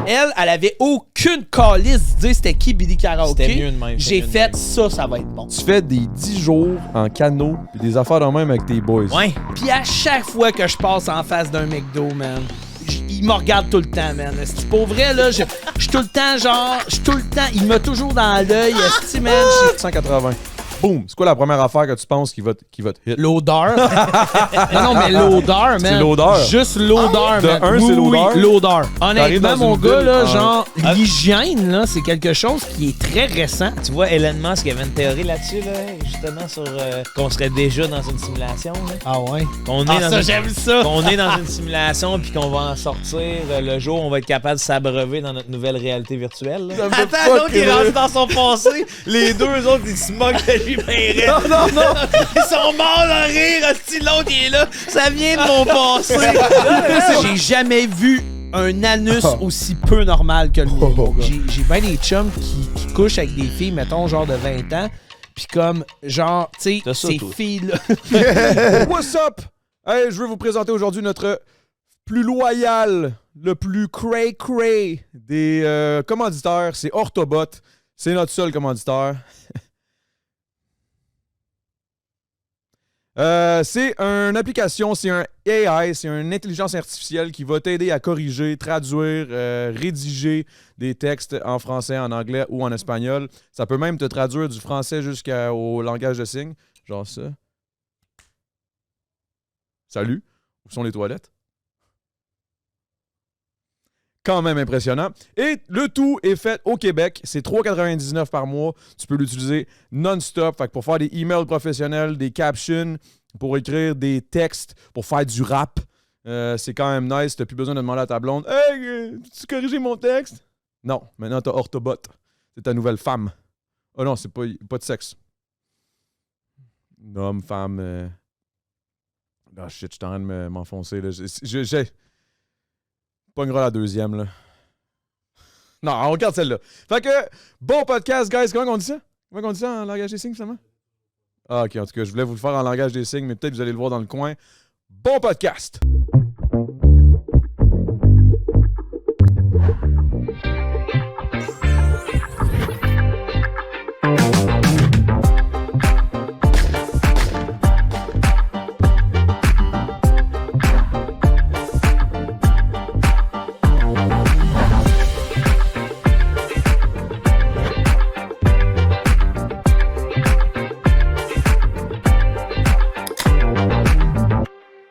Elle avait aucune calice de dire c'était qui Billy Karaoke. C'était mieux de même. J'ai fait ça va être bon. Tu fais des 10 jours en canot pis des affaires de même avec tes boys. Ouais. Puis à chaque fois que je passe en face d'un McDo, man, il me regarde tout le temps, man. C'est pour vrai, là, je suis tout le temps, genre, il m'a toujours dans l'œil, esti, man. 180. Boum! C'est quoi la première affaire que tu penses qui va te hit? L'odeur. non, mais l'odeur, man. C'est l'odeur? Juste l'odeur, De man. un, oui, c'est l'odeur? Oui, l'odeur. T'arrives Honnêtement, dans mon une gars, ville, là, ah. genre, l'hygiène, là, c'est quelque chose qui est très récent. Tu vois, Elon Musk avait une théorie là-dessus, là, justement, sur qu'on serait déjà dans une simulation. Là. Ah ouais? Qu'on est dans j'aime ça. Qu'on est dans une simulation puis qu'on va en sortir le jour où on va être capable de s'abreuver dans notre nouvelle réalité virtuelle. Là. Attends, l'autre il est rendu dans son passé. Les deux autres, ils se moquent de lui, ben Non! ils sont morts de rire. Si l'autre il est là, ça vient de mon passé. J'ai jamais vu un anus aussi peu normal que le mien. J'ai bien des chums qui couchent avec des filles, mettons, genre de 20 ans. Puis comme, genre, tu sais, ces filles-là... What's up? Hey, je veux vous présenter aujourd'hui notre plus loyal, le plus cray-cray des commanditaires. C'est Orthobot. C'est notre seul commanditaire. C'est une application, c'est un AI, c'est une intelligence artificielle qui va t'aider à corriger, traduire, rédiger des textes en français, en anglais ou en espagnol. Ça peut même te traduire du français jusqu'au langage de signes. Genre ça. Salut, où sont les toilettes? Quand même impressionnant. Et le tout est fait au Québec. C'est 3,99 par mois. Tu peux l'utiliser non-stop. Fait que pour faire des emails professionnels, des captions, pour écrire des textes, pour faire du rap, c'est quand même nice. Tu n'as plus besoin de demander à ta blonde « Hey, tu corrigé mon texte? » Non, maintenant tu as Orthobot. C'est ta nouvelle femme. Oh non, c'est pas de sexe. Homme, femme... Ah shit, je suis en train de m'enfoncer. Là. J'ai... Pognera la deuxième, là. Non, on regarde celle-là. Fait que, bon podcast, guys. Comment on dit ça? Comment on dit ça en langage des signes, finalement? Ah, OK, en tout cas, je voulais vous le faire en langage des signes, mais peut-être vous allez le voir dans le coin. Bon podcast!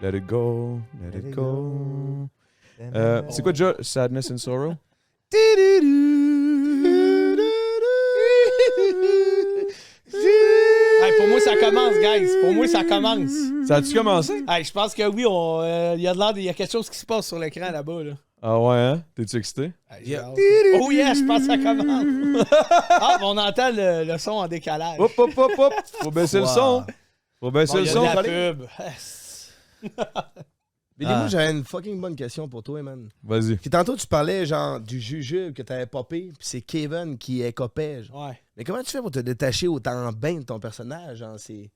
Let it go, let it go. C'est quoi déjà Sadness and Sorrow? Hey, pour moi, ça commence, guys. Pour moi, ça commence. Ça a-tu commencé? Hey, je pense que oui, il y a quelque chose qui se passe sur l'écran là-bas. Là. Ah ouais, hein? T'es-tu excité? Hey, oh yeah, je pense que ça commence. Ah, on entend le son en décalage. Hop, hop, hop, hop. Faut baisser le son. Faut baisser le son. Il y a de la pub. Billy, moi, j'avais une fucking bonne question pour toi, man. Vas-y. Puis tantôt, tu parlais, genre, du jujube que t'avais popé, puis c'est Kevin qui est copé. Ouais. Mais comment tu fais pour te détacher autant bien de ton personnage, genre, c'est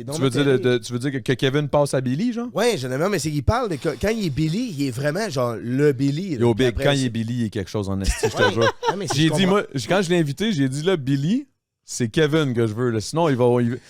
donc Tu veux dire que Kevin passe à Billy, genre? Ouais, généralement, mais c'est qu'il parle de quand il est Billy, il est vraiment, genre, le Billy. Yo, Big, quand il est Billy, il est quelque chose en esti, je te jure. Ouais, mais J'ai dit, moi, quand je l'ai invité, j'ai dit, là, Billy, c'est Kevin que je veux, là. Sinon,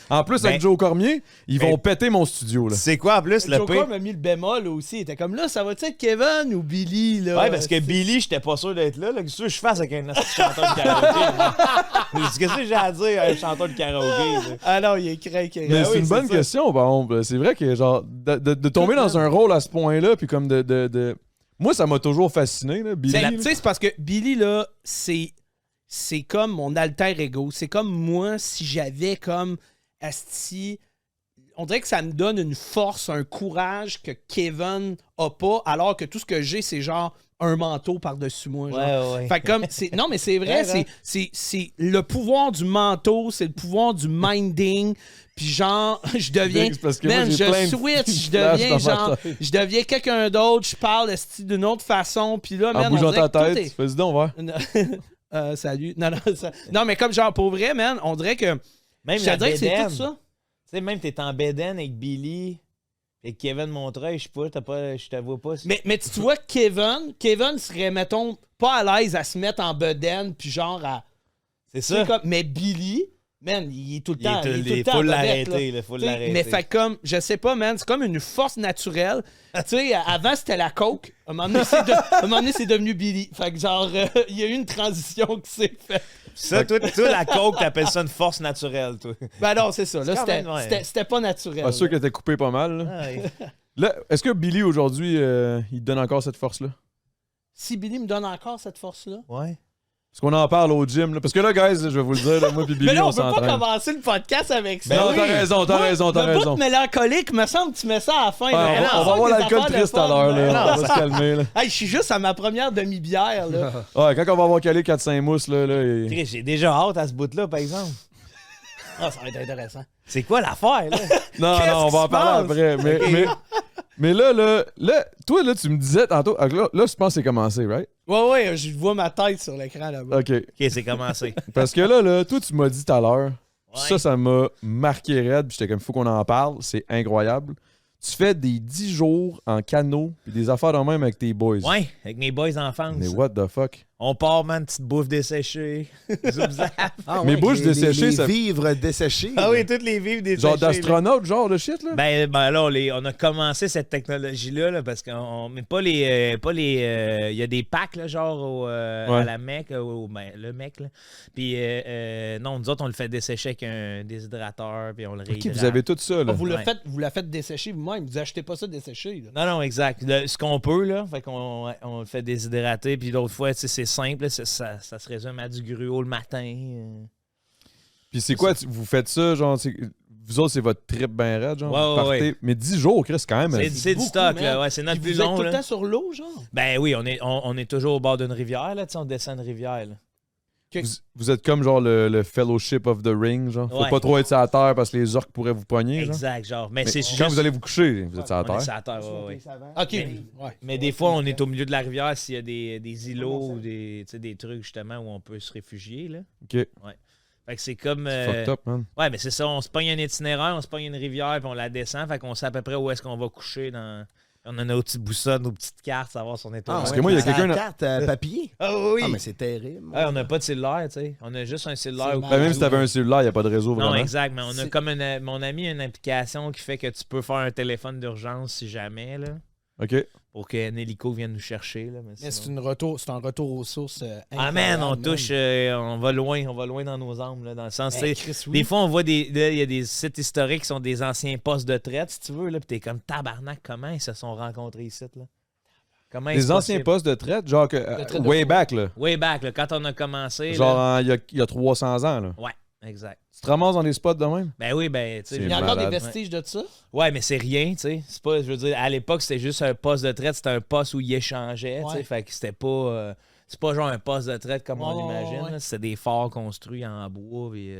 en plus, avec Joe Cormier, ils vont péter mon studio, là. C'est quoi en plus le Joker pire? m'a mis le bémol aussi. Il était comme là, ça va-tu être Kevin ou Billy? Là? Ouais, parce que Billy, j'étais pas sûr d'être là. Qu'est-ce que je fasse avec un chanteur de karaoké? Qu'est-ce que j'ai à dire à un chanteur de karaoké? Là? Ah non, il est craqué. Mais Ah c'est oui, une bonne ça. question, par exemple. C'est vrai que, genre, de tomber dans un rôle à ce point-là, puis comme de... Moi, ça m'a toujours fasciné, là, Billy. Tu sais, c'est parce que Billy, là, c'est comme mon alter ego. C'est comme moi si j'avais comme asti. On dirait que ça me donne une force, un courage que Kevin a pas, alors que tout ce que j'ai, c'est genre un manteau par-dessus moi. Genre. Ouais. Fait comme, non, mais c'est vrai, c'est le pouvoir du manteau, c'est le pouvoir du minding. Puis genre, je deviens, parce que moi, man, j'ai plein de je switch, je flashs deviens dans ma genre, tête. je deviens quelqu'un d'autre, je parle esti d'une autre façon. Puis là, man, En on bougeant dirait ta que tout tête, est- fais-y donc, voir. salut. Non, mais comme genre, pour vrai, man, on dirait que. Même Je la te dirais que c'est bédaine. tout ça. Tu sais, même t'es en bédaine avec Billy. Et Kevin Montreuil, je sais pas, je te vois pas. Mais tu vois, Kevin serait, mettons, pas à l'aise à se mettre en bedaine, puis genre à... C'est ça. Mais Billy, man, il est tout le temps. Il faut l'arrêter, il faut l'arrêter. Mais fait comme, je sais pas, man, c'est comme une force naturelle. Tu sais, avant, c'était la coke. À un moment donné, c'est devenu Billy. Fait que genre, il y a eu une transition qui s'est faite. Ça, toi, la coke, t'appelles ça une force naturelle, toi. Ben non, c'est ça. Là, c'était c'était pas naturel. Pas sûr que t'es coupé pas mal. Là. Ah, oui. Là, est-ce que Billy, aujourd'hui, il te donne encore cette force-là? Si Billy me donne encore cette force-là. Ouais. Parce qu'on en parle au gym. Là. Parce que là, guys, je vais vous le dire, là, moi puis Billy, Mais là, on on peut pas s'entraîne. commencer le podcast avec ça. Non, t'as raison. Le bout mélancolique, me semble que tu mets ça à la fin. Ouais, là. on va avoir l'alcool triste à l'heure. Là. On va se calmer. Là. Hey, je suis juste à ma première demi-bière. Là. Ouais, quand on va avoir calé 4-5 mousses, là, Chris, j'ai déjà hâte à ce bout-là, par exemple. Ah, ça va être intéressant. C'est quoi l'affaire, là? Non, on va en parler après. Mais là, toi, là, tu me disais tantôt. Là, je pense que c'est commencé, right? Ouais, je vois ma tête sur l'écran là-bas. OK. OK, c'est commencé. Parce que là, toi, tu m'as dit tout à l'heure, Ouais. ça m'a marqué raide, puis j'étais comme, il faut qu'on en parle, c'est incroyable. Tu fais des 10 jours en canot, puis des affaires de même avec tes boys. Ouais, avec mes boys d'enfance. Mais what the fuck? On part, man, petite bouffe desséchée. Zoub-zap. Ah, Mes ouais, bouches les desséchées, ça- vivres desséchés. Ah oui, toutes les vivres desséchées. Genre là. d'astronaute, genre de shit, là? Ben là, on a commencé cette technologie-là là, parce qu'on mais pas les il y a des packs là, genre à la mec le mec là. Puis non, nous autres on le fait dessécher avec un déshydrateur puis on le réhydrate. OK, vous avez tout ça, là. Vous Ouais. la faites dessécher vous-même. Vous achetez pas ça desséché. Là. Non, exact. Ce qu'on peut, là, fait qu'on on le fait déshydrater. Puis l'autre fois, tu sais, c'est simple. Là, ça se résume à du gruau le matin. Puis c'est quoi, vous faites ça, genre, vous autres, c'est votre trip ben raide, genre? Ouais, vous partez. ouais. Mais 10 jours, Chris, quand même. C'est du beaucoup, stock, man. là. Ouais, c'est notre Puis plus vous êtes long. tout le Là. temps sur l'eau, genre. Ben oui, on est toujours au bord d'une rivière. Là, tu sais, on descend une rivière. Là. Vous êtes comme, genre, le Fellowship of the Ring, genre. Faut Ouais. pas trop être sur la terre parce que les orques pourraient vous pogner, genre. Exact, genre. Mais Mais c'est quand juste... vous allez vous coucher, vous êtes sur la On est terre. sur la terre, ouais. OK. Mais- Ouais. Mais des fois, on est au milieu de la rivière s'il y a des îlots ou des trucs, justement, où on peut se réfugier, là. OK. Fait que c'est comme... C'est fucked up, man. Ouais, mais c'est ça, on se pogne un itinéraire, on se pogne une rivière, puis on la descend, fait qu'on sait à peu près où est-ce qu'on va coucher dans... On a nos petites boussoles, nos petites cartes, savoir si on est au... Parce que moi, il y a quelqu'un... La carte papier. Ah oui! Ah, mais c'est terrible. Ouais, on n'a pas de cellulaire, tu sais. On a juste un cellulaire. C'est où- Ben, même si t'avais un cellulaire, il n'y a pas de réseau, vraiment. Non, exact, mais on a C'est- comme mon ami a une application qui fait que tu peux faire un téléphone d'urgence si jamais, là, OK. pour qu'un hélico vienne nous chercher, là. Mais Mais sinon- c'est un retour aux sources. Ah man, on incroyable, touche, on va loin dans nos âmes, là, dans le sens, Ben, tu sais, Chris, oui. des fois on voit il y a des sites historiques qui sont des anciens postes de traite, si tu veux, là, pis t'es comme tabarnak, comment ils se sont rencontrés ici, là? Comment Les est-ce anciens possible? postes de traite, genre, que, traite de way fou. back, là. Way back, là, quand on a commencé, Genre, là, il y a 300 ans, là. ouais, exact. Tu te ramasses dans des spots de même? Ben oui, ben, tu sais, C'est Il y a encore des malade. vestiges de ça? ouais, mais c'est rien, tu sais. C'est pas, je veux dire, à l'époque, c'était juste un poste de traite, c'était un poste où ils échangeaient, tu sais. Ouais. Fait que c'était pas, c'est pas genre un poste de traite comme on Ouais, l'imagine, ouais. là. C'était des forts construits en bois, puis,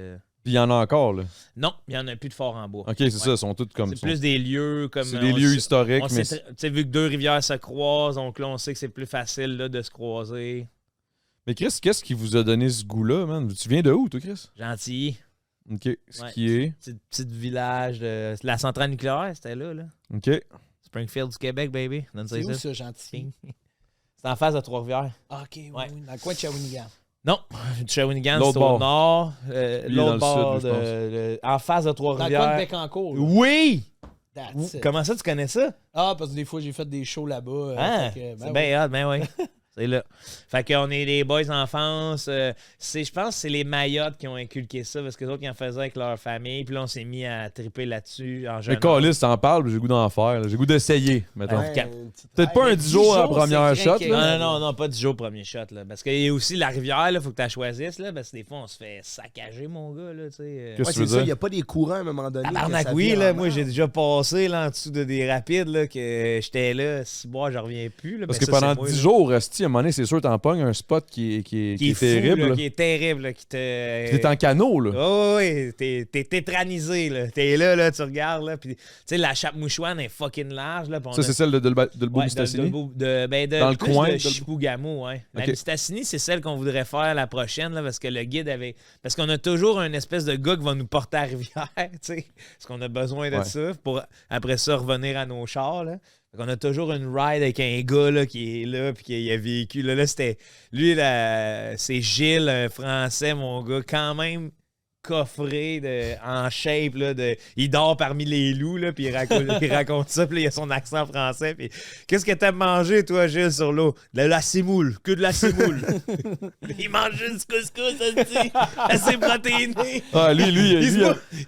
Puis il y en a encore, là. non, il y en a plus de forts en bois. OK, c'est ça, ils sont tous comme C'est ça. plus des lieux comme. C'est des lieux historiques, On mais... sait, tu sais, vu que deux rivières se croisent, donc là, on sait que c'est plus facile là, de se croiser. Mais Chris, qu'est-ce qui vous a donné ce goût-là, man? Tu viens de où, toi, Chris? Gentil. OK. Ce Ouais. qui est... Petit village de. La centrale nucléaire, c'était là. OK. Springfield du Québec, baby. Donne ça C'est où ici. ça, gentil? C'est en face de Trois-Rivières. Ah, OK, oui, Ouais. oui, dans le coin de Shawinigan. Non, du Shawinigan, L'autre c'est bord. au nord. Lui, dans L'autre le bord, sud, je en face de Dans le coin de Trois-Rivières. Bécancourt. là. Oui! That's it. Comment ça, tu connais ça? Ah, parce que des fois, j'ai fait des shows là-bas. Ah, fait que, c'est ben bien hot, ben oui. C'est là. Fait qu'on est les boys d'enfance. Je pense que c'est les Mayottes qui ont inculqué ça parce que les autres, ils en faisaient avec leur famille. Puis là, on s'est mis à triper là-dessus en jeune. Mais Calis, t'en parles, puis j'ai le goût d'en faire. là. J'ai le goût d'essayer, mettons. Ouais. Peut-être pas un 10 jours à la 10 jours, première c'est shot, craqué. là. Non, pas du jour premier shot. Là, parce qu'il y a aussi la rivière, il faut que tu la choisisses. Là, parce que des fois, on se fait saccager, mon gars. Là, tu sais. Qu'est-ce que tu c'est veux ça, il dire? n'y a pas des courants à un moment donné. Tabarnak, que ça oui, vire là, en moi mer. j'ai déjà passé là, en dessous de des rapides là, que j'étais là, si bois, je reviens plus. Là, Parce mais que ça, pendant c'est moi, 10 là. jours, Resti, un moment donné, c'est sûr, t'en pognes un spot qui est fou, terrible. là, là. qui est terrible, là, qui te... T'es en canot, là. Oh, oui, t'es tétranisé, là. T'es là, tu regardes, là, puis tu sais, la chape mouchouane est fucking large, là. Ça, c'est celle de Ouais, Mistassini? dans le coin de Chibougamau, ouais. La Ok. Mistassini, c'est celle qu'on voudrait faire la prochaine, là, parce que le guide avait... Parce qu'on a toujours un espèce de gars qui va nous porter à la rivière, tu sais. Parce qu'on a besoin de Ouais. ça pour, après ça, revenir à nos chars, là. Donc, on a toujours une ride avec un gars là, qui est là puis qui a vécu. Là, c'était... Lui, là, c'est Gilles, un Français, mon gars, quand même coffré, en shape. Là, il dort parmi les loups, là, puis il raconte ça, puis là, il a son accent français. Puis, qu'est-ce que t'aimes manger, toi, Gilles, sur l'eau? De la semoule, que de la semoule. Il mange juste couscous, ça se dit, assez protéiné. Ah, lui,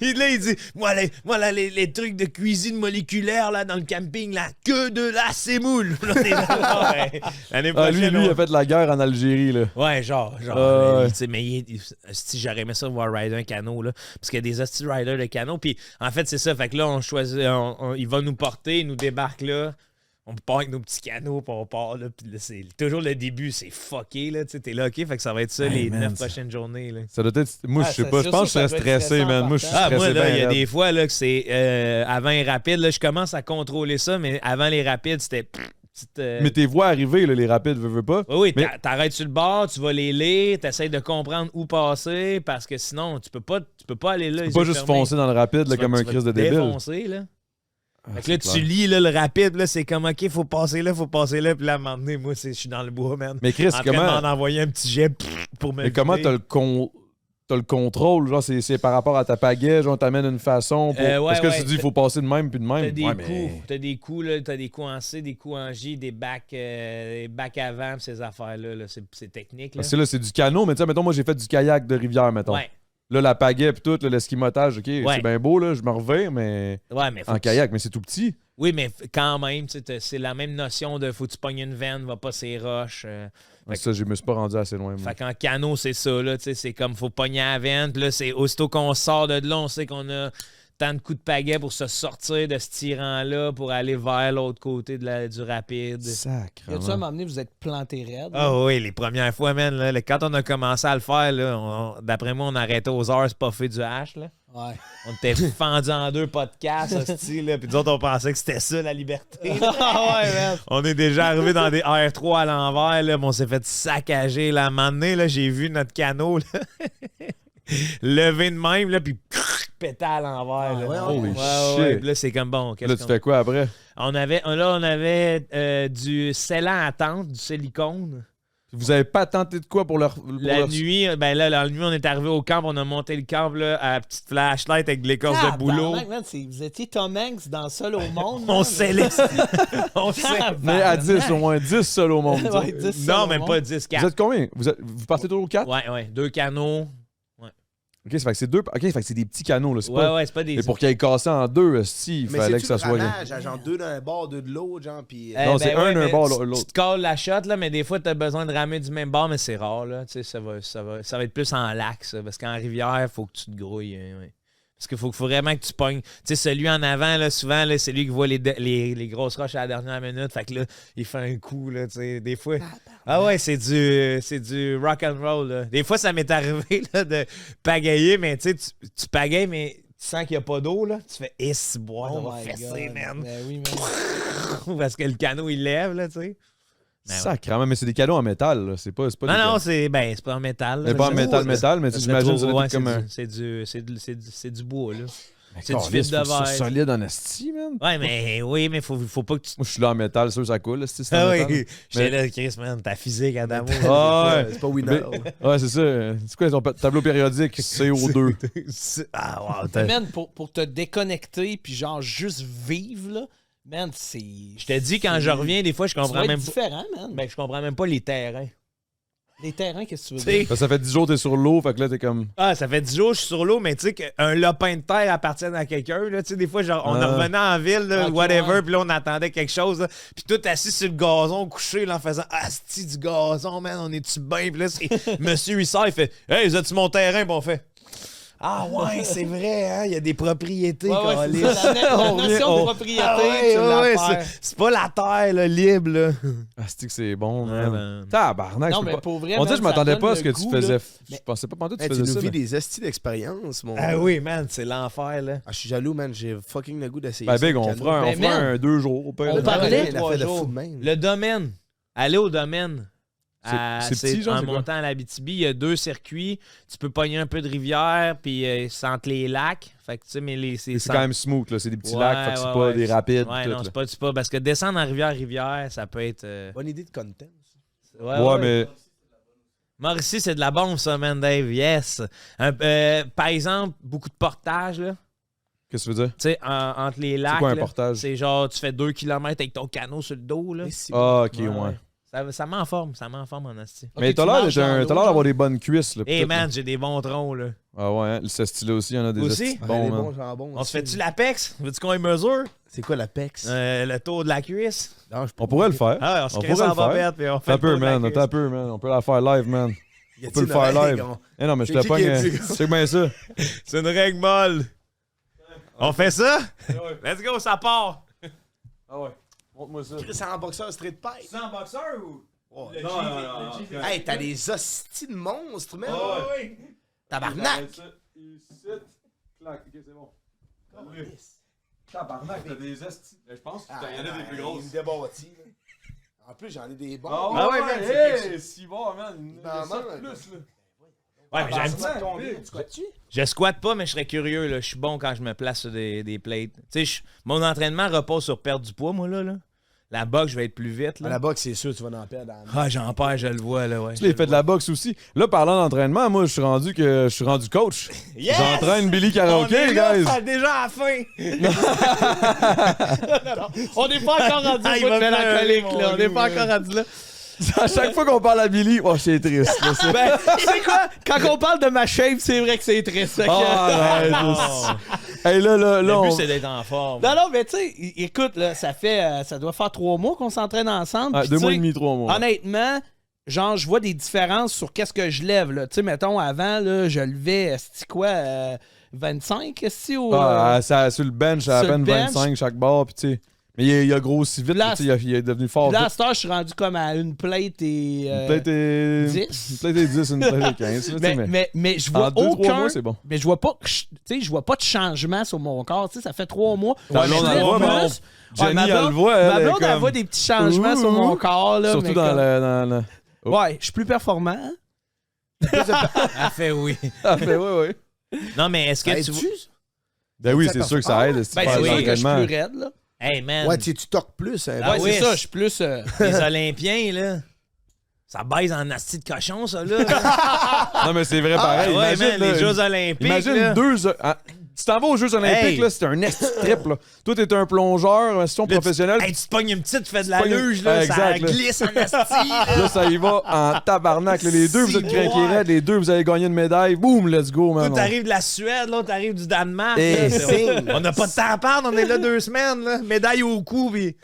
Il dit, moi là, les trucs de cuisine moléculaire, là, dans le camping, là, que de la semoule. Là, t'es là, ouais. L'année prochaine, lui, il a fait la guerre en Algérie, là. Ouais, genre. Ouais. Tu sais, mais si j'aurais aimé ça voir rider un canot, là. Parce qu'il y a des hosties riders de canot. Puis, en fait, c'est ça. Fait que là, on choisit. Il va nous porter, il nous débarque là. On part avec nos petits canots, puis on part là. Puis là, c'est toujours le début, c'est fucké, là. Tu sais, t'es là, OK. Fait que ça va être ça Hey, les man, 9 prochaines journées, là. Ça doit être. Moi, je sais pas. Je c'est pense que je sûr, ça serais doit être stressé, stressant man. en Moi, je suis partant. stressé. Moi, là, il y a ben des raide. fois, là, que c'est avant les rapides, là, je commence à contrôler ça, mais avant les rapides, c'était. Mais tes voix arriver, là, les rapides, veux pas. Oui, Mais- t'arrêtes sur le bord, tu vas les lire, t'essayes de comprendre où passer, parce que sinon, tu peux pas aller là. Tu les peux pas yeux juste fermés. foncer dans le rapide, là, Tu comme vas- un tu vas crise de te débile. défoncer, là. Ah, Fait que là, c'est tu clair. lis là, le rapide, là, c'est comme, OK, faut passer là, puis là, à un moment donné, moi, je suis dans le bois, man. Mais Chris, En train comment. d'en envoyer un petit jet pour me Mais comment vider. t'as le contrôle? Genre, c'est par rapport à ta pagaie, genre, t'amènes une façon. Pour... Ouais, Parce que ouais. tu dis, il faut passer de même puis de même. T'as des Ouais, coups, mais- t'as des coups, là, t'as des coups en C, des coups en J, des bacs avant, pis ces affaires-là, là, c'est technique, là. Parce que là, c'est du canot, mais tu sais, mettons, moi, j'ai fait du kayak de rivière, mettons. Ouais, Là, la pagaie puis tout, là, l'esquimotage, OK, Ouais. c'est bien beau, là, je me revais, mais ouais, mais faut en que tu- kayak, mais c'est tout petit. Oui, mais quand même, tu sais, c'est la même notion de faut que tu pognes une veine, va pas ces roches. Ouais, ça, je me suis pas rendu assez loin. moi. Fait qu'en canot, c'est ça, là, tu sais, c'est comme faut pogner la veine, puis là, c'est aussitôt qu'on sort de là, on sait qu'on a tant de coups de pagaie pour se sortir de ce tirant-là pour aller vers l'autre côté du rapide. Y a-tu Sacrement. à m'emmener, vous êtes planté raide? Ah oui, les premières fois, man, là, quand on a commencé à le faire, là, d'après moi, on arrêtait aux heures, c'est pas fait du hache, là. Ouais. On était fendus en deux podcasts, hostie, là, puis nous autres, on pensait que c'était ça, la liberté. Ah ouais, man. On est déjà arrivé dans des R3 à l'envers, là, mais on s'est fait saccager. Là. À un moment donné, là, j'ai vu notre canot là, lever de même, là, puis péter à l'envers. là. ouais, holy Ouais, shit. puis là, c'est comme bon. Là, tu fais quoi après? On avait du scellant à tente, du silicone. Vous avez pas tenté de quoi pour leur. La nuit, la nuit, on est arrivé au camp, on a monté le camp là, à la petite flashlight avec de l'écorce de boulot. Tabarnak, man, vous étiez Tom Hanks dans Seul au monde. On man. scellait. On scellait. Mais à 10, au moins 10 seuls au monde. Ouais, 10 Seul Non, au même monde. pas 10, Vous 4. êtes combien? Vous partez toujours 4? Ouais, 2 canaux. OK, ça fait que c'est deux. OK, ça fait que c'est des petits canaux, là. C'est Ouais, pas... ouais, c'est pas des. Mais pour qu'il ait cassé en deux, si, il Mais fallait c'est que ça soit. genre deux d'un bord, deux de l'autre, genre, puis... Non, c'est un d'un mais bord, tu- l'autre. Tu te calls la shot, là, mais des fois, tu as besoin de ramer du même bord, mais c'est rare. Là. Tu sais, ça va être plus en lac, ça, parce qu'en rivière, il faut que tu te grouilles. Ouais. Parce qu'il faut vraiment que tu pognes. Tu sais, celui en avant, là, souvent, là, c'est lui qui voit les grosses roches à la dernière minute. Fait que là, il fait un coup, là, tu sais. Des fois. Ah ouais, c'est du rock and roll, là. Des fois, ça m'est arrivé, là, de pagayer, mais tu sais, tu pagayes, mais tu sens qu'il n'y a pas d'eau, là. Tu fais, bois, ça Oh va my fesser, God. man. Ben oui, man. Parce que le canot, il lève, là, tu sais. Ben ouais. Sacrément, mais c'est des canaux en métal, là. C'est pas des Non, canaux- c'est pas en métal. Mais pas en métal, mais tu sais, Ça j'imagine serait ça trop- doit être comme un. c'est du bois, là. Mais c'est du câlisse, fil de faut que ça soit verre. solide en esti, man. Ouais, mais oui, mais faut pas que tu. Moi, je suis là en métal, sûr, ça coule, esti, c'est en Ah métal. oui, j'étais là, Chris, man, ta physique, Adamo. Ah ouais. C'est pas winner. Ouais, c'est ça. C'est quoi ton tableau périodique? CO2. Ah, wow, Man, pour te déconnecter puis genre juste vivre, là, man, c'est... Je te dis, quand je reviens, des fois, je Tu dois comprends être même pas. différent, man. Ben, je comprends même pas les terrains. Les terrains, qu'est-ce que tu veux Tu sais, dire? Ça fait 10 jours que t'es sur l'eau, fait que là, t'es comme. ah, ça fait 10 jours que je suis sur l'eau, mais tu sais qu'un lopin de terre appartient à quelqu'un. Là, tu sais, des fois, genre, on Ah. revenait en ville, là, Ok, whatever, ouais. puis là, on attendait quelque chose. Là, puis tout assis sur le gazon, couché, là, en faisant asti du gazon, man, on est-tu bien? Puis là, c'est monsieur, il sort, il fait hey, vous êtes sur mon terrain? Puis on fait Ah ouais, c'est vrai, hein? Il y a des propriétés, Ouais, ouais, câlisse. c'est ça, la On notion revient- de propriété, Ah ouais, tu la ouais, perds. c'est pas la terre, là, libre, là. Ah, c'est bon, Ouais, man. man. Tabarnak, Non, je peux mais pas... pour vrai, On dirait que je man, m'attendais ça pas à donne ce que le tu goût, faisais. là. Je pensais pas pendant que tu Hey, tu faisais nous ça. vis là. des estis d'expérience, mon Ah oui, man, c'est l'enfer, là. Ah, je suis jaloux, man. J'ai fucking le goût d'essayer Ben, ça, Big, le on canot. fera Ben, man, un 2 jours. Au pire, on là. parlait une 3 affaire de jours. fou de même. Le domaine. Allez au domaine. C'est petit, genre, en c'est quoi? montant à l'Abitibi, il y a 2 circuits. Tu peux pogner un peu de rivière, puis c'est entre les lacs. Fait que, tu sais, mais C'est quand même smooth, là. C'est des petits lacs, fait que c'est Ouais, pas ouais. des rapides. Ouais, tout, non, là. c'est pas. Parce que descendre en rivière, ça peut être. Bonne idée de content. Ouais, mais Mauricie, c'est de la bombe, ça, man, Dave. Yes. Par exemple, beaucoup de portage, là. qu'est-ce que tu veux dire? Tu sais, entre les lacs. C'est quoi un là, portage? C'est genre, tu fais 2 km avec ton canot sur le dos, là. Ah, ok, ouais. Ça met en forme, en asti. Mais Ok, t'as tu l'air marches dans l'eau, d'avoir genre. des bonnes cuisses, là. Hey peut-être, man, là. j'ai des bons troncs, là. Ah ouais, hein, ce style-là aussi, il y en a des Aussi? estis Bon, bons, man. bon jambon. On se aussi. fait-tu l'Apex? Veux-tu qu'on y mesure? C'est quoi l'Apex? Le tour de la cuisse? Non, je On pourrait le faire. Ah ouais, on se On crée pourrait en le faire. bobette, puis on fait T'as un le tour peu, de la man. cuisse. T'as un peu, man. On peut la faire live, man. Y On peut le faire a-t-il live. une Eh non, mais je C'est te qui pogne. qui est plus gros? C'est bien ça. C'est une règle molle. On fait ça? Let's go, ça part. Ah ouais. Montre-moi ça. C'est en boxeur street pipe. C'est un boxeur ou? Oh, non. Hey, t'as des hosties de monstres, man. oui. Tabarnak. Clac, ok, c'est bon. Tabarnak, t'as des estis. Je pense qu'il y en a des plus grosses. Il me débattit, là. En plus, j'en ai des bons. Ah ouais, man. Hey, si bon, man. Il en en manque. plus, là. Ouais, mais j'ai un petit- Combien? Tu squattes-tu? Je squatte pas, mais je serais curieux. Là. Je suis bon quand je me place sur des plates. Tu sais, mon entraînement repose sur perdre du poids, moi, là. La boxe, je vais être plus vite. Là. La boxe, c'est sûr, tu vas en perdre. Ah, j'en perds, je le vois, là, ouais. Tu l'as fait de la boxe aussi. Là, parlant d'entraînement, moi, je suis rendu coach. Yes! J'entraîne Billy On Karaoke, est là, guys. ça a déjà à la fin. On n'est pas encore rendu Ah, au il bout de va pleurer, mélancolique, mon là. On n'est loup, pas là. encore rendu là. À chaque fois qu'on parle à Billy, oh, c'est triste. Là, c'est... Ben, tu sais quoi? Quand on parle de ma shape, c'est vrai que c'est très sec. Ah, ouais, hey, là, Le but, on... c'est d'être en forme. Non, non, mais tu sais, écoute, là, ça doit faire 3 mois qu'on s'entraîne ensemble. Ah, puis 2 tu mois sais, et demi, 3 mois. Honnêtement, genre, je vois des différences sur qu'est-ce que je lève, là. Tu sais, mettons, avant, là, je levais, c'était quoi, 25, si ou... Sur le bench, à sur le peine bench. 25 chaque barre, puis tu sais. Mais il a grossi vite, Là, tu sais, il est devenu fort Là, à vite. cette heure, je suis rendu comme à une plate et... Peut-être 10. Une plate est 10, une plate est 15. là, tu sais, mais je en vois 2-3 aucun... mois, c'est bon. Mais je vois pas que tu sais, je vois pas de changement sur mon corps. Tu sais, ça fait 3 mois. Ta blonde, Je elle lève voit, mais plus. Jenny, ma elle blonde- le voit, elle, Ma elle est blonde, elle comme- voit des petits changements sur mon corps. Là, Surtout mais dans comme- le... Oh. Ouais, je suis plus performant. Elle fait oui. Ah, ben ouais. Non, mais est-ce que tu... Ben oui, Ça c'est sûr que ça performe. aide. si tu Ben, fais c'est de sûr que je suis l'entraînement. plus raide, là. Hey, man. Ouais, tu torques plus. Hein, Ah Ouais, oui, c'est ça, je suis plus... Les Olympiens, là... Ça baise en asti de cochon, ça, là. Non, mais c'est vrai pareil. ouais, Imagine, man, là, les Jeux Olympiques, Imagine là. 2... Tu t'en vas aux Jeux Olympiques, Hey. là, c'est un esti de trip, là. Toi, t'es un plongeur, un session Là, professionnel. Hey, tu te pognes une petite, tu fais de la pognes une- luge, là, Exact, ça là. glisse en asti, là. Là, ça y va en tabarnak. là. Les deux, vous êtes Si, craqués ouais. raides. Les deux, vous avez gagné une médaille. Boum, let's go, man. Toi, t'arrives de la Suède, l'autre t'arrives du Danemark. Eh, là, signe. on n'a pas de temps à perdre, on est là 2 semaines, là. Médaille au cou, puis...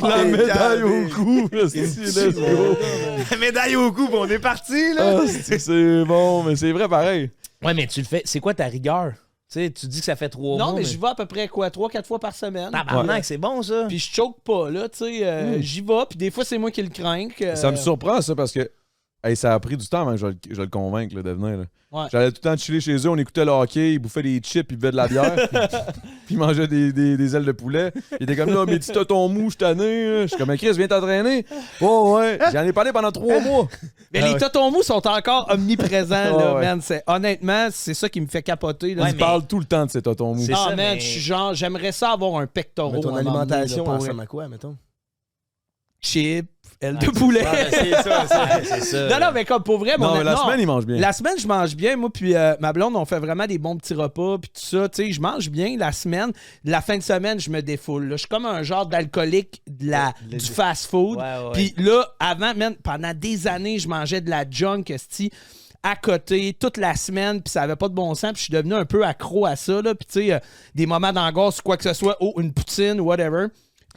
La médaille au cou. là, let's go. Médaille au cou, puis on est parti, là. Ah, c'est bon, mais c'est vrai pareil. Ouais, mais tu le fais. C'est quoi ta rigueur? Tu sais, tu dis que ça fait 3 mois. Non, mais je vais à peu près, 3-4 fois par semaine. Tabarnak, c'est bon, ça. Puis je choke pas, là, tu sais. J'y vais, puis des fois, c'est moi qui le crains. Ça me surprend, ça, parce que hey, ça a pris du temps avant que je le convainque là, de venir. Là. Ouais. J'allais tout le temps chiller chez eux, on écoutait le hockey, ils bouffaient des chips, ils buvaient de la bière, puis ils mangeaient des ailes de poulet. Ils étaient comme là, mais dis-toi ton mou, je suis tanné. là. Je suis comme, Chris, viens t'entraîner. Oh, ouais. J'en ai parlé pendant 3 mois. Mais les totons mous sont encore omniprésents, là, Ouais. man. Honnêtement, c'est ça qui me fait capoter. Là. Ouais, Ils mais- parlent tout le temps de ces totons mous. C'est Ah, ça, man, mais- je suis genre, j'aimerais ça avoir un pectoral. Mais ton alimentation ressemble à quoi, mettons? Chip, aile de poulet. c'est ça. Non, non, mais comme pour vrai, Non, mais la non. semaine, ils mangent bien. La semaine, je mange bien. Moi, puis ma blonde, on fait vraiment des bons petits repas, puis tout ça. Tu sais, je mange bien la semaine. La fin de semaine, je me défoule. là. Je suis comme un genre d'alcoolique du fast-food. Ouais, ouais. Puis là, avant, man, pendant des années, je mangeais de la junk, esti, à côté, toute la semaine, puis ça avait pas de bon sens. Puis je suis devenu un peu accro à ça, là. Puis tu sais, des moments d'angoisse ou quoi que ce soit, une poutine, whatever.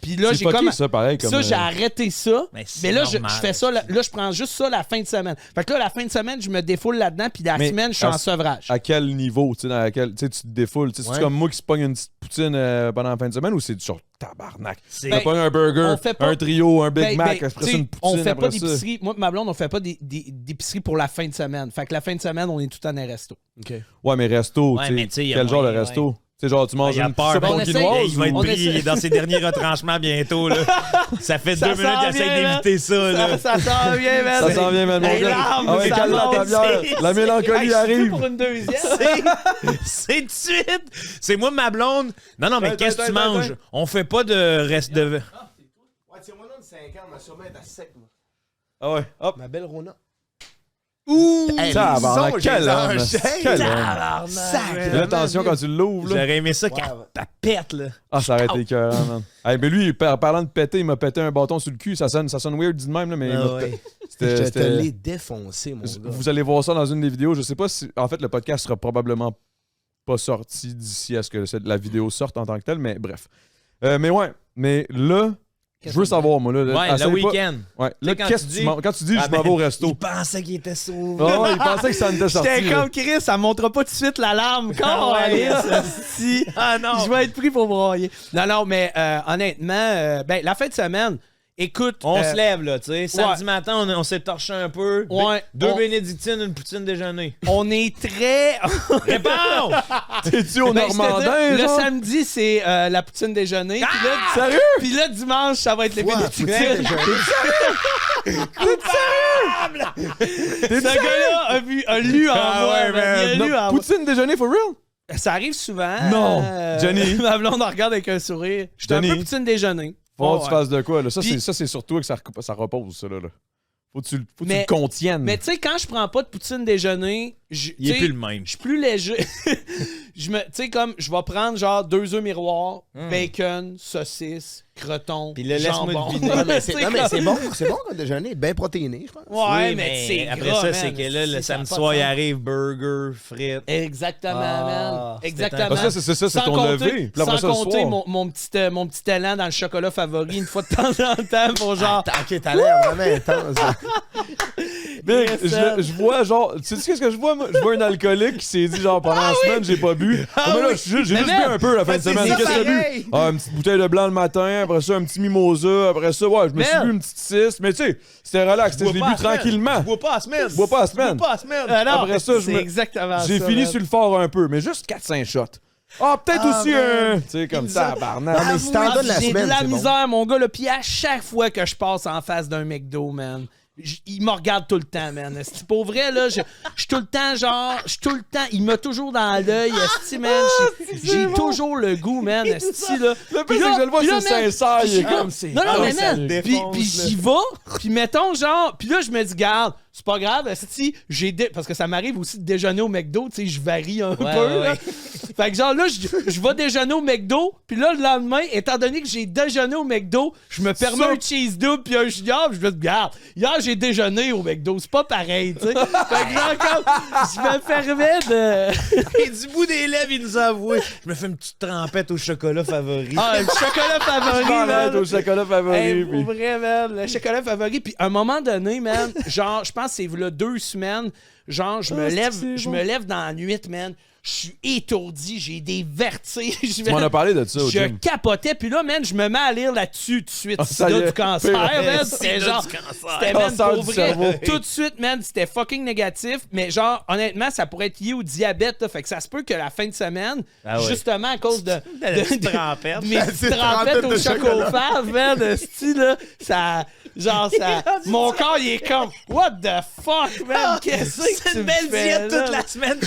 Puis là, C'est j'ai fucké, comme... ça, pareil. Comme, Ça, j'ai arrêté ça. c'est Mais là, normal, je fais ça. Là, je prends juste ça la fin de semaine. Fait que là, la fin de semaine, je me défoule là-dedans. Puis la Mais semaine, je suis en sevrage. À quel niveau, tu sais, dans laquelle tu te défoules? Tu sais, c'est comme moi qui se pogne une petite poutine pendant la fin de semaine ou c'est du genre tabarnak? C'est- Tu pognes un burger, on fait pas- un trio, un Big Ben, Mac, ben, après t'sais, ça une on poutine, fait pas après ça. d'épicerie. Moi et ma blonde, on fait pas d'épicerie pour la fin de semaine. Fait que la fin de semaine, on est tout en un resto. OK. Ouais, mais resto, Ouais, tu mais sais, tu sais, y a quel genre de moyen, resto? Tu sais, genre, tu manges Il a une peur. pizza Ben, on essaye- quinoise Il va être On pris essaie- dans ses derniers retranchements bientôt. Là. Ça fait 2 minutes s'en qu'il essaie vient, d'éviter ça. Là. Ça s'en vient, man. Ça s'en vient, man, mon Hey, gars. larmes, Ah ouais, ça calme-la, ta monte, bière. c'est- La mélancolie Hey, je suis arrive. plus pour une deuxième. C'est de suite. C'est moi, ma blonde. Non, non, mais Attends, qu'est-ce que tu attends, manges? attends. On fait pas de reste de. Ouais, tiens, moi, dans 5 ans, on va sûrement être à sec, moi. Ah ouais, hop. Ma belle Rona. Ouh! Hey, Tabarnak, les quel sons, homme. j'ai- Quel homme. Sac. Fais attention quand tu l'ouvres, là. J'aurais aimé ça Ouais, qu'elle ouais. pète, là. Ah, ça aurait été écœurant, man. Hey, mais lui, parlant de péter, il m'a pété un bâton sur le cul. Ça sonne weird dit de même, là, mais il m'a pété. Je te l'ai défoncé, mon gars. Vous allez voir ça dans une des vidéos. Je sais pas si. En fait, le podcast sera probablement pas sorti d'ici à ce que la vidéo sorte en tant que telle, mais bref. Mais ouais, mais là, je veux savoir, moi. Là, Ouais, essaye le pas- week-end. Ouais, là, quand qu'est-ce tu que dis- tu manges? Quand tu dis Ah, je m'en vais au resto. Il pensait qu'il était sauvé. Ah ouais, il pensait que ça en était sorti. J'étais là. comme Chris, ça montrera pas tout de suite l'alarme. Quand ouais. si, Ah non! je vais être pris pour broyer. Non, mais honnêtement, ben, la fin de semaine, écoute. On se lève, là, tu sais. Samedi ouais. matin, on s'est torché un peu. Ouais, Deux on- bénédictines, une poutine déjeuner. On est très. Réponds! T'es-tu au Ben, Normandin, c'est-à-dire, le genre? samedi, c'est la poutine déjeuner. Puis là, Sérieux? Puis là, dimanche, ça va être les Ouais, bénédictines. poutine déjeuner. Ce gars-là a lu en Ah moi. ouais, man. Il a Non, lu en moi. poutine déjeuner for real? Ça arrive souvent. Non. Johnny. Ma blonde en regarde avec un sourire. Je suis un Johnny. peu poutine déjeuner. Faut Ouais, que tu ouais. fasses de quoi, là? Ça, Puis- c'est sur toi que ça repose, ça, là. Faut que tu Mais- le contiennes. Mais tu sais, quand je prends pas de poutine déjeuner, Il est tu sais, plus le même. je suis plus léger. Tu sais, comme, je vais prendre genre 2 œufs miroirs, bacon, saucisse, croton, Puis là, laisse-moi jambon. deviner. Non, mais c'est Tu sais, non, mais comme- c'est bon comme déjeuner, bien protéiné, je pense. Ouais, Oui, mais c'est après gras, ça, man. c'est que là, le Ça a samedi pas de soir, il sens. arrive burger, frites. Exactement, Ah, man. c'était Exactement. Parce que ça, c'est ça, c'est Sans ton compter- lever. Puis après sans ça, le compter soir. mon petit talent dans le chocolat favori une fois de temps en temps pour genre. Ok, t'as l'air vraiment intense. Big, Yes, sir. je vois genre, tu sais qu'est-ce que je vois, moi? Je vois un alcoolique qui s'est dit genre pendant la semaine, j'ai pas bu. Mais là, j'ai juste bu un peu la fin de c'est semaine. ça, Qu'est-ce que t'as pareil. bu? Ah, une petite bouteille de blanc le matin, après ça, un petit mimosa, après ça, ouais, je me suis Man. bu une petite 6. Mais tu sais, c'était relax, je l'ai bu tranquillement. Je bois pas à la semaine. Je bois pas à la semaine. Je bois pas à la semaine. Ah non, Après ça, c'est exactement ça. J'ai fini man. sur le fort un peu, mais juste 4-5 shots. Ah, peut-être aussi un. Tu sais, comme ça, Non, barnac. mais si t'en donnes la J'ai semaine, de la c'est bon. misère, mon gars. Là, puis à chaque fois que je passe en face d'un McDo, man, il me regarde tout le temps, man. C'est pour vrai, là, je suis tout le temps, genre, je suis tout le temps, il m'a toujours dans l'œil, esti, man. J'ai toujours le goût, man, esti, là. Le Puis pire, c'est que je le vois, puis là, c'est man, sincère. Il est puis comme c'est. Non, non, mais ça man, le puis défonce, j'y vais, puis mettons, genre, puis là, je me dis, garde, c'est pas grave, si parce que ça m'arrive aussi de déjeuner au McDo, tu sais, je varie un peu, là. ouais. Fait que genre là, je vais déjeuner au McDo, puis là, le lendemain, étant donné que j'ai déjeuné au McDo, je me permets Ça- un cheese double puis un junior, puis je me dis, regarde, hier, j'ai déjeuné au McDo, c'est pas pareil, tu sais. Fait que genre, comme, je me permets de... Et du bout des lèvres, il nous a avoué. Je me fais une petite trempette au chocolat favori. Ah, le chocolat favori, Je m'arrête man. au chocolat favori. Hey, puis- pour vrai, man, le chocolat favori. Puis à un moment donné, man, genre, je pense que c'est là 2 semaines, genre, je me lève dans la nuit, man. Je suis étourdi, j'ai des vertiges. Tu m'en as parlé de ça au Je gym. capotais, puis là, man, je me mets à lire là-dessus tout de suite. Ah, ça y Sida est. du cancer, man. C'était Sida genre. du cancer. C'était, man, Cancer pour du vrai. cerveau. Tout de suite, man, c'était fucking négatif. Mais genre, honnêtement, ça pourrait être lié au diabète, là. Fait que ça se peut que la fin de semaine, Ah ouais. justement à cause de La petite trempette. mes petites trempettes au chocofave, man, de style, là, ça. Genre, ça. Mon corps, il est comme. What the fuck, man? Qu'est-ce que C'est tu une belle me fais, diète là? toute la semaine.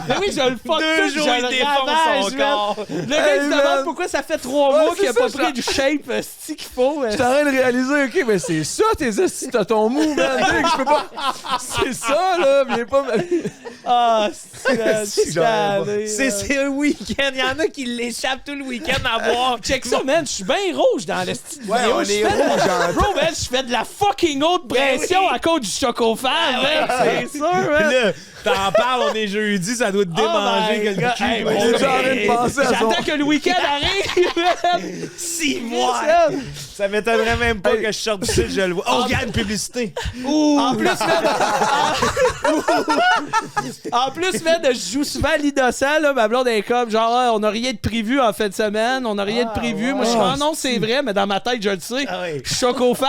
Mais oui, je le fuck 2 tout, jours, je il le défonce ravage, son man. corps. Le gars, il se Hey, demande man. pourquoi ça fait 3 Ouais, mois qu'il a c'est pas ça, pris du shape esti qu'il faut. Je suis en train de réaliser, ok, mais c'est ça tes estis, t'as ton mou, man. Dick, je peux pas. C'est ça, là. Viens pas. Ah, C'est un week-end. Il y en a qui l'échappent tout le week-end à boire. Check ça, man. Je suis bien rouge dans le style Ouais, on est rouge. Bro, man, je fais de la fucking haute pression à cause du chocofan, man. C'est sûr, man. Là, t'en parles, on est jeudi, ça doit te démanger que le cul. Hey, On est déjà en train de penser à ça. J'attends que le week-end arrive, man. 6 mois. Ça m'étonnerait même pas que je sorte du site, je le vois. Oh, regarde une publicité. En plus, en plus, man, je joue souvent à l'innocent, là. Ma blonde est comme, genre, ah, on n'a rien de prévu en fin de semaine. On n'a rien de prévu. Moi, je suis non, c'est vrai, mais dans ma tête, je le sais. Ah oui. Chocofan.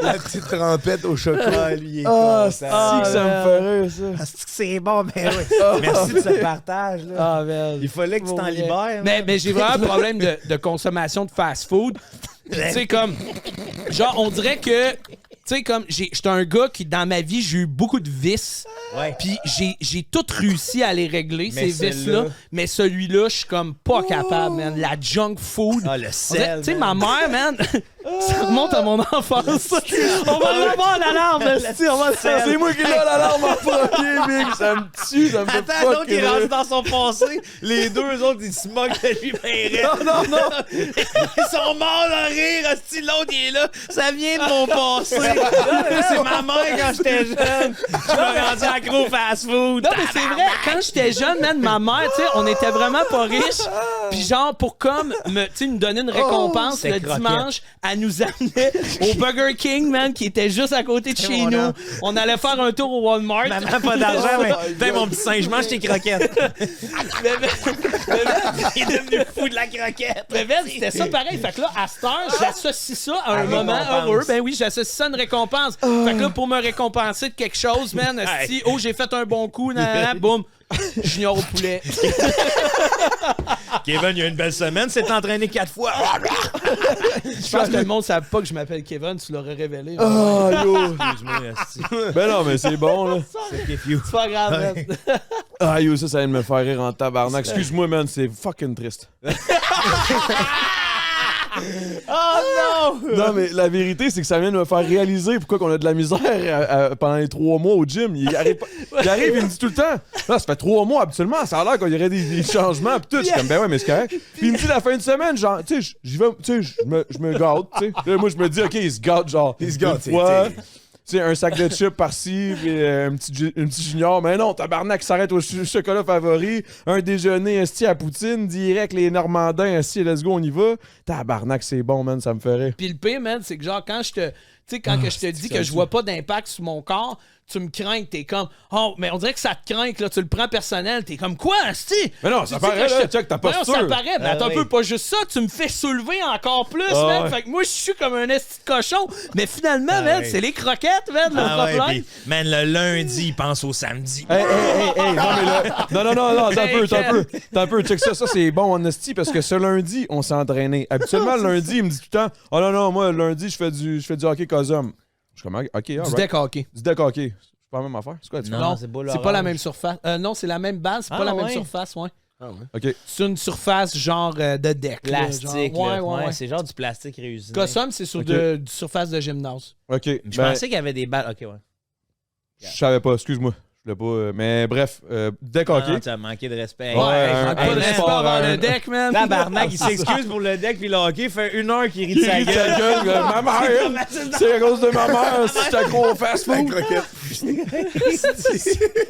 La petite trempette au chocolat. Lui, il est C'est que ça me ferait, ça. C'est bon, mais oui. Merci de ce partage. Là. Ah, man. Il fallait que tu t'en libères. Mais j'ai vraiment un problème de consommation de fast-food. Tu sais, comme... Genre, on dirait que... Tu sais, comme... J'étais un gars qui, dans ma vie, j'ai eu beaucoup de vices. Ouais. Puis j'ai tout réussi à les régler, Mais ces vices-là. Mais celui-là, je suis comme pas capable, man. La junk food. Ah, le sel. Tu sais, ma mère, man... Ça remonte à mon enfance. On va l'avoir l'alarme, C'est moi qui l'ai l'alarme en premier, Big. Ça me tue, ça me fait Attends, l'autre, il fucking rentre rire. dans son passé. Les deux autres, ils se moquent de lui, ben Non. Ils sont morts de rire. Hostie, l'autre, il est là. Ça vient de mon passé. C'est ma mère quand j'étais jeune. Je me rendu accro au fast-food. Non, mais c'est vrai, quand j'étais jeune, man, ma mère, tu sais, on était vraiment pas riches. Puis genre, pour comme me donner une récompense c'est le croquette. dimanche, elle nous amenait au Burger King, man, qui était juste à côté de chez nous. On allait faire un tour au Walmart. Maman, pas d'argent, mais putain, mon petit singe, mange tes croquettes. Il est devenu fou de la croquette. Mais ben, c'était ça pareil. Fait que là, à cette heure, j'associe ça à un À moment récompense. heureux. Ben oui, j'associe ça à une récompense. Fait que là, pour me récompenser de quelque chose, man, si, oh, j'ai fait un bon coup, boum, junior au poulet. Kevin, il y a une belle semaine, s'est entraîné 4 fois. Je pense que le monde ne savait pas que je m'appelle Kevin, tu l'aurais révélé. Oh, yo. Excuse-moi, asti. Ben non, mais c'est bon, là. C'est kiff-you. C'est pas grave, man. Ah, yo, ça vient de me faire rire en tabarnak. Excuse-moi, man, c'est fucking triste. Oh non! Non, mais la vérité, c'est que ça vient de me faire réaliser pourquoi qu'on a de la misère pendant les 3 mois au gym. Il arrive, il me dit tout le temps, là, ça fait 3 mois, habituellement, ça a l'air qu'il y aurait des changements, pis tout. Je suis comme, ben ouais, mais c'est correct. Puis il me dit la fin de semaine, genre, tu sais, j'y vais, tu sais, je me gâte, tu sais. Là, moi, je me dis, OK, il se gâte, genre, Il se gâte, une fois, tu sais, un sac de chips par-ci, puis un petit junior. Mais non, tabarnak, s'arrête au chocolat favori. Un déjeuner, esti à poutine, direct, les Normandins, esti, let's go, on y va. Tabarnak, c'est bon, man, ça me ferait. Puis le pire, man, c'est que genre, quand je te. Tu sais, quand que je te dis que je vois pas d'impact sur mon corps, tu me crains, t'es comme. Oh, mais on dirait que ça te craint, là, tu le prends personnel, t'es comme quoi, asti? Mais non, ça paraît, là, check ta posture. Non, ça paraît, mais attends un peu, pas juste ça, tu me fais soulever encore plus, man. ouais. Fait que moi, je suis comme un esti de cochon, mais finalement, man, ouais. c'est les croquettes, man, le problème. Ouais, pis, man, le lundi, il pense au samedi. Hey, non, mais là. Non, t'as un peu, check ça. Ça, c'est bon en esti parce que ce lundi, on s'est entraîné. Habituellement, le lundi, il me dit tout le temps, oh non, moi, le lundi, je fais du hockey cosum. Je suis comme, OK, Du alright. deck hockey. Du deck hockey. C'est pas la même affaire? C'est quoi, tu Non, fais? c'est pas C'est pas la même surface. Non, c'est la même base, c'est Ah, pas la même ouais. surface, ouais. OK. C'est une surface genre de deck. là, Plastique, genre. là. Ouais. C'est genre du plastique réusiné. Cossum, c'est sur Ok. du surface de gymnase. OK. Je pensais qu'il y avait des balles. Ok, ouais. Je savais pas, excuse-moi. Je voulais pas. Mais bref, deck hockey. Ah, tu as manqué de respect. Ouais, Manque pas de un respect sport, envers un- le deck, man. Tabarnak, il s'excuse pour le deck puis le hockey. Fait 1 heure qu'il rit de Il sa rit de sa gueule. gueule, ma mère, c'est à cause de ma mère, si j'étais accro au fast-food.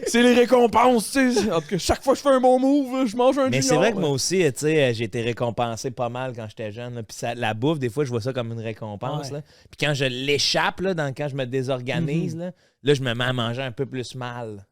C'est les récompenses, tu sais. En tout cas, chaque fois que je fais un bon move, je mange un Mais c'est junior. vrai que moi aussi, tu sais, j'ai été récompensé pas mal quand j'étais jeune. là. Puis la bouffe, des fois, je vois ça comme une récompense. Ouais. Là. Puis quand je l'échappe, là, quand je me désorganise, là, je me mets à manger un peu plus mal.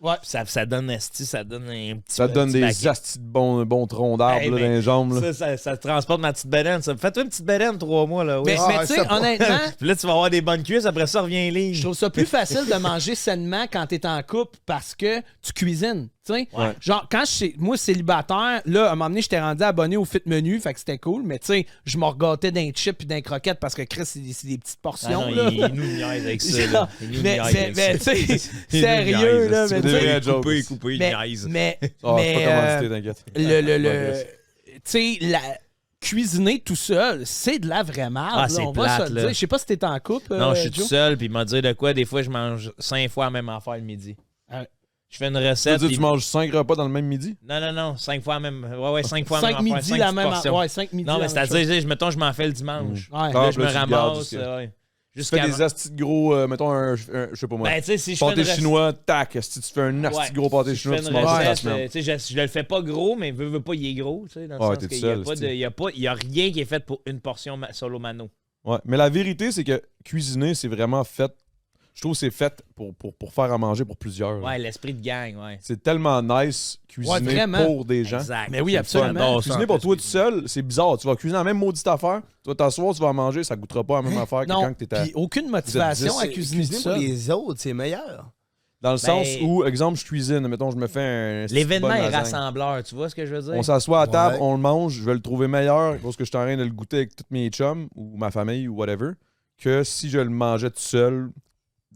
Ouais. Puis ça donne esti, ça donne un petit Ça te donne petit des baquet. astis de bons troncs d'arbres Hey, là, mais dans les jambes. Là. Ça transporte ma petite bedaine. Fais-toi une petite bedaine 3 mois. Là, oui. Mais, mais tu sais, honnêtement, Puis là, tu vas avoir des bonnes cuisses. Après ça, reviens je ligne. trouve ça plus facile de manger sainement quand t'es en couple parce que tu cuisines. Tu sais, Ouais. genre, quand moi, célibataire, là, à un moment donné, j'étais rendu abonné au Fit Menu, fait que c'était cool, mais tu sais, je me regâtais d'un chip et d'un croquette parce que Chris, c'est des petites Ah portions, non, là. il nous niaise avec ça. Là. Il nous Mais, niaise avec mais, ça. tu sais, Il nous sérieux, niaise, là, c'est mais des tu sais, vrais jokes. Coupé, il mais, niaise. mais, Ah, c'est pas commandité, t'inquiète. tu sais, cuisiner tout seul, c'est de la vraie merde. Ah, là, c'est on va plate, se le là. dire. Je sais pas si t'es en couple. Non, je suis tout Joe. seul, puis il m'a dit de quoi, des fois, je mange 5 fois la même affaire le midi. Ouais. Je fais une Tu veux recette. dire, puis- tu manges 5 repas dans le même midi? Non, 5 fois même. Ouais, 5 fois 5 même. affaire, midi cinq la petites même portions. Ouais, 5 midi. Non, mais la même c'est-à-dire, mettons, je m'en fais le dimanche. chose. Ouais. Là, je Là, me tu gardes ramasse. jusqu'à- Ouais. Tu fais des astis de gros, mettons, je sais pas moi. Ben, tu sais, si je fais Pâté une recette- chinois, tac. Si tu fais un asti Ouais. de gros pâté Si je chinois, fais tu une manges ça la recette, semaine. tu sais, je le fais pas gros, mais veux pas, il est gros, tu sais, dans le Ouais, sens t'es qu'il seul, y a rien qui est fait pour une portion solo mano. Ouais, mais la vérité, c'est que cuisiner, c'est vraiment fait. Je trouve que c'est fait pour faire à manger pour plusieurs. là. Ouais, l'esprit de gang, ouais. C'est tellement nice cuisiner vraiment. pour des gens. Exact. Mais oui, C'est absolument. le fun. J'adore ça, Cuisiner en pour plus, toi tout seul, c'est bizarre. Tu vas cuisiner la même maudite affaire, tu vas t'asseoir, tu vas en manger, ça goûtera pas la même affaire que Non, quand t'es à... puis aucune motivation à cuisiner tout Cuisiner pour seul. les autres, c'est meilleur. Dans le sens Ben- où, exemple, je cuisine, mettons, je me fais un... L'événement bonne est lasagne. rassembleur, tu vois ce que je veux dire? On s'assoit à table, Ouais. on le mange, je vais le trouver meilleur parce que je suis en train de le goûter avec tous mes chums ou ma famille ou whatever, que si je le mangeais tout seul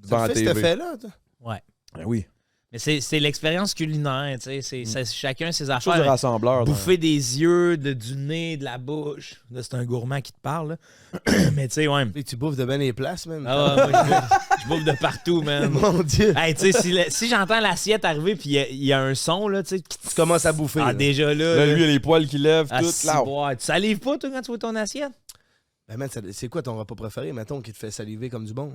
devant la Tu fais TV. cet effet-là, toi? Ouais. Ben oui. Mais c'est l'expérience culinaire, tu sais. C'est chacun ses Chose de affaires. rassembleur. Bouffer des yeux, du nez, de la bouche. Là, c'est un gourmand qui te parle, là. Mais tu sais, ouais. Et tu bouffes de bien les places, man. Ah ouais, moi, je bouffe de partout, man. Mon Dieu. Hey, tu sais, si j'entends l'assiette arriver puis il y a un son, là, tu sais, Tu commences à bouffer. ah, là. déjà là. Là, lui, il a les poils qui lèvent, ah, tout. si, Là. boire. Tu salives pas, toi, quand tu vois ton assiette? Ben, man, c'est quoi ton repas préféré, mettons, qui te fait saliver comme du bon?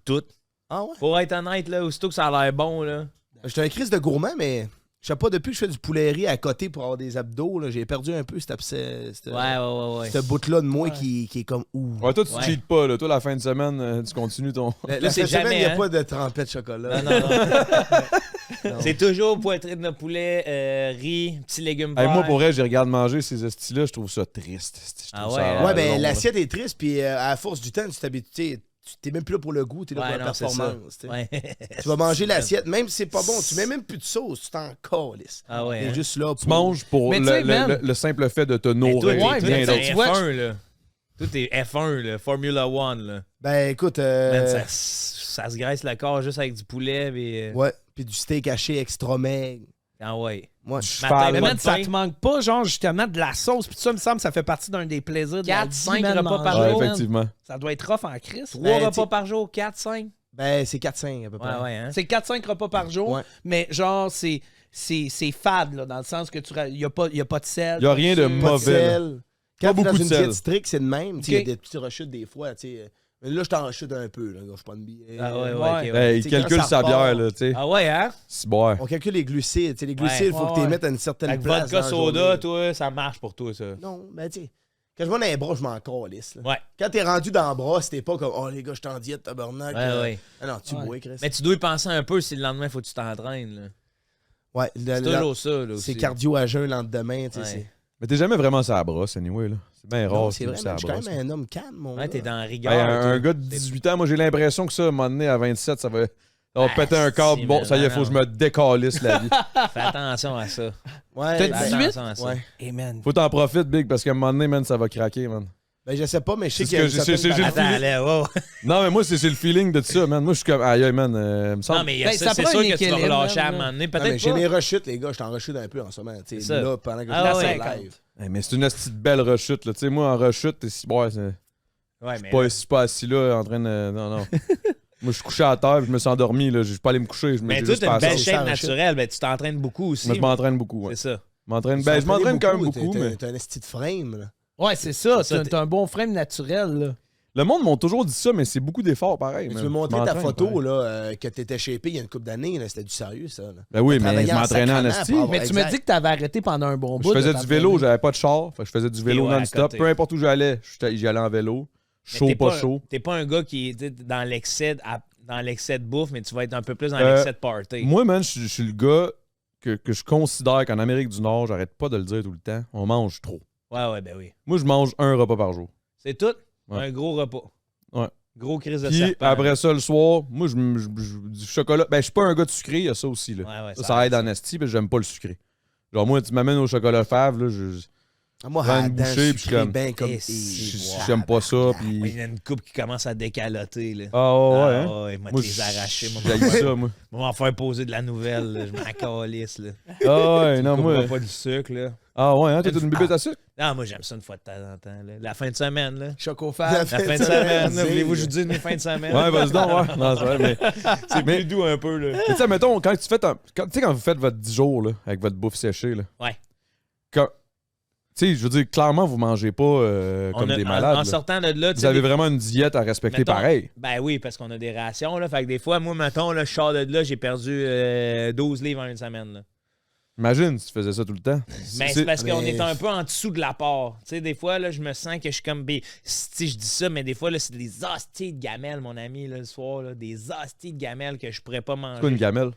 Tout. Ah ouais? Pour être honnête, là, aussitôt que ça a l'air bon, là. J'étais un crise de gourmand, mais je sais pas, depuis que je fais du poulet riz à côté pour avoir des abdos, là, j'ai perdu un peu Ouais. ce bout-là de moi qui est comme ouh. Ouais, toi, tu Ouais. cheats pas. Là. Toi, la fin de semaine, tu continues ton... Là, c'est cette semaine, jamais, il n'y a hein? pas de trempette de chocolat. Non. C'est toujours poitrine de poulet, riz, petits légumes Hey, verts. moi, pour vrai, je regarde manger ces estis-là, je trouve ça triste. Je trouve Ah ça ouais, a Ouais, l'air ben long, là. l'assiette est triste, puis à la force du temps, tu t'habitues. Tu t'es même plus là pour le goût, t'es là Ouais, pour la non, c'est ça. performance. tu sais. Ouais. Tu vas manger l'assiette, même si c'est pas bon, tu mais même plus de sauce, tu t'en calisses. Ah ouais. T'es hein. juste là pour. Tu manges pour Mais tu sais, man- le simple fait de te Mais toi, nourrir. ouais, t'es mais rien tu sais, d'autre. tu vois, F1, là. Tout est F1, là. Formula One, là. Ben écoute, Man, ça se graisse le corps juste avec du poulet. Et, ouais, puis du steak haché extra maigre. Ah ouais. Moi, Du Matin, cheval. Mais pas man, de ça pain. te manque pas, genre, justement, de la sauce. Puis ça me semble que ça fait partie d'un des plaisirs de la 4, vie, 5 man, repas par manger, Ouais, jour. man. effectivement. Ça doit être rough en crise. 3 Ben, repas t'sais- par jour, 4, 5. ben c'est 4-5 à peu près. Ouais, ouais, hein. C'est 4-5 repas par jour, Ouais. mais genre, c'est fade, là, dans le sens que il n'y a pas de sel. Il n'y a rien de pas de Pas de mauvais. là. sel. Quand Pas t'es dans beaucoup de une sel. diète stricte, c'est de même. Il y a Ok. des petites rechutes des fois. T'sais. Mais là, je t'en rechute un peu. Là. Je suis pas une billet. Ah ouais, Ouais. ok, ouais. Ben, il T'sais, quand calcule ça sa repart. bière, là, tu sais. Ah ouais, hein? C'est bon. On calcule les glucides. T'sais, les glucides, il faut que tu ouais. les mettes à une certaine Avec place. vodka dans la soda, journée. toi, ça marche pour toi, ça. Non, ben tu sais. Quand je vois dans les bras, je m'en calisse. là. Ouais. Quand t'es rendu dans le bras, c'était pas comme oh les gars, je suis en diète, tabarnak. Ouais. Ah non, tu Ouais. bois, Chris. Mais tu dois y penser un peu si le lendemain, faut que tu t'entraînes, là. Ouais, C'est toujours ça, là, aussi. c'est cardio à jeun le lendemain. Tu sais, Ouais. Mais t'es jamais vraiment sur la brosse, anyway, là. C'est bien rare. c'est que vrai, t'es mais je sur suis la quand brosse. même un homme calme, mon Ouais, t'es gars. dans la rigueur. Hey, toi. un gars de 18 ans, moi, j'ai l'impression que ça, à un moment donné, à 27, ça va Ah, péter un câble. si, Bon, mais ça y est, non, faut que je me décalisse la vie. Fais attention à ça. Ouais, T'as ben, 18? Attention à ça. Ouais. Hey, man. Faut t'en profiter, Big, parce qu'à un moment donné, man, ça va craquer, man. Ben, je sais pas, mais je sais C'est qu'il y a ce une que j'ai- certaine j'ai le balance. Attends, là, wow. Non, mais moi, c'est le feeling de tout ça, man. Moi, je suis comme, aïe, aïe, man, me semble. Non, mais Ben, ça, ça c'est prend sûr un que tu vas équilibre, relâcher à un man, moment donné. Non, mais Peut-être j'ai pas. mes rechutes, les gars, je t'en rechute un peu en ce moment. Tu C'est sais, ça. là, pendant que Ah je ouais. suis en live. Hey, mais c'est une petite belle rechute, là. Tu sais, moi, en rechute, t'es si, ouais, c'est Ouais, mais. pas, pas assis là, en train de. Non, non. Moi, je suis couché à terre, puis je me suis endormi, là. Je suis pas allé me coucher. Je me Mais j'ai toi, juste t'as une passé. belle ça, shape ça, naturelle. Ben, tu t'entraînes beaucoup aussi. Moi, je m'entraîne beaucoup, ouais. C'est ça. Je m'entraîne Tu je m'entraîne quand même beaucoup, beaucoup, mais. T'as un esti de frame, là. Ouais, c'est ça. C'est ça, T'as un bon frame naturel, là. Le monde m'a toujours dit ça, mais c'est beaucoup d'efforts, pareil. Mais tu man. veux Je montrer ta m'entraîne, photo, pareil. là, que t'étais shapé il y a une couple d'années, là, c'était du sérieux, ça. Là. Ben oui, mais Travailler je en m'entraînais en sacrament esti. pour avoir- Mais tu me exact. dis que t'avais arrêté pendant un bon bout. Je faisais de du vélo, t'entraîner. j'avais pas de char. Fait que je faisais du vélo ouais, à non-stop. côté. Peu importe où j'allais, j'y allais en vélo. Mais Chaud, t'es pas chaud. T'es pas un gars qui est dans l'excès de bouffe, mais tu vas être un peu plus dans Euh, l'excès de party. Moi, man, je suis le gars que je considère qu'en Amérique du Nord, j'arrête pas de le dire tout le temps, on mange trop. Ouais, ben oui. Moi, je mange un repas par jour. C'est tout. Ouais. Un gros repas. Ouais. Gros crise de Puis serpent. après ça, le soir, moi, du chocolat. Ben, je suis pas un gars de sucré, il y a ça aussi. Là. Ouais, Ça aide en esti, parce que j'aime pas le sucré. Genre, moi, tu m'amènes au chocolat fave, là, Moi, prends une à la dent, bouchée, puis je suis comme, bien comme... j'aime pas ça, puis... Il y a une coupe qui commence à décaloter. Là. Ah ouais, hein? Ouais, moi, Moi, les arracher. j'haïs ça, moi. Moi, m'en faire poser de la nouvelle. Là. Je m'en calisse. Là. Ah ouais, non, moi... Pas du sucre. Là. Ah ouais, hein? T'es une bébête à sucre? Non, moi, j'aime ça une fois de temps en temps. Là. La fin de semaine. Là. Chocofab. La fin de semaine. là. Voulez-vous que je vous dise mes fins de semaine? Ouais, vas-y donc, ouais. Non, c'est vrai, mais... C'est plus doux un peu. Là. Mais tu sais, mettons, quand tu fais quand vous faites votre 10 jours, là, avec votre bouffe séchée, là... Ouais. Quand... Tu sais, je veux dire, clairement, vous mangez pas comme des malades. En sortant de là... Vous avez vraiment une diète à respecter pareil. Ben oui, parce qu'on a des rations. Là, fait que des fois, moi, mettons, là, je sors de là, j'ai perdu 12 livres en une semaine. Là. Imagine si tu faisais ça tout le temps. Mais c'est parce qu'on est un peu en dessous de l'apport. Tu sais, des fois, là, je me sens que je suis comme... Si je dis ça, mais des fois, là, c'est des hosties de gamelles, mon ami, là, le soir. Là, des hosties de gamelles que je pourrais pas manger. C'est quoi une gamelle?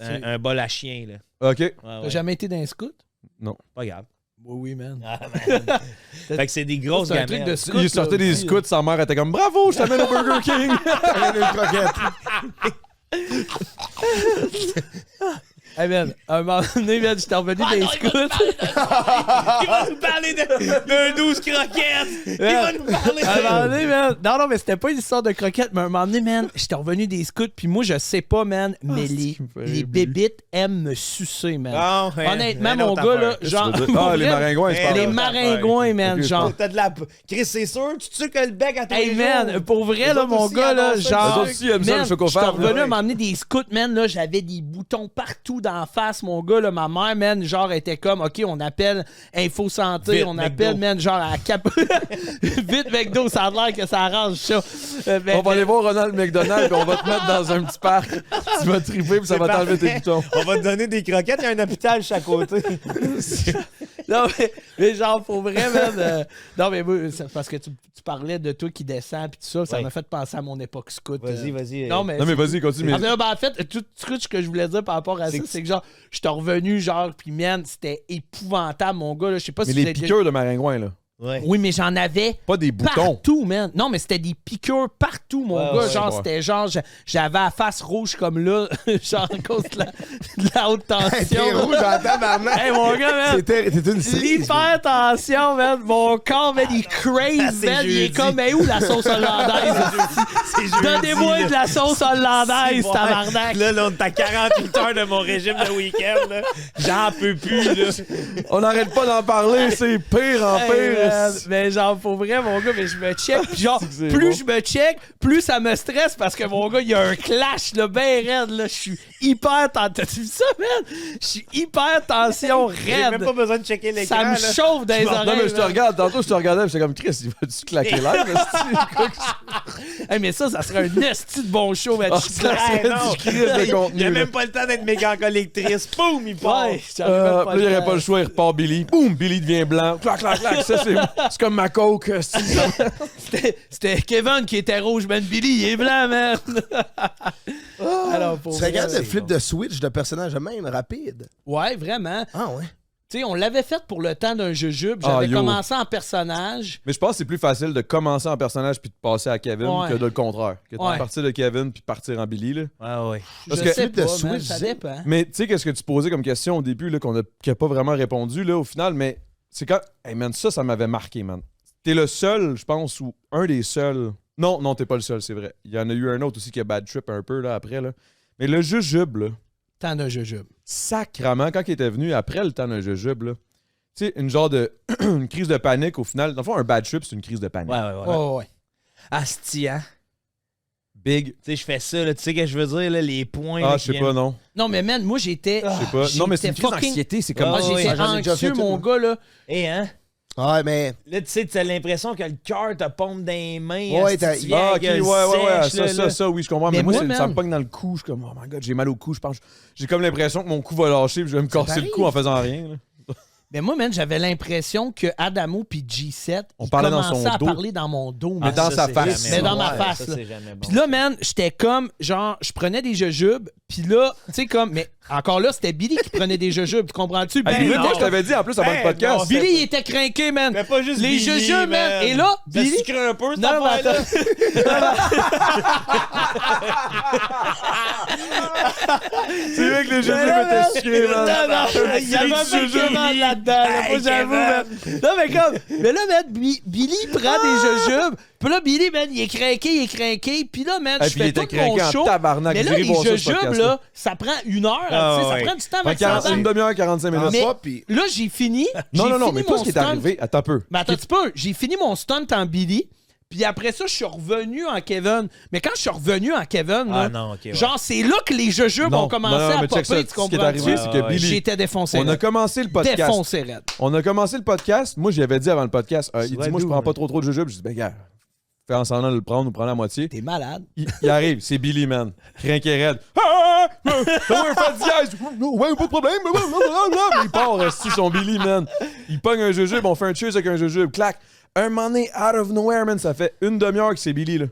Un bol à chien, là. OK. Ouais, T'as ouais. jamais été dans un scout? Non. Pas grave. Oui, man. Ah, man. Fait que c'est des grosses C'est un gamelles. truc de scout. Il sortait des scouts, sa mère était comme « Bravo, je t'amène au Burger King! » Hey, man, un moment donné, man, j'étais revenu des scouts. Il va nous parler d'un 12 croquettes! Il va nous parler À un moment donné, man. Non, mais c'était pas une histoire de croquettes, mais à un moment donné, man, j'étais revenu des scouts, puis moi, je sais pas, man, mais les bébites aiment me sucer, man. Ah, ouais. Honnêtement, Une mon autre gars, là, affaire. genre. Ah, les maringouins, c'est pas Les vrai. maringouins, man, Ok, genre. T'as de la... Chris, c'est sûr, tu te suces que le bec à tous Hey, les man, jours. pour vrai, Les là, autres mon aussi gars, là, adorent ça, genre. les autres aussi aiment ça, le Man, chocofab, j'étais revenu là. à m'emmener des scouts, man, là, j'avais des boutons partout d'en face, mon gars, là, ma mère, man, genre, était comme, OK, on appelle Info Santé, Vite, on McDo. appelle, man, genre, à Cap... Vite, McDo, ça a l'air que ça arrange ça. On va aller voir Ronald McDonald puis on va te mettre dans un petit parc. Tu vas triper puis ça va t'enlever tes boutons. On va te donner des croquettes, il y a un hôpital chaque côté. Non, mais genre, pour vrai, man. Non, mais moi, c'est parce que tu parlais de toi qui descends puis tout ça, ça Ouais. m'a fait penser à mon époque scout. Vas-y. Non, mais. Non, mais vas-y, continue. Ah, ben, en fait, tout ce que je voulais dire par rapport à ça, c'est que genre, j'étais revenu, genre, puis man, c'était épouvantable, mon gars, là. Je sais pas Mais si les vous avez déjà- piqûres de maringouin, là. Ouais. Oui, mais j'en avais Pas des boutons. partout, man. Non, mais c'était des piqûres partout, mon Ouais, gars. ouais, genre, ouais. c'était genre, j'avais la face rouge comme là, genre, à cause de la haute T'es tension. rouge en tabarnak. Hey, mon gars, man. T'es une cerise. L'hypertension, man. Mon corps, man, il crave, c'est man. Il est jeudi. comme, mais où la sauce hollandaise? Donnez-moi de la sauce hollandaise, tabarnak. Là, on est à 48 heures de mon régime de week-end. Là. J'en peux plus. Là. On n'arrête pas d'en parler, c'est pire en Hey, pire. man, mais genre, pour vrai, mon gars, mais je me check. Puis genre, C'est plus bon. je me check, plus ça me stresse parce que mon gars, il y a un clash, là, ben raide, là. Je suis hyper tension. T'as-tu vu ça, man? Je suis hyper tension J'ai même raide. pas besoin de checker l'écran. Ça me là. chauffe dans les oreilles. Non, mais je te man. regarde. Tantôt, je te regardais j'étais comme Chris, il va-tu claquer live? Hey, mais ça serait un esti de bon show, man. Ah, Je suis ça, clair. Hey, non. du crise de contenu. Il a là. même pas le temps d'être méga collectrice. Boum, il part. Ouais, j'arrive même Puis là, il n'y le aurait pas le choix, il repart Billy. Boum, Billy devient blanc. Clac, clac, clac. Ça, c'est comme ma coke. C'était Kevin qui était rouge, man. Billy, il est blanc, man. Alors, pour Tu vrai, regardes le c'est flip bon. de Switch de personnage de même rapide. Ouais, vraiment. Ah ouais. Tu sais, on l'avait fait pour le temps d'un jujube. Ah, J'avais yo. commencé en personnage. Mais je pense que c'est plus facile de commencer en personnage puis de passer à Kevin Ouais. que de le contraire. Que de Ouais. partir de Kevin puis partir en Billy. Là. Ah ouais. Parce je que- sais Flip de pas, man, Switch, ça c'est- dépend. Mais tu sais, qu'est-ce que tu posais comme question au début là, qui n'a pas vraiment répondu là, au final, mais c'est quand. Hey man, ça m'avait marqué, man. T'es le seul, je pense, ou un des seuls. Non, t'es pas le seul, c'est vrai. Il y en a eu un autre aussi qui a bad trip un peu là, après. Là. Mais le jujube, là, Tant d'un jujube. sacrement, quand il était venu après le temps d'un jujube, là, tu sais, une genre de. une crise de panique au final. Dans le fond, un bad trip, c'est une crise de panique. Ouais. Oh, ouais. Asti, hein? Big. Tu sais, je fais ça, là. Tu sais ce que je veux dire, là, les points. Ah, là, je qui sais viennent- pas, non. Non, mais man, moi, j'étais. Je sais pas. Non, mais c'est une j'étais crise d'anxiété, c'est comme. Moi, Ah, j'étais ouais, j'en ai déjà anxieux, fait mon une. gars, là. Eh, hein? Ouais, mais. Là, tu sais, t'as l'impression que le cœur te pompe dans les mains. Ouais, asti, t'as- tu viens Ah, avec ok, gueule ouais, sèche, ça, oui, je comprends. Mais, Mais moi, moi, ça man- me pogne dans le cou. Je suis comme, oh my god, j'ai mal au cou. Je pense, j'ai comme l'impression que mon cou va lâcher puis je vais me casser le cou en faisant rien. là. Mais moi, man, j'avais l'impression que Adamo puis G7, On ils parlait dans commençaient son à dos. parler dans mon dos. Mais man. dans ça, sa c'est face. jamais Mais dans bon. ma Ouais, face, ça, là. c'est jamais bon. Puis là, man, j'étais comme, genre, je prenais des jujubes, Puis là, tu sais, comme, mais encore là, c'était Billy qui prenait des jujubes, tu comprends-tu? Hey, Billy, moi, je t'avais dit en plus avant le podcast. non, Billy, il était craqué, man. Mais pas juste Les Billy, jujubes, man. Et là, Ça Billy. sucre un peu, cette Non, mais affaire-là. C'est vrai que les jujubes étaient sucrés, man. Il y avait un Kevin là-dedans, là, moi, j'avoue, man. Non, mais comme, mais là, man, Billy prend des jujubes. Puis là, Billy, man, il est craqué. Puis là, man, Et je puis il fais était tout mon craqué en show. tabarnak. Mais Vous là, irez les voir ça, ce jujubes, podcast-là. là, ça prend 1 heure. Ah, Tu sais, ouais. ça prend du temps avec Fait ça. une demi-heure, 45 minutes. Mais- Soit, puis Là, j'ai fini. Non, mais toi, mon ce qui est stunt. arrivé, attends un peu. Mais attends un petit peu. J'ai fini mon stunt en Billy. Puis après ça, je suis revenu en Kevin. Mais quand je suis revenu en Kevin, là, Ah non, ok. Ouais. genre, c'est là que les jujubes ont commencé à mais check ça. popper, tu Ce qui est comprends-tu? arrivé, c'est que Ouais, Billy, J'étais défoncé. on a raide. commencé le podcast. Défoncé, raide. On a commencé le podcast. Moi, j'y avais dit avant le podcast, il Ouais, dit, moi, je d'où, prends pas hein? trop de jujubes. Je dis, ben, gars, fais en semblant de le prendre, nous prendre la moitié. T'es malade. Il arrive, c'est Billy, man. Crinqué raide. Ah! Donne-moi un fat dièse. Ouais, pas de problème. Il part, reste son Billy, man. Il pogne un jujube, on fait un cheers avec un jujube. Clac. Un moment donné, out of nowhere, man. Ça fait une demi-heure que c'est Billy, là.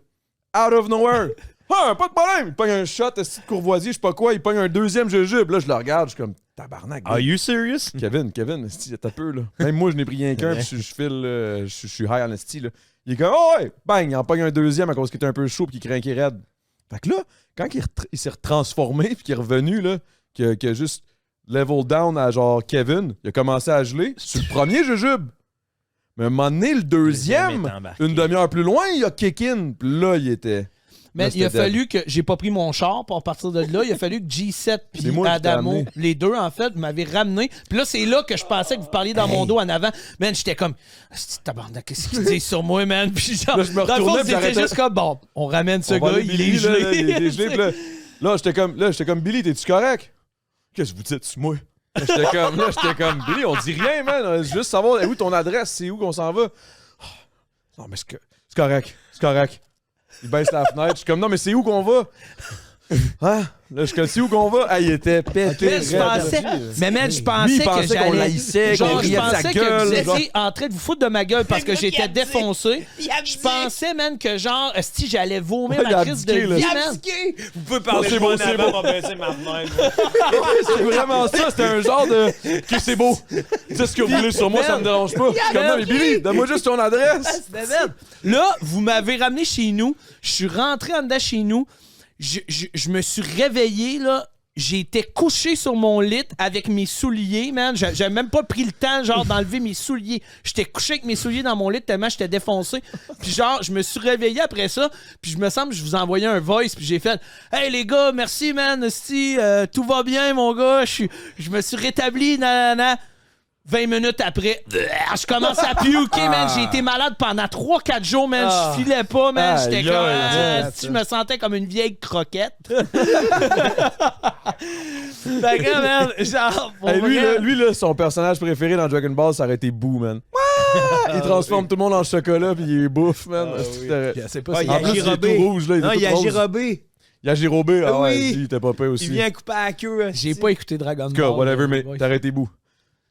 Out of nowhere. Ah, pas de problème. Il pogne un shot, esti de Courvoisier, je sais pas quoi. Il pogne un deuxième jujube. Là, je le regarde, je suis comme, tabarnak. Are you serious? Kevin, esti, t'as peu, là. Même moi, je n'ai pris rien qu'un, puis je file, je suis high en esti, là. Il est comme, oh ouais, bang, il en pogne un deuxième à cause qu'il était un peu chaud puis qu'il craquait raide. Fait que là, quand il s'est retransformé puis qu'il est revenu, là, qu'il a juste level down à genre Kevin, il a commencé à geler sur le premier jujube. Mais à un moment donné, le deuxième, une demi-heure plus loin, il a kick in. Puis là, il était... Mais là, il a c'était dead. fallu que j'ai pas pris mon char pour partir de là. Il a fallu que G7 C'est puis moi qui t'ai Adamo, amené. les deux en fait, m'avaient ramené. Puis là, c'est là que je pensais que vous parliez dans mon dos en avant. Man, j'étais comme, tabarnak, qu'est-ce qu'il dit sur moi, man? Puis genre, Là, je me dans le fond, retournais, puis c'était j'arrêtais. juste comme, bon, on ramène ce On va gars, aller il Billy, est gelé. là, il est gelé. Puis là, j'étais comme, Billy, t'es-tu correct? Qu'est-ce que vous dites sur moi? Là, j'étais comme, Billy, on dit rien, man. Juste savoir où ton adresse, c'est où qu'on s'en va. Oh, non, mais c'est correct. Il baisse la fenêtre. Je suis comme, non, mais c'est où qu'on va? Hein? Là, je sais où qu'on va. Ah, il était pété. Mais je pensais, mais man, je pensais Lui, il que pensait qu'on j'allais. l'haïssait, Genre, qu'on je riait de sa pensais que gueule, vous genre. étiez en train de vous foutre de ma gueule parce que Le gars, il j'étais a dit. défoncé. Il a Je dit. pensais, man, que genre, si j'allais vomir Ouais, il a ma crise de abdiqué, là. vie, Il a man. abdiqué. Vous pouvez parler Oh, c'est de beau, moi c'est avant, beau. on va baisser ma fenêtre. C'est vraiment ça. C'était un genre de. Que c'est beau. Dites ce que vous voulez sur moi, ça me dérange pas. Je suis comme, non, mais Billy, donne-moi juste ton adresse. Là, vous m'avez ramené chez nous. Je suis rentré en dedans chez nous. Je me suis réveillé, là. J'ai été couché sur mon lit avec mes souliers, man. J'avais même pas pris le temps, genre, d'enlever mes souliers. J'étais couché avec mes souliers dans mon lit tellement j'étais défoncé. Puis genre, je me suis réveillé après ça. Puis je me semble que je vous envoyais un voice. Puis j'ai fait « Hey, les gars, merci, man. Si, tout va bien, mon gars. Je me suis rétabli, nanana. » 20 minutes après, je commence à puker, man. J'ai été malade pendant 3-4 jours, man. Je filais pas, man. J'étais Aïe, comme... aïe, je me sentais comme une vieille croquette. Fait que, man, genre... pour Hey, vrai, lui, là, son personnage préféré dans Dragon Ball, ça aurait été Boo, man. Il transforme tout le monde en chocolat puis il est bouffe, man. c'est Ah, il En a plus, il est gérobé. tout rouge, là. Non, il a est tout rose. gérobé. Il a gérobé. Ah ouais, Oui. il était pas payé aussi. Il vient couper à la queue. J'ai pas écouté Dragon En Ball. tout cas, whatever, mais Ouais. t'as arrêté Boo.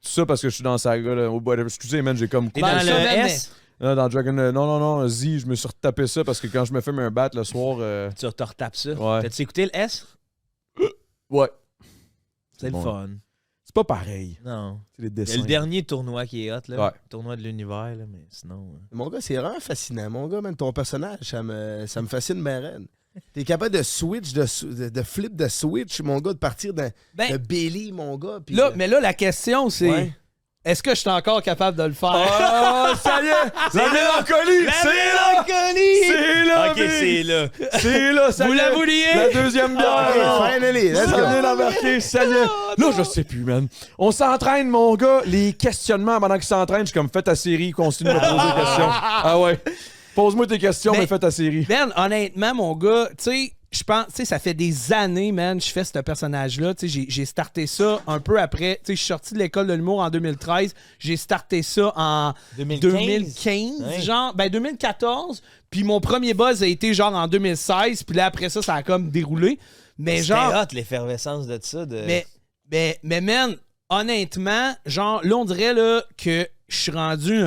Tout ça parce que je suis dans Saga, là. Whatever. Excusez, man, j'ai comme... T'es Ben, dans ça, le man, S. Dans Dragon... non, Z, je me suis retapé ça parce que quand je me fais un bat le soir... Tu te retapes ça. Ouais. T'as-tu écouté le S? Ouais. C'est le bon. fun. C'est pas pareil. Non. C'est les Il y a dessins. le dernier tournoi qui est hot, là. Ouais. Le tournoi de l'univers, là, mais sinon... Mon gars, c'est vraiment fascinant. Mon gars, même ton personnage, ça me fascine bien raide. T'es capable de switch, de flip de switch, mon gars, de partir de Ben, Billy, mon gars. Puis là, mais là, la question, c'est... Ouais. Est-ce que je suis encore capable de le faire? Oh, ça y est! La mélancolie! C'est là! C'est là! Ok, big! c'est là. C'est là, ça Vous y est! la vouliez? La deuxième bière! OK, finally, let's Ça vient go. d'embarquer, ça y est! Là, je sais plus, man. On s'entraîne, mon gars. Les questionnements pendant qu'ils s'entraînent, je suis comme, fais ta série, continue de me poser des questions. Ah ouais. Pose-moi tes questions, mais fais ta série. Ben, honnêtement, mon gars, tu sais, je pense, tu sais, ça fait des années, man, je fais ce personnage-là. Tu sais, j'ai starté ça un peu après. Tu sais, je suis sorti de l'école de l'humour en 2013. J'ai starté ça en 2015, Ouais. genre, ben 2014. Puis mon premier buzz a été genre en 2016. Puis là, après ça, ça a comme déroulé. Mais C'était genre, hot, l'effervescence de ça. mais man, honnêtement, genre, là, on dirait là, que je suis rendu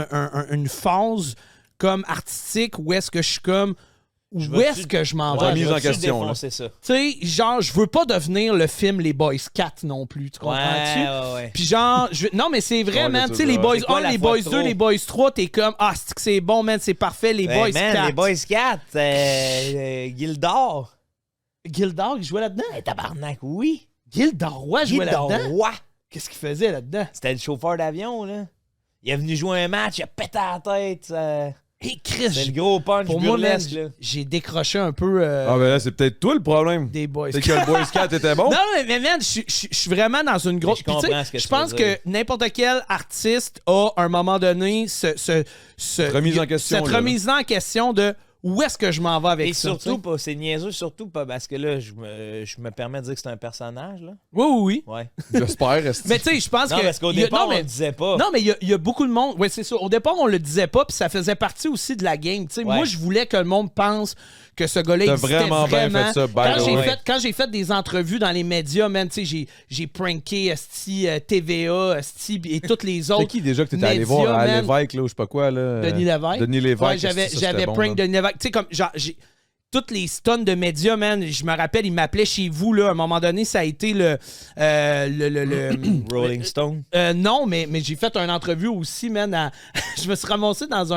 une phase comme artistique où est-ce que je suis comme où est-ce que je m'en vais. Remise en je vais-tu question, là. défoncer ça. Tu sais, genre, je veux pas devenir le film Les Boys 4 non plus, tu comprends-tu? Ouais. Puis genre, non, mais c'est vrai, Ouais, man. là, Tu sais, les Boys c'est quoi 1, la les fois Boys trop? 2, les Boys 3, t'es comme, c'est bon, man, c'est parfait, les Boys 4. Les Boys 4, Gildor. Gildor, il jouait là-dedans? Hey, tabarnak, oui. Gildor Roy jouait Gildor là-dedans? Roy. Qu'est-ce qu'il faisait là-dedans? C'était le chauffeur d'avion, là. Il est venu jouer un match, il a pété la tête. Hé, Chris, C'est le gros punch pour moi, man, burlesque, là. j'ai décroché un peu Ah, ben là, c'est peut-être toi le problème. des Boys C'est que le Boys 4 était bon. Non, mais man, je suis vraiment dans une grosse... Mais je Puis, tu sais, comprends ce que je tu pense veux que dire. n'importe quel artiste a, à un moment donné, Remise en question, cette là. remise en question de où est-ce que je m'en vais avec Et ça. surtout, tu pas, c'est niaiseux, surtout pas parce que là, je me permets de dire que c'est un personnage, là. sais. Oui. Ouais. J'espère. esti. Mais tu sais, je pense Non, que... parce qu'au il y a- départ, non, on mais- le disait pas. Non, mais il y a beaucoup de monde. Oui, c'est ça. Au départ, on le disait pas, puis ça faisait partie aussi de la game. Tu sais, Ouais. moi, je voulais que le monde pense que ce gars-là T'as existait vraiment bien fait ça, by Quand the way. quand j'ai fait des entrevues dans les médias, man, tu sais, j'ai pranké esti, TVA, esti, et toutes les autres. C'est qui déjà que t'étais allé médias, voir à man. Lévesque, là, ou je sais pas quoi, là? Denis Lévesque. Denis Lévesque. Ouais, esti, ça, j'avais c'était bon, prank là. Denis Lévesque. Tu sais, comme, genre, j'ai toutes les tonnes de médias, man. Je me rappelle, ils m'appelaient chez vous, là. À un moment donné, ça a été le Rolling Stone. non, mais j'ai fait une entrevue aussi, man. Je me suis ramassé dans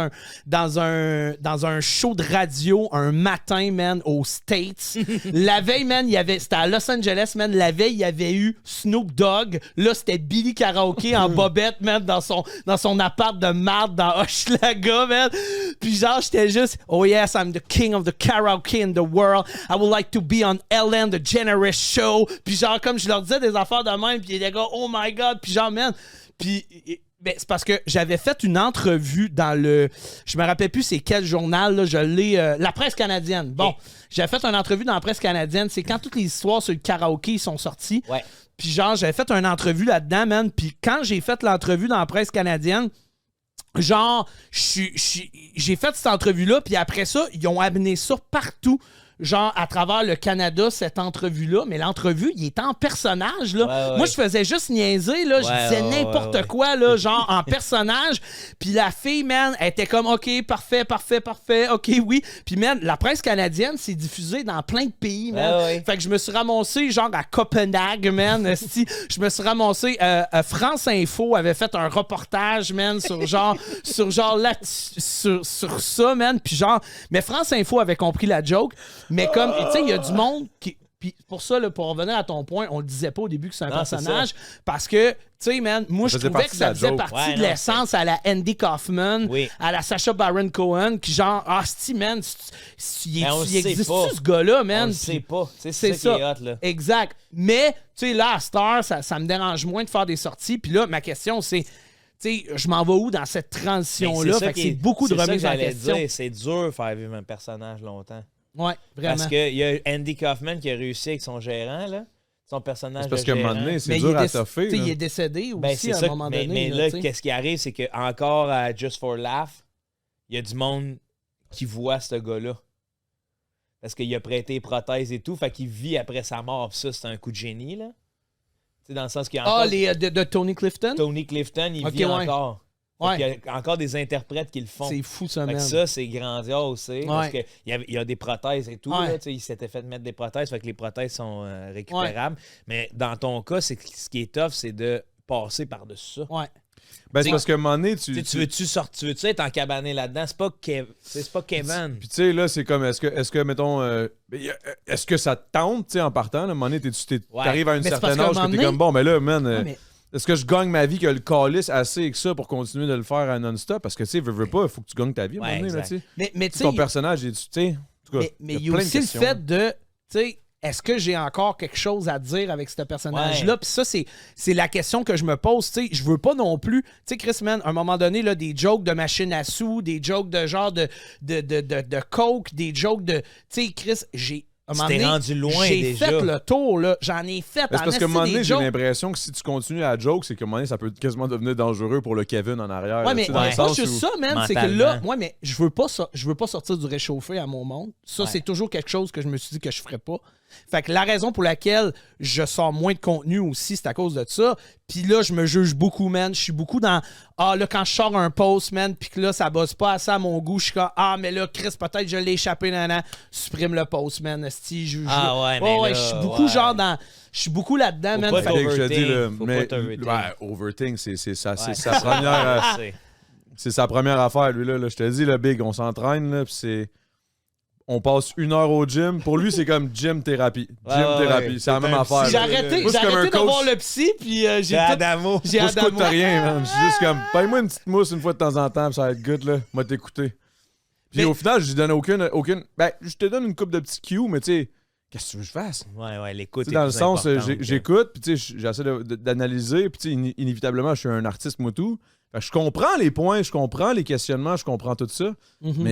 un show de radio un matin, man, aux States. La veille, man, c'était à Los Angeles, man. La veille, il y avait eu Snoop Dogg. Là, c'était Billy Karaoke en bobette, man, dans son appart de marde dans Hochelaga, man. Puis genre, j'étais juste, oh yes, I'm the king of the karaoke in the world. I would like to be on Ellen DeGeneres show. Puis genre, comme je leur disais des affaires de même, puis les gars, oh my God. Puis genre, man, puis... Ben, c'est parce que j'avais fait une entrevue dans le... Je me rappelle plus c'est quel journal, là, je l'ai... La Presse canadienne. Bon, j'avais fait une entrevue dans la Presse canadienne. C'est quand toutes les histoires sur le karaoké ils sont sorties. Ouais. Puis genre, j'avais fait une entrevue là-dedans, man. Puis quand j'ai fait l'entrevue dans la Presse canadienne, genre, j'ai fait cette entrevue-là, puis après ça, ils ont amené ça partout. Genre, à travers le Canada, cette entrevue-là. Mais l'entrevue, il est en personnage, là. Ouais. Moi, je faisais juste niaiser, là. Je disais n'importe quoi, là, genre, en personnage. Puis la fille, man, elle était comme, OK, parfait, OK, oui. Puis, man, la Presse canadienne, c'est diffusé dans plein de pays, man. Ouais. Fait que je me suis ramassé, genre, à Copenhague, man. esti. Je me suis ramassé... France Info avait fait un reportage, man, sur ça, man. Puis genre... Mais France Info avait compris la joke. Mais comme, tu sais, il y a du monde qui... Puis pour ça, là, pour revenir à ton point, on le disait pas au début que c'est un Non, c'est personnage. Parce que, tu sais, man, moi, Ça je faisait trouvais partie que de ça la faisait joke. partie Ouais, de non, l'essence à la Andy Kaufman, Oui. à la Sacha Baron Cohen, qui genre, man, il Ben, on le sait existe-tu pas. ce gars-là, On man? le Puis- sait pas. C'est c'est ça qui ça. est hot, là. Exact. Mais, tu sais, là, à cette heure, ça me dérange moins de faire des sorties. Puis là, ma question, c'est, tu sais, je m'en vais où dans cette Mais transition-là? ça Fait que qui c'est est- beaucoup de c'est ça remises que en j'allais question. dire, c'est dur de faire vivre un personnage longtemps. Ouais, vraiment. Parce qu'il y a Andy Kaufman qui a réussi avec son gérant, là. Son personnage C'est parce de qu'à un gérant. moment donné, c'est Mais dur il à est, toffer. tu sais, là. il est décédé Ben, aussi c'est à ça, un moment donné. mais là, tu sais. qu'est-ce qui arrive, c'est que encore à Just for Laugh, il y a du monde qui voit ce gars-là. Parce qu'il a prêté les prothèses et tout, fait qu'il vit après sa mort. Puis ça, c'est un coup de génie, là. Tu sais, dans le sens qu'il y a encore... les de Tony Clifton? Tony Clifton, il Ok, vit ouais. encore. Ouais. Il y a encore des interprètes qui le font. C'est fou, ça, Fait que man. ça, c'est grandiose, tu sais, parce Ouais. qu'il y a des prothèses et tout. Ouais. Là, tu sais, il s'était fait mettre des prothèses, fait que les prothèses sont récupérables. Mais dans ton cas, c'est que ce qui est tough, c'est de passer par-dessus ça. Ouais. Ben, c'est parce qu'à un moment donné, Tu sais, tu veux-tu être encabané là-dedans? C'est pas Kevin. Puis tu sais, là, c'est comme, est-ce que mettons, est-ce que ça te tente, tu sais, en partant, là, à un moment donné, t'arrives à une Mais c'est certaine parce qu'à un âge que moment t'es donné- comme, bon, mais là, man, Ouais, mais- est-ce que je gagne ma vie que le calice assez que ça pour continuer de le faire à non-stop? Parce que, tu sais, veux pas, il faut que tu gagnes ta vie, à un Ouais, moment donné, là, exact. tu sais. Mais tu Ton sais, personnage, tu sais, en tout cas, mais il y plein a de aussi le questions. fait de, tu sais, est-ce que j'ai encore quelque chose à dire avec ce personnage-là? Ouais. Puis ça, c'est la question que je me pose. Tu sais, je veux pas non plus. Tu sais, Chris, man, à un moment donné, là, des jokes de machine à sous, des jokes de genre de coke, des jokes de. Tu sais, Chris, à un moment t'es donné, rendu loin j'ai déjà. fait le tour, là. J'en ai fait. Mais c'est parce qu'à un moment donné, j'ai jokes. l'impression que si tu continues à joke, c'est qu'à un moment donné, ça peut quasiment devenir dangereux pour le Kevin en arrière. Ouais, là, mais tu sais, dans le pas sens juste où- ça, man. C'est que Mentalement. là, moi, mais je veux pas sortir du réchauffé à mon monde. Ça, Ouais. c'est toujours quelque chose que je me suis dit que je ferais pas. Fait que la raison pour laquelle je sors moins de contenu aussi, c'est à cause de ça. Puis là, je me juge beaucoup, man. Je suis beaucoup dans là, quand je sors un post, man, puis que là, ça bosse pas assez à mon goût, je suis comme mais là, Chris, peut-être je l'ai échappé, nanana. Supprime le post, man. Ouais, je suis beaucoup genre dans. Je suis beaucoup là-dedans, Faut man. pas Fait que- Je te dis, là, Faut mais pas t'overthink. overthink, c'est sa première. C'est sa première affaire, lui, là. Je te dis, le big, on s'entraîne, là, puis c'est. On passe 1 heure au gym. Pour lui, c'est comme gym thérapie. Ouais. C'est la même affaire. J'ai là. arrêté, Moi, c'est comme un de voir coach. le psy, puis j'ai tout. Adamo. J'ai Moi, je coûte Adamo. rien, man. Je suis juste comme, paye-moi une petite mousse une fois de temps en temps, puis ça va être good, là. Moi, t'écouter. Puis Mais- au final, je lui donne aucune. Ben, je te donne une coupe de petits cues, mais tu sais, qu'est-ce que tu veux que je fasse? Ouais, l'écoute. Tu sais, dans le sens, j'écoute, puis tu sais, j'essaie d'analyser, puis tu sais, inévitablement, je suis un artiste, moi, tout. Fait que je comprends les points, je comprends les questionnements, je comprends tout ça, Mhm.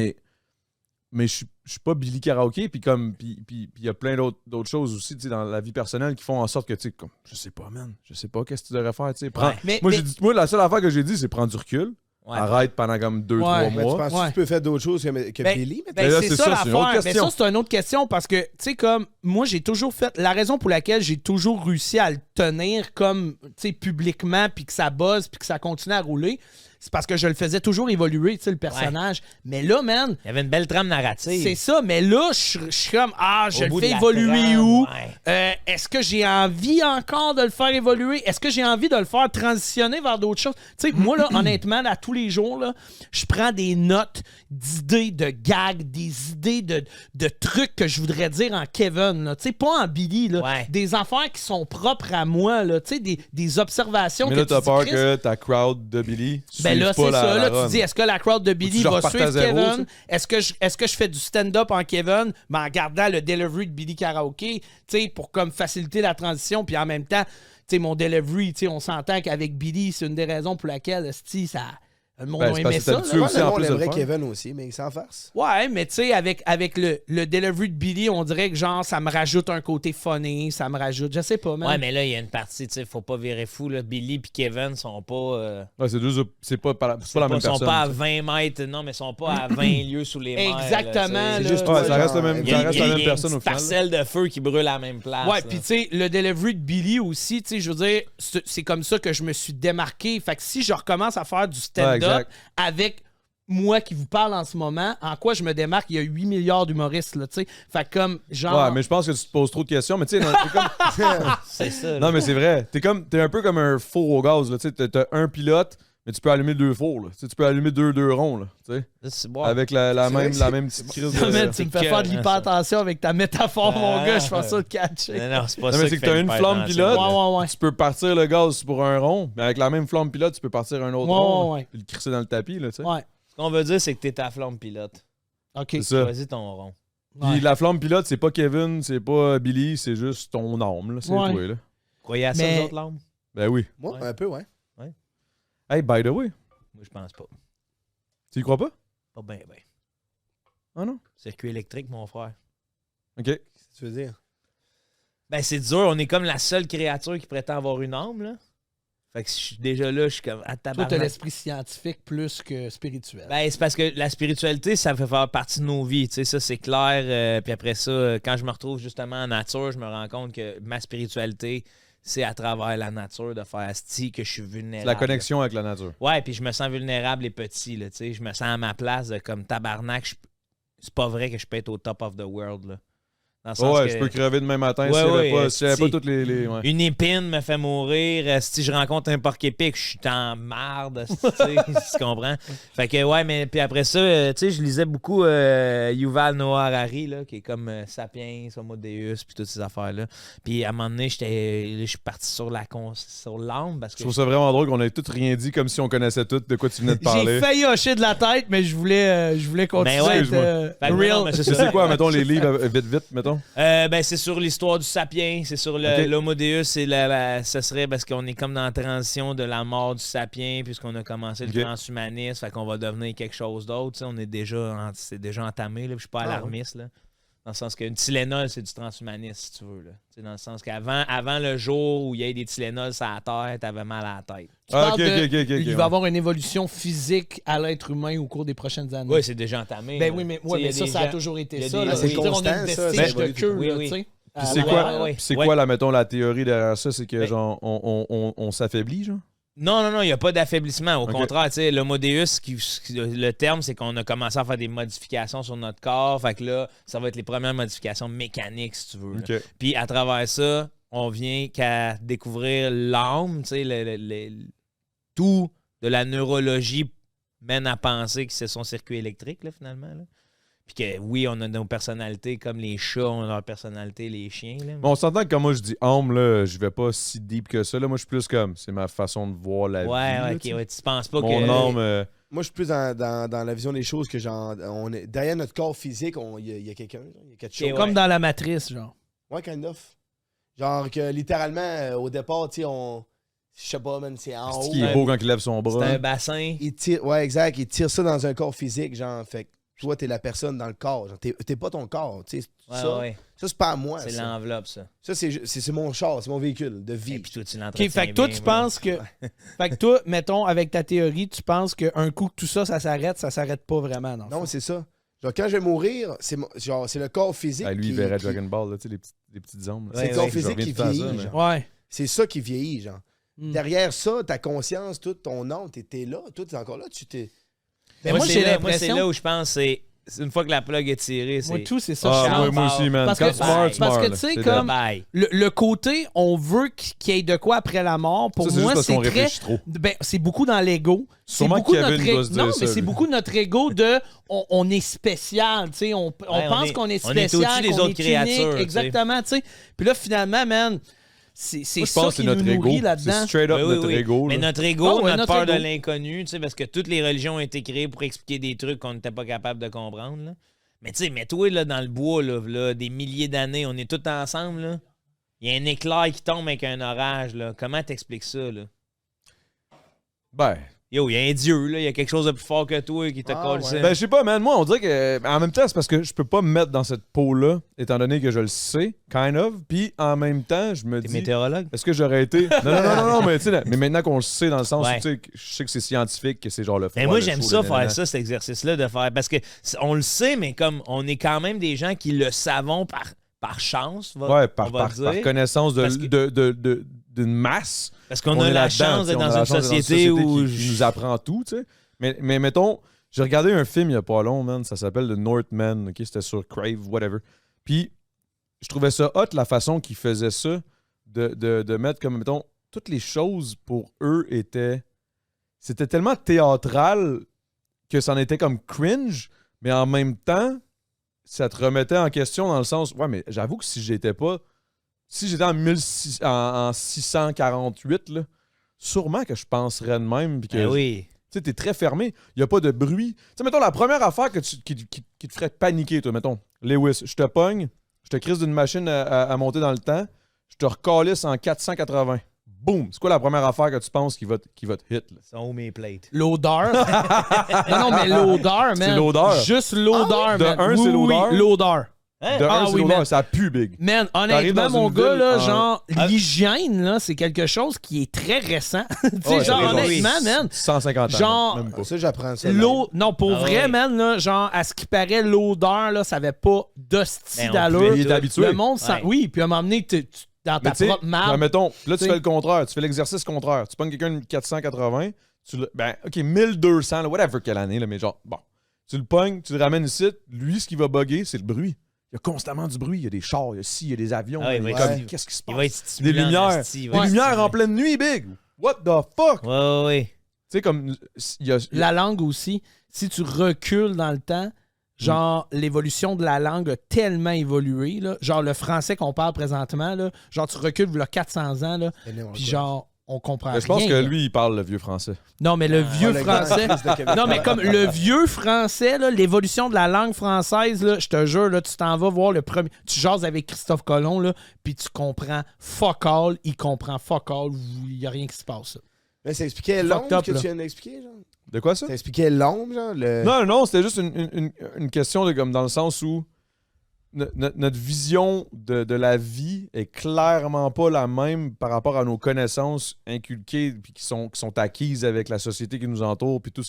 mais je suis pas Billy Karaoke, puis comme, puis il y a plein d'autres choses aussi, tu sais, dans la vie personnelle qui font en sorte que, tu sais, comme, je sais pas, man, je sais pas qu'est-ce que tu devrais faire, tu sais. Mais- Moi, mais- j'ai dit, moi, la seule affaire que j'ai dit, c'est prendre du recul, arrête pendant comme 2-3 Ouais, Mais tu mois. penses que tu peux faire d'autres choses que Ben, Billy? maintenant? Ben, là, c'est c'est ça ça, c'est une autre l'affaire. Mais question. ça, c'est une autre question parce que, tu sais, comme moi, j'ai toujours fait. La raison pour laquelle j'ai toujours réussi à le tenir comme, tu sais, publiquement, puis que ça buzz, puis que ça continue à rouler, c'est parce que je le faisais toujours évoluer, tu sais, le personnage. Mais là, man, Il y avait une belle trame narrative. c'est ça. Mais là, je suis comme, je Au le bout fais de la évoluer trame, où? ouais. Est-ce que j'ai envie encore de le faire évoluer? Est-ce que j'ai envie de le faire transitionner vers d'autres choses? Tu sais, moi, là, honnêtement, à tous les jours, là, je prends des notes d'idées, de gags, des idées de trucs que je voudrais dire en Kevin, là. Tu sais, pas en Billy, là. Ouais. Des affaires qui sont propres à moi, là. Tu sais, des observations Mais que là, tu t'as dis, peur Chris, que ta crowd de Billy ben suive là, pas c'est la ça. Là, run. tu dis, est-ce que la crowd de Billy Faut que je va reparte suivre à zéro, Kevin? Est-ce que je fais du stand-up en Kevin, mais en gardant le delivery de Billy Karaoke, tu sais, pour comme faciliter la transition, puis en même temps, tu sais, mon delivery, tu sais, on s'entend qu'avec Billy, c'est une des raisons pour laquelle, sti, ça... Le monde Ben, a c'est aimé parce que ça. t'es là. habitué aussi, Le en monde plus de le aimerait faire. Kevin aussi, mais il s'en farce. Ouais, mais tu sais, avec le delivery de Billy, on dirait que genre, ça me rajoute un côté funny, ça me rajoute, je sais pas, man. Ouais, mais là, il y a une partie, tu sais, faut pas virer fou. Là. Billy et Kevin sont pas. Ouais, c'est pas la même sont personne. pas à 20 mètres, non, mais sont pas à 20 lieues sous les mers. Exactement, Là, tu sais. là. juste Ouais, toi, ça reste, genre, le même, Il y a, ça reste la il y a même une personne au petite final. parcelle de feu qui brûle à la même place. Ouais, là. puis tu sais, le delivery de Billy aussi, tu sais, je veux dire, c'est comme ça que je me suis démarqué. Fait que si je recommence à faire du Ouais, stand-up exact. avec moi qui vous parle en ce moment, en quoi je me démarque? Il y a 8 milliards d'humoristes, là, tu sais. Fait que comme, genre... Ouais, mais je pense que tu te poses trop de questions. Mais tu sais, t'es comme... C'est ça. là. non, mais c'est vrai. T'es un peu comme un four au gaz. Là. Tu sais, t'as un pilote, mais tu peux allumer 2 fours. Là. Tu sais, tu peux allumer deux ronds. Là, tu sais, Là, c'est bon. avec la vrai même que petite crise Non, man, de... tu me fais c'est faire de que- l'hypertension avec ta métaphore, mon Ah, gars. Je pense ça de catcher. Non, c'est pas Non, ça. mais c'est qui que t'as fait une hyper flamme attention. pilote. Ouais, ouais. Tu peux partir le gaz pour un rond, mais avec la même flamme pilote, tu peux partir un autre Ouais, rond. ouais, ouais. Puis le crisser dans le tapis. Là, tu sais. Ouais. Ce qu'on veut dire, c'est que t'es ta flamme pilote. OK. C'est ça. Choisis ton rond. Puis Ouais. la flamme pilote, c'est pas Kevin, c'est pas Billy, c'est juste ton âme. Là. C'est Ouais. toi. Là. Croyez à ça, Mais- les autres lames? Ben oui. Moi, Ouais. un peu, ouais. Hey, by the way, Moi, je pense pas. tu y crois pas? Pas bien, bien. Ah non? Circuit électrique, mon frère. OK. Qu'est-ce que tu veux dire? Ben, c'est dur. On est comme la seule créature qui prétend avoir une âme, là. Fait que je suis déjà là, je suis comme à Toi, tabarnak. t'as l'esprit scientifique plus que spirituel. Ben, c'est parce que la spiritualité, ça fait faire partie de nos vies, tu sais, ça c'est clair. Puis après ça, quand je me retrouve justement en nature, je me rends compte que ma spiritualité, c'est à travers la nature de faire asti que je suis vulnérable. C'est la connexion avec la nature. Ouais, puis je me sens vulnérable et petit, là, tu sais. Je me sens à ma place de comme tabarnak. C'est pas vrai que je peux être au top of the world, là. Dans le sens Ouais, que je peux crever demain matin Ouais, si j'avais ouais, pas, si j'avais si- pas toutes les ouais. une épine me fait mourir. Si je rencontre un porc-épic, je suis en marde, tu sais, tu comprends? Fait que, ouais, mais puis après ça, tu sais, je lisais beaucoup Yuval Noah Harari, là, qui est comme Sapiens, Homo Deus, puis toutes ces affaires-là. Puis à un moment donné, je suis parti sur l'âme parce Je que... trouve ça vraiment drôle qu'on ait tout rien dit comme si on connaissait tout de quoi tu venais de J'ai parler. failli hocher de la tête, mais je voulais continuer Ben ouais, à être excuse-moi. Fait que non, real. mais c'est Tu ça. sais quoi, mettons les livres vite, mettons? Ben, c'est sur l'histoire du Sapiens, c'est sur Ok. l'Homo Deus, ce serait parce qu'on est comme dans la transition de la mort du Sapiens, puisqu'on a commencé le Ok. transhumanisme, fait qu'on va devenir quelque chose d'autre, tu sais, on est déjà, c'est déjà entamé, là, puis je suis pas alarmiste, là. Dans le sens qu'une Tylenol, c'est du transhumanisme, si tu veux, là. Tu sais, dans le sens avant le jour où il y a des Tylenol sur la terre, t'avais mal à la tête. Tu parles ok, il ouais. va y avoir une évolution physique à l'être humain au cours des prochaines années. Oui, c'est déjà entamé. Ben là. oui, mais, Tu sais, il y a ça des a gens- toujours il y été a ça. des- là. c'est Je veux dire, on a constant, une ça, vestige ça de évolue queue, Oui, là, oui. tu sais. Puis c'est quoi, là, mettons, la théorie derrière ça? C'est que, genre, on s'affaiblit, genre? Non, il n'y a pas d'affaiblissement. Au contraire, tu sais, l'Homo Deus, le terme, c'est qu'on a commencé à faire des modifications sur notre corps. Fait que là, ça va être les premières modifications mécaniques, si tu veux. Okay. Puis à travers ça, on vient qu'à découvrir l'âme, tu sais, tout de la neurologie mène à penser que c'est son circuit électrique, là, finalement. Là. Puis que oui, on a nos personnalités comme les chats ont leur personnalité, les chiens. Là. Bon, on s'entend que quand moi je dis âme, là, je vais pas si deep que ça. Là. Moi, je suis plus comme, c'est ma façon de voir la vie. Ouais, ok, ouais, tu penses pas mon que... âme... Moi, je suis plus dans la vision des choses que genre, derrière notre corps physique, il y a quelqu'un, il y a quelque chose. Comme dans la matrice, genre. Ouais, kind of. Genre que littéralement, au départ, tu sais, je sais pas, man, c'est en haut. C'est qui est beau quand il lève son bras. C'est un bassin. Ouais, exact. Il tire ça dans un corps physique, genre, fait que toi, t'es la personne dans le corps. Genre, t'es pas ton corps, tu sais. Ça, c'est pas à moi. C'est ça. l'enveloppe, ça. Ça, c'est mon char, c'est mon véhicule de vie. Et puis toi, tu l'entretiens. OK, fait que toi, tu penses que... Fait que toi, mettons, avec ta théorie, tu penses qu'un coup que tout ça, ça s'arrête pas vraiment, non? Non, c'est ça. Genre, quand je vais mourir, c'est le corps physique. Lui, il verrait Dragon Ball, là, tu sais, les petites ombres. C'est le corps physique qui vieillit, genre. Ouais. C'est ça qui vieillit, genre. Derrière ça, ta conscience, tout ton âme, t'es là. Toi, t'es encore là, tu t'es... Moi, c'est là où je pense, c'est une fois que la plug est tirée, c'est... Moi, tout, c'est ça. Moi aussi, man. Parce Quand que, tu meurs, tu meurs. parce que tu sais, comme le côté, on veut qu'il y ait de quoi après la mort, pour ça, moi, juste c'est parce qu'on très... réfléchit trop. Ben, c'est beaucoup dans l'ego. Sûrement beaucoup Kevin notre doit se dire non, ça, mais c'est lui. beaucoup notre ego de... On est spécial, tu sais. On pense qu'on est spécial, on est au-dessus des autres créatures. Unique, exactement, tu sais. Puis là, finalement, man... C'est Moi, je ça pense qui que c'est nous notre nourrit ego. là-dedans. C'est straight up notre ego. Mais là. notre ego, notre peur ego. de l'inconnu, tu sais, parce que toutes les religions ont été créées pour expliquer des trucs qu'on n'était pas capable de comprendre. Là. Mais tu sais, mets-toi là, dans le bois, là, des milliers d'années, on est tous ensemble. Là. Il y a un éclair qui tombe avec un orage. Là. Comment t'expliques ça? Là? Ben... Yo, il y a un dieu, là. Il y a quelque chose de plus fort que toi qui t'a collé ça. Ben, je sais pas, man. Moi, on dirait que. En même temps, c'est parce que je peux pas me mettre dans cette peau-là, étant donné que je le sais, kind of. Puis en même temps, je me T'es dis. météorologue? Est-ce que j'aurais été. Non, mais tu sais, mais maintenant qu'on le sait, dans le sens où tu sais, je sais que c'est scientifique, que c'est genre le froid. Mais moi, le j'aime chaud, ça, le faire nanana. ça, cet exercice-là, de faire. Parce que on le sait, mais comme on est quand même des gens qui le savons par chance, Ouais, on va par dire. connaissance Parce que- d'une masse. Parce qu'on On a est la là-dedans, chance tu sais, d'être on a dans la une chance d'être société où... qui nous apprend tout, tu sais. Mais mettons, j'ai regardé un film il y a pas long, man. Ça s'appelle The Northman. OK? C'était sur Crave, whatever. Puis, je trouvais ça hot, la façon qu'ils faisaient ça, de mettre comme, mettons, toutes les choses pour eux étaient... C'était tellement théâtral que ça en était comme cringe, mais en même temps, ça te remettait en question dans le sens... Ouais, mais j'avoue que si j'étais en 648, là, sûrement que je penserais de même. Puis que, Ben oui. tu sais, t'es très fermé. Il n'y a pas de bruit. Tu sais, mettons, la première affaire qui te ferait paniquer, toi, mettons, Lewis, je te pogne, je te crise d'une machine à monter dans le temps, je te recalisse en 480. Boum! C'est quoi la première affaire que tu penses qui va te hit? Là? Son mes plates. L'odeur. non, mais l'odeur, man. C'est l'odeur. Juste l'odeur, De man. un, oui, c'est l'odeur. Oui, l'odeur. Hein? De un, Ah c'est oui, l'odeur, man. ça pue big. Man, T'arrives honnêtement, dans mon une gars, ville, là, genre, Ah. l'hygiène, là, c'est quelque chose qui est très récent. Tu sais, Ouais, genre, c'est honnêtement, man. 150 ans. Genre, même pas. Ça, j'apprends ça. L'eau, non, pour Ah vrai, ouais. man, là, genre, à ce qui paraît, l'odeur, là, ça avait pas d'hostie Ben, on d'allure. Il est habitué. Le monde sent. Ouais. Oui, puis à un moment donné, dans ta Mais tu sais, propre marque. mettons, là, tu T'sais. fais le contraire. Tu fais l'exercice contraire. Tu pognes quelqu'un de 480, OK, 1200, là, whatever quelle année, là, mais genre, bon. Tu le pognes, tu le ramènes ici. Lui, ce qui va bugger, c'est le bruit. Il y a constamment du bruit. Il y a des chars, il y a ci, il y a des avions. Ah, il va il y a être- comme, qu'est-ce qui se Il va être passe? Des stimulant, lumières. esti, il va Des être lumières en stimulant. pleine nuit, big. What the fuck? Tu Ouais. sais, comme, il y a... La langue aussi, si tu recules dans le temps, genre, l'évolution de la langue a tellement évolué, là. Genre, le français qu'on parle présentement, là, genre, tu recules il y a 400 ans, là, puis genre, on comprend Mais je pense rien, que là. lui, il parle le vieux français. Non, mais le vieux le grand français... fils de Québec. Non, mais comme le vieux français, là, l'évolution de la langue française, là, je te jure, là, tu t'en vas voir le premier... Tu jases avec Christophe Colomb, là, puis tu comprends fuck all, il comprend fuck all, il n'y a rien qui se passe. Là. Mais ça expliquait Fucked l'ombre up, que là. tu viens d'expliquer, genre? De quoi ça? Ça expliquait l'ombre, genre? Non, c'était juste une question de comme dans le sens où notre vision de la vie est clairement pas la même par rapport à nos connaissances inculquées puis qui sont acquises avec la société qui nous entoure puis tout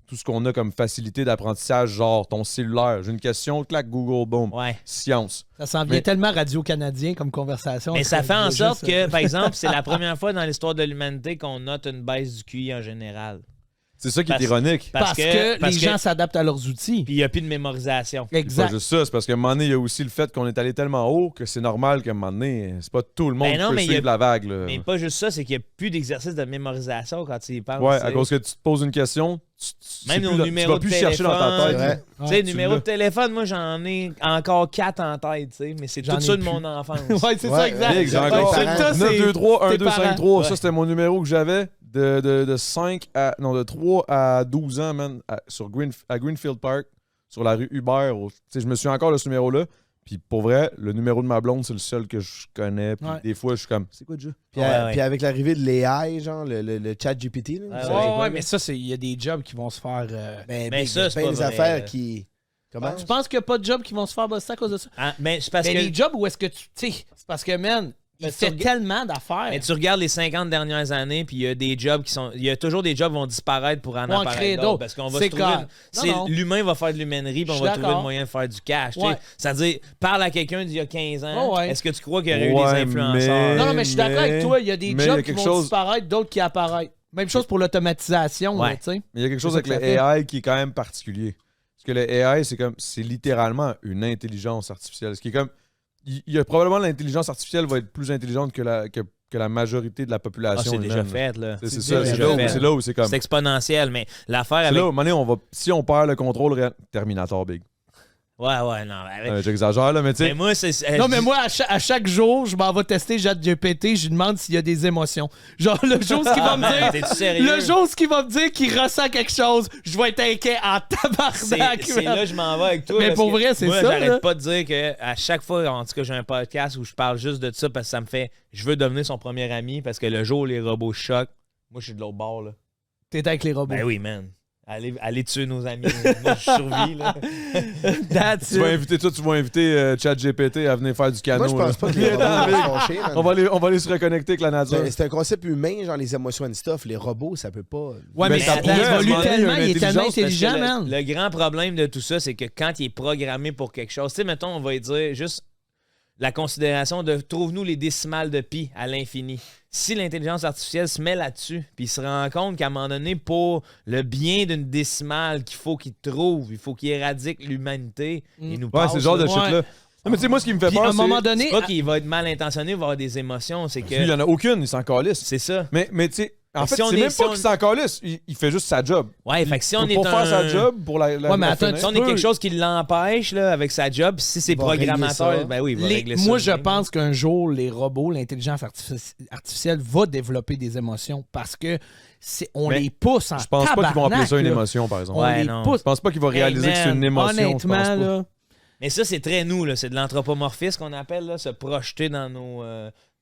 tout ce qu'on a comme facilité d'apprentissage, genre ton cellulaire. J'ai une question, clac, Google, boom. Ouais. Science. Ça s'en vient Mais- tellement radio-canadien comme conversation. Mais ça fait en Je sorte juste- que, par exemple, c'est la première fois dans l'histoire de l'humanité qu'on note une baisse du QI en général. C'est ça qui est Parce- ironique. Parce que les gens s'adaptent à leurs outils. Puis il n'y a plus de mémorisation. C'est pas Exact. juste ça, c'est parce qu'à un moment donné, il y a aussi le fait qu'on est allé tellement haut que c'est normal qu'à un moment donné, c'est pas tout le monde Ben non, qui peut mais il y a- suivre la vague. Là. Mais pas juste ça, c'est qu'il n'y a plus d'exercice de mémorisation quand tu y penses. Ouais, tu à sais. cause que tu te poses une question, Même tu nos numéros vas plus de chercher dans ta téléphone. tête. C'est vrai. Tu sais, Ouais, numéro l'as. de téléphone, moi, j'en ai encore 4 en tête, tu sais, mais c'est J'en tout ai ça de plus. mon enfance. Ouais, c'est Ouais, ça, exact. Big, j'ai Ouais, encore c'est ça, 9, 2, 3, 1, tes 2, 5, parents. 3. Ouais. Ça, c'était mon numéro que j'avais de 5 à. Non, de 3 à 12 ans, man, à Greenfield Park, sur la rue Hubert. Tu sais, je me souviens encore de ce numéro-là. Puis pour vrai, le numéro de ma blonde, c'est le seul que je connais. Puis Ouais. des fois, je suis comme, c'est quoi déjà? Puis, Ouais. puis avec l'arrivée de l'AI, genre le chat GPT, là, Ouais, vous Ouais, savez ouais, quoi, mais là? ça, il y a des jobs qui vont se faire. Mais Mais big, ça, il y a c'est plein pas des vrai. affaires qui. Comment? Tu penses qu'il n'y a pas de jobs qui vont se faire bosser à cause de ça? Ah, mais c'est parce Mais que. les jobs où est-ce que tu. Tu sais, c'est parce que, man, il Mais fait tu tellement d'affaires. Mais tu regardes les 50 dernières années, puis il y a des jobs qui sont. Il y a toujours des jobs qui vont disparaître pour en Pour en apparaître créer d'autres. d'autres. Parce qu'on va C'est se trouver. clair. C'est Non, non. l'humain va faire de l'humainerie, puis on Je va suis trouver le d'accord. moyen de faire du cash. tu sais. Ouais. C'est-à-dire, parle à quelqu'un d'il y a 15 ans. Ouais. Est-ce que tu crois qu'il y aurait eu Ouais, des influenceurs? mais- Non, non, mais je suis d'accord avec toi. Il y a des mais il y a jobs qui quelque vont chose- disparaître, d'autres qui apparaissent. Même chose pour l'automatisation, Ouais. là, tu sais. Mais il y a quelque chose C'est avec ça le que ça fait. AI qui est quand même particulier. Parce que le AI, c'est littéralement une intelligence artificielle. Ce qui est comme. Il y a probablement l'intelligence artificielle va être plus intelligente que la majorité de la Ah, population. c'est déjà humaine. fait, là. C'est C'est ça. déjà C'est fait. là où c'est comme. C'est exponentiel, mais l'affaire C'est avec. là où, à un moment donné, on va. Si on perd le contrôle, Terminator Big. Ouais, ouais, non. avec- J'exagère, là, mais tu Mais sais. moi, c'est. Non, mais moi, à chaque jour, je m'en vais tester ChatGPT, je lui demande s'il y a des émotions. Genre, le jour ce qu'il va me dire. T'es-tu sérieux? Le jour ce qu'il va me dire qu'il ressent quelque chose, je vais être inquiet en tabarnak. C'est man. là que je m'en vais avec toi. Mais parce pour que vrai, c'est moi, ça, là. j'arrête pas de dire que à chaque fois, en tout cas, j'ai un podcast où je parle juste de ça parce que ça me fait. Je veux devenir son premier ami parce que le jour où les robots choquent, moi, je suis de l'autre bord, là. T'es avec les robots. Ben oui, man. Allez tuer nos amis. Moi, je survis, là. That's Tu vas it. inviter ChatGPT à venir faire du canot. Moi, je pense là. pas que les robots vont se fâcher, man. on va aller se reconnecter avec la nature. C'est un concept humain, genre les émotions and stuff. Les robots, ça peut pas. Ouais, Mais mais ça il pourrait, à un évolue moment donné, tellement, une il est tellement intelligence, intelligent, Parce que man. le grand problème de tout ça, c'est que quand il est programmé pour quelque chose, tu sais, mettons, on va lui dire juste la considération de trouve-nous les décimales de pi à l'infini. Si l'intelligence artificielle se met là-dessus, puis il se rend compte qu'à un moment donné, pour le bien d'une décimale qu'il faut qu'il trouve, il faut qu'il éradique l'humanité, il nous Ouais, passe. c'est le genre de là. shit-là. Non, mais tu sais, moi, ce qui me fait Puis à peur, un moment c'est. donné, C'est pas qu'il va être mal intentionné, il va avoir des émotions, c'est Il y que... en a aucune, il s'en calisse. C'est ça. Mais tu sais, en Mais fait, si on c'est est- même si pas on- qu'il s'en calisse. Il fait juste sa job. Ouais, fait que si on est Pour faire sa un... job, pour la Ouais, mais attends, finir. Si on est quelque chose qui l'empêche là, avec sa job, si c'est Il va régler programmateur, ça. ben oui, il va régler ça. moi, de je même. pense qu'un jour, les robots, l'intelligence artificielle va développer des émotions parce que on Mais les pousse en Je pense pas qu'ils vont appeler ça une tabarnak, là. émotion, par exemple. On Ouais, les non. pousse. Je pense pas qu'ils vont réaliser que c'est une man, émotion. je pense Honnêtement, pas. là. Mais ça, c'est très nous, là. C'est de l'anthropomorphisme qu'on appelle, là, se projeter dans nos.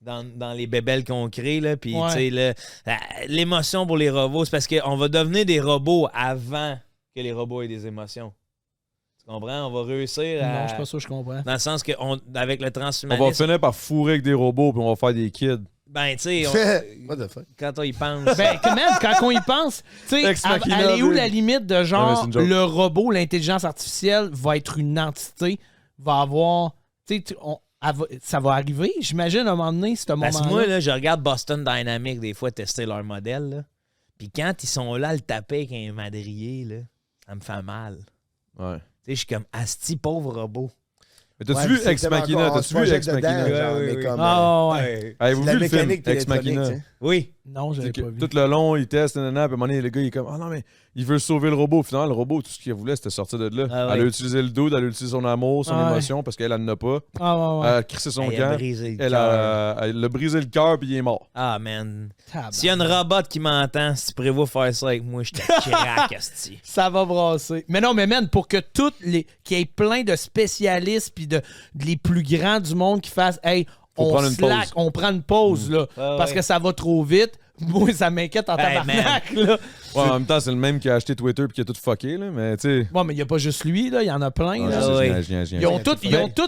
Dans les bébelles qu'on crée, là. Puis, Ouais. tu sais, l'émotion pour les robots, c'est parce qu'on va devenir des robots avant que les robots aient des émotions. Tu comprends? On va réussir à. Non, je suis pas sûr que je comprends. Dans le sens que, avec le On va transhumanisme, finir par fourrer avec des robots, puis on va faire des kids. ben, tu sais, What the fuck? quand on y pense. Ben, même, quand on y pense, tu sais, Ex machina, elle est où big. la limite de Ouais, mais genre, c'est une joke. le robot, l'intelligence artificielle va être une entité, va avoir, tu sais, ça va arriver, j'imagine, à un moment donné, ce Parce que moment-là. moi, là, je regarde Boston Dynamics des fois tester leur modèle. Là. Puis quand ils sont là à le taper avec un madrier, là, ça me fait mal. Ouais. Tu sais, je suis comme Asti, pauvre robot. Mais t'as-tu Ouais, vu c'est Ex tellement Machina? encore- on T'as-tu se vu projette Ex dedans, Machina? genre, Ouais, mais oui, comme, Ah, ouais. Avez-vous de la vu le film mécanique Ex électronique, Machina? tu sais. Oui. Non, je l'ai pas vu. Tout le long, il teste, nanana, puis à un moment donné, le gars, il est comme, ah non, mais il veut sauver le robot. Finalement, le robot, tout ce qu'il voulait, c'était sortir de là. Ah ouais. Elle a utilisé le doute, elle a utilisé son amour, son Ah ouais. émotion, parce qu'elle, elle n'en a pas. Ah, ouais, ouais. Elle a crissé son Elle a camp. brisé le Elle cœur. a brisé le cœur, puis il est mort. Ah, man. Tabarnak. S'il y a une robot qui m'entend, si tu prévois faire ça avec moi, je te craque, Asti. Ça va brasser. Mais non, mais man, pour que toutes les. qu'il y ait plein de spécialistes puis de les plus grands du monde qui fassent hey, Faut on prendre une slack, pause. on prend une pause là. Ah, parce ouais. que ça va trop vite. Moi, ça m'inquiète en Hey, tabarnak, là. Ouais, en même temps, c'est le même qui a acheté Twitter puis qui a tout fucké, là, mais tu sais. Bon, mais il n'y a pas juste lui, là. Il y en a plein, Ah, là. je sais, ouais. j'imagine. Ils ont tous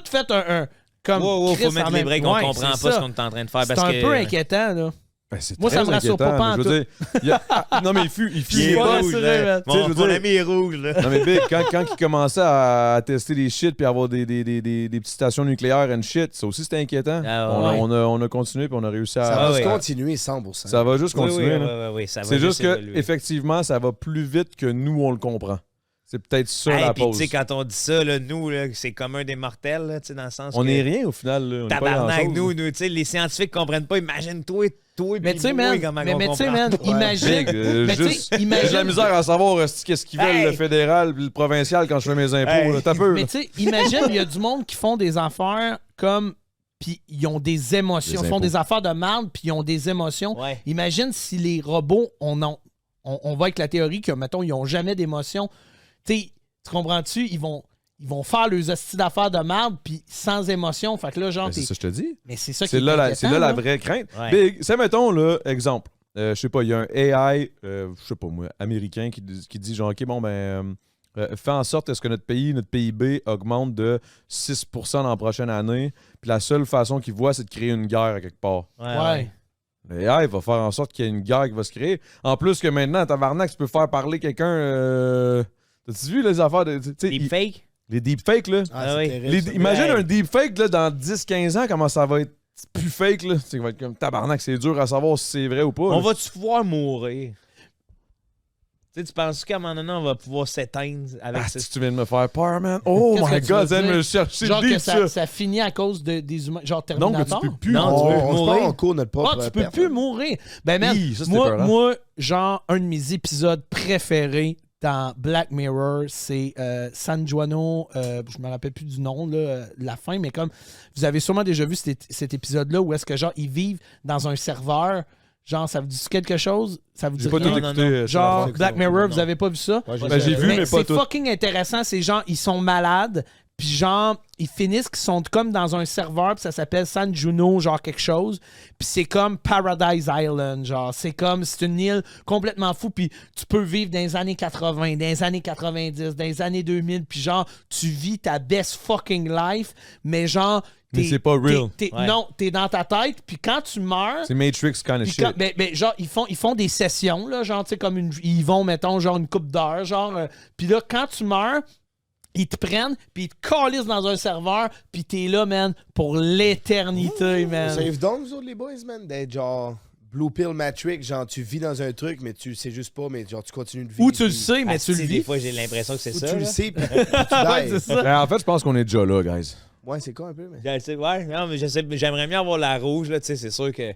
fait un comme Wow, Chris faut mettre en les même- breaks, on Ouais, comprend c'est pas ça. ce qu'on est en train de faire. C'est parce un que, peu inquiétant, là. Ben, c'est Moi, ça très me rassure pas, inquiétant, pas en mais je veux dire, non, mais il fut Il est pas rouge, rassuré, là. man. Tu sais, je veux Mon dire- ami est rouge, là. Non, mais Big, quand il commençait à tester des shit puis avoir des petites stations nucléaires and shit, ça aussi c'était inquiétant. Ah, ouais. On a continué puis on a réussi à. Ça va ouais. se continuer 100%. Ça va juste continuer. là. Oui, ça va C'est juste que, évoluer. effectivement, ça va plus vite que nous, on le comprend. C'est peut-être ça Hey, la puis, pause. tu sais, quand on dit ça, là, nous, là, c'est commun des mortels, là, tu sais, dans le sens On que... n'est rien au final. Là. On est pas Tabarnak, grand-chose. nous, tu sais, les scientifiques comprennent pas. Imagine-toi, Mais tu sais, man, mais tu sais, man, imagine. Big, Mais tu juste, sais, j'ai de la imagine. misère à savoir qu'est-ce qu'ils veulent, Hey. le fédéral puis le provincial, quand je fais mes impôts. Hey. là. T'as peu. Mais là. tu sais, imagine, il y a du monde qui font des affaires comme. Puis ils ont des émotions. Des Ils font impôts. des affaires de merde, puis ils ont des émotions. Ouais. Imagine si les robots, on va avec la théorie que, mettons, ils n'ont jamais d'émotions. Tu sais, tu comprends-tu? Ils vont faire leurs hosties d'affaires de merde, puis sans émotion. Fait que là, genre, Ben, c'est ça que je te dis. mais c'est ça qui C'est est là, inquiétant, la là. vraie crainte. Ouais. Big, c'est mettons, là, exemple. Je sais pas, il y a un AI, je sais pas moi, américain qui dit genre, OK, bon, ben, fais en sorte est-ce que notre PIB augmente de 6% dans la prochaine année. Puis la seule façon qu'il voit, c'est de créer une guerre à quelque part. Ouais. L'AI va faire en sorte qu'il y ait une guerre qui va se créer. En plus que maintenant, tabarnak, tu peux faire parler quelqu'un. T'as-tu vu les affaires de. tu sais, Deepfake? les deepfakes, là? Ah, Ah c'est oui. terrible, ça. Imagine Ouais. un deepfake là, dans 10-15 ans, comment ça va être plus fake. Là. Ça va être comme tabarnak, c'est dur à savoir si c'est vrai ou pas. On là. va-tu pouvoir mourir? Tu sais, tu penses qu'à un moment donné, on va pouvoir s'éteindre avec Ah, ça? si tu viens de me faire peur, man. Oh Qu'est-ce my que tu god, veux ça vient de dire? me chercher Genre le que deep, ça. ça finit à cause des humains. Genre Non, que tu Terminator. peux plus. Non, tu veux On se mourir. part en cours notre propre Ah, tu peux perte. plus mourir. Ben, man, Hi, ça, c'était peurant. moi, genre, un de mes épisodes préférés dans Black Mirror, c'est San Juano, je me rappelle plus du nom, là, la fin, mais comme vous avez sûrement déjà vu cet épisode-là où est-ce que, genre, ils vivent dans un serveur. Genre, ça vous dit quelque chose? Ça vous dit J'ai pas tout rien? non, écouté. non. Genre, non, Black non, Mirror, non. vous avez pas vu ça? Ouais, Ben, j'ai vu, mais pas c'est tout. fucking intéressant. C'est genre, ils sont malades, puis genre, ils finissent qu'ils sont comme dans un serveur, puis ça s'appelle San Juno, genre quelque chose. Puis c'est comme Paradise Island, genre. C'est comme, c'est une île complètement fou, puis tu peux vivre dans les années 80, dans les années 90, dans les années 2000, puis genre, tu vis ta best fucking life, mais genre... Mais c'est pas real. Ouais. Non, t'es dans ta tête, puis quand tu meurs... C'est Matrix kind of Puis shit. quand- ben, genre, ils font des sessions, là, genre, tu sais, comme ils vont, mettons, genre une coupe d'heure, genre. Puis là, quand tu meurs, ils te prennent, puis ils te calissent dans un serveur, puis t'es là, man, pour l'éternité, man. Ça arrive donc, vous autres, les boys, man, d'être genre Blue Pill Matrix, genre tu vis dans un truc, mais tu sais juste pas, mais genre tu continues de vivre. Ou tu le puis- sais, mais tu le Des vis. fois, j'ai l'impression que c'est Ou ça. tu le là. sais, puis tu Ouais, dies. c'est ça. Ben, en fait, je pense qu'on est déjà là, guys. Ouais, c'est con un peu, mais. Je sais, ouais, non, mais j'aimerais bien avoir la rouge, là, tu sais, c'est sûr que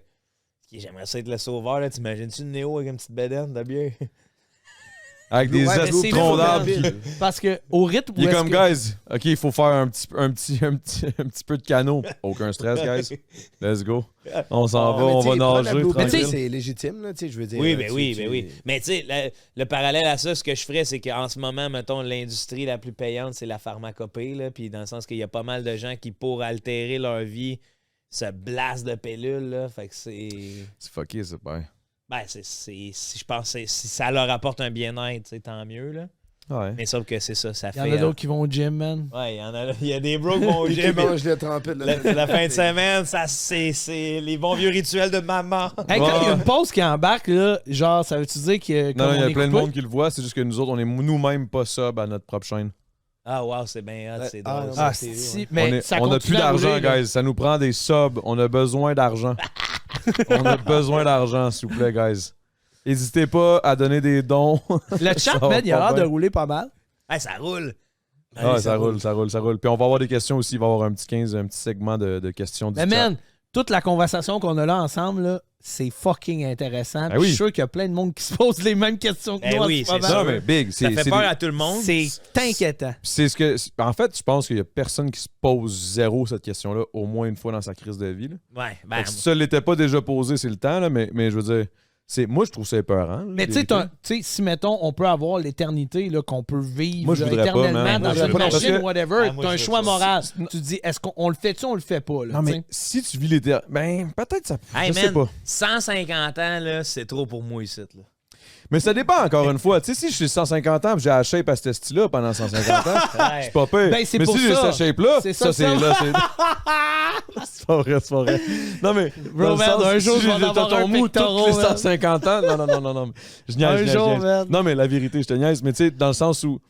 j'aimerais ça être le sauveur, là, t'imagines-tu le Néo avec une petite bedaine de bière? Avec des Ouais, mais ados c'est troncs fou, d'arbres. man. Parce que au rythme où Il est est-ce comme, que- guys, OK, il faut faire un petit peu de canot. Aucun stress, guys. Let's go. On s'en va, Mais on tu va sais, prendre la nager Blue Pill, tranquille. c'est légitime, là, tu sais, je veux dire. Oui, là, ben oui, ben oui. Mais tu sais, le parallèle à ça, ce que je ferais, c'est qu'en ce moment, mettons, l'industrie la plus payante, c'est la pharmacopée, là, puis dans le sens qu'il y a pas mal de gens qui, pour altérer leur vie, se blasent de pilules, là, fait que c'est... C'est fucké, ça, ben. Ben, je pense que si ça leur apporte un bien-être, tu sais, tant mieux, là. Ouais. Mais sauf que c'est ça, ça Il fait... y en a d'autres qui vont au gym, man. Ouais, il y a des bros qui vont au Qui gym. mange le trempette, là. La fin de semaine, ça c'est les bons vieux rituels de maman. Hey, quand il y a Ouais. une pause qui embarque, là, genre, ça veut-tu dire que. Non, comme il y on a est plein de coupé- monde qui le voit, c'est juste que nous autres, on est nous-mêmes pas sub à notre propre chaîne. Ah wow, c'est bien hot, c'est Ah, drôle. non, ça, Ah, c'est- si, ouais. mais ça on a continue plus à d'argent, rouler, là. guys. Ça nous prend des subs. On a besoin d'argent. On a besoin d'argent, s'il vous plaît, guys. N'hésitez pas à donner des dons. Le chat, Ça va man, il a pas l'air de bien. rouler pas mal. Hey, ça roule. Ah, Allez, ça roule, ça roule, ça roule. Puis on va avoir des questions aussi. Il va y avoir un petit segment de questions du Mais chat. man, toute la conversation qu'on a là ensemble, là, c'est fucking intéressant. Ben Puis oui. Je suis sûr qu'il y a plein de monde qui se pose les mêmes questions que Ben nous oui, en ce c'est moment. ça. Non, mais big. Ça fait peur à tout le monde. C'est inquiétant. C'est ce que. En fait, je pense qu'il y a personne qui se pose zéro cette question-là au moins une fois dans sa crise de vie. Là. Ouais, Fait ben, que si ça ne l'était pas déjà posé, c'est le temps, là, mais je veux dire, moi, je trouve ça épeurant. Mais tu sais, si, mettons, on peut avoir l'éternité, là, qu'on peut vivre Moi, je là, voudrais pas, éternellement man. dans Moi, je une voudrais pas, parce machine, que- whatever, Ah, moi, t'as un je veux choix pas. moral. Tu te dis, est-ce qu'on le fait-tu ou on le fait pas? Là, Non, tu mais sais? si tu vis l'éternité, ben, peut-être ça. hey je sais man, pas. 150 ans, là, c'est trop pour moi ici. Là. Mais ça dépend, encore une fois. Tu sais, si je suis 150 ans et j'ai la shape à ce style-là pendant 150 ans, je suis pas pire. Ben, c'est mais pour si j'ai ça. cette shape-là, C'est ça, ça, c'est là. C'est pas vrai, c'est pas vrai. Non, mais. dans le merde, sens, un jour, si je vais j'ai en avoir ton un mou pectoral, toutes les man. 150 ans. Non. Je niaise, Un jour, man. Non, mais la vérité, je te niaise. Mais tu sais, dans le sens où,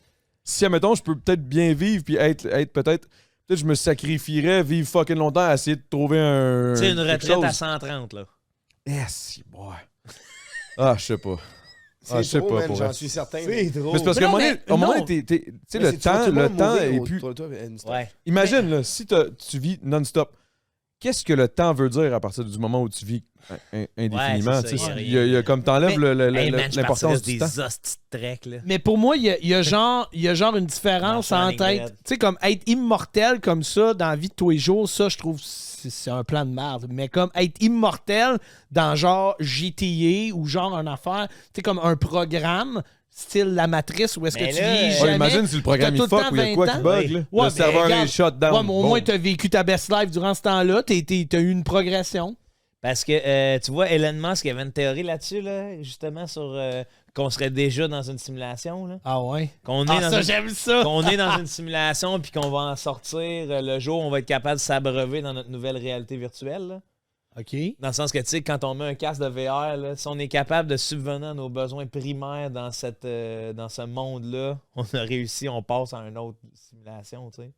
si, admettons, je peux peut-être bien vivre puis être peut-être je me sacrifierais, vivre fucking longtemps à essayer de trouver un. Tu sais, une quelque retraite à chose. 130, là. Yes, boy. Ah, je sais pas. C'est je sais trop, pas, man, pour j'en vrai. suis certain. C'est trop. Mais c'est parce Mais qu'à un non, moment donné, mais à un moment non. donné, tu sais, Mais le c'est- tu vas temps mourir est au- plus. toi, une-stop. Ouais. Imagine, là, si tu vis non-stop, qu'est-ce que le temps veut dire à partir du moment où tu vis indéfiniment? Ouais, c'est Tu ça, sais, il y a il y a comme t'enlèves Hey, man, je l'importance partirais du temps. des hosties de trek, là. Mais pour moi, il y a genre une différence Dans entre Shining être, Dead. tu sais, comme être immortel comme ça dans la vie de tous les jours, ça, je trouve c'est un plan de merde. Mais comme être immortel dans genre GTA ou genre une affaire, tu sais, comme un programme style La Matrice où est-ce que Mais tu là, vis ouais, jamais. Imagine si le programme t'as il tout le fuck temps ou il y a quoi 20 qui ans. bug, là. Ouais, Le serveur regarde, est shut down. Ouais, mais au moins, Boom. t'as vécu ta best life durant ce temps-là. T'as eu une progression. Parce que, tu vois, Elon Musk avait une théorie là-dessus, là, justement, sur qu'on serait déjà dans une simulation. Là. Ah ouais? Qu'on est, dans j'aime ça! qu'on est dans une simulation puis qu'on va en sortir le jour où on va être capable de s'abreuver dans notre nouvelle réalité virtuelle. Là. OK. Dans le sens que, tu sais, quand on met un casque de VR, là, si on est capable de subvenir à nos besoins primaires dans ce monde-là, on a réussi, on passe à une autre simulation, tu sais.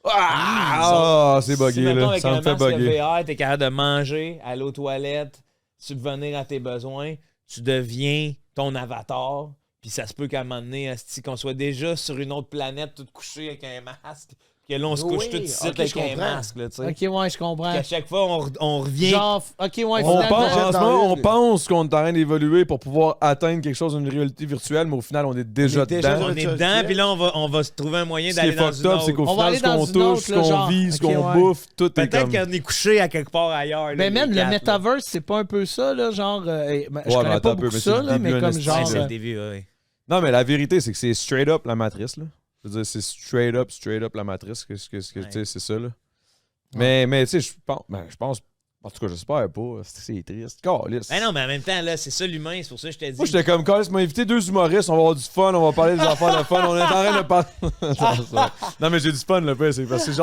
Ah, c'est Si, bugué, mettons, là. avec Ça un me fait masque de bugger. VR, t'es capable de manger, aller aux toilettes, subvenir à tes besoins, tu deviens ton avatar, puis ça se peut qu'à un moment donné, asti, qu'on soit déjà sur une autre planète, tout couché avec un masque, que là, on se couche Oui, tout de suite ok, avec je un comprends. masque, là, tu sais. OK, ouais, je comprends. Qu'à chaque fois, on revient... Genre, OK, ouais, On finalement. pense, en ce dans moment, on une- pense qu'on est en train d'évoluer pour pouvoir atteindre quelque chose d'une réalité virtuelle, mais au final, on est déjà On est déjà dedans. on est dedans, puis là, on va se trouver un moyen Ce qui est d'aller dans fucked une up, c'est autre... qu'au On va final, aller ce dans qu'on une touche, autre, ce là, qu'on genre, vit, ce ok, qu'on ouais. bouffe, tout est Peut-être comme... qu'on est couché à quelque part ailleurs. là, Mais les man, le quatre, là. metaverse, c'est pas un peu ça, là, genre... je mais connais attends pas un peu, beaucoup mais c'est ça, le là, début, mais un comme esti, genre... Ouais, c'est le début, ouais. Non, mais la vérité, c'est que c'est straight up la matrice, là. Je veux dire, c'est straight up la matrice, que tu sais, c'est ça, là. Mais tu sais, je pense... En tout cas, j'espère pas. C'est triste. Calisse. Ben non, mais en même temps, là, c'est ça l'humain, c'est pour ça que je te dis. Moi, j'étais comme, Calisse m'a invité 2 humoristes, on va avoir du fun, on va parler des affaires de fun, on est en train de parler... non, mais j'ai du fun, le fait, c'est parce que c'est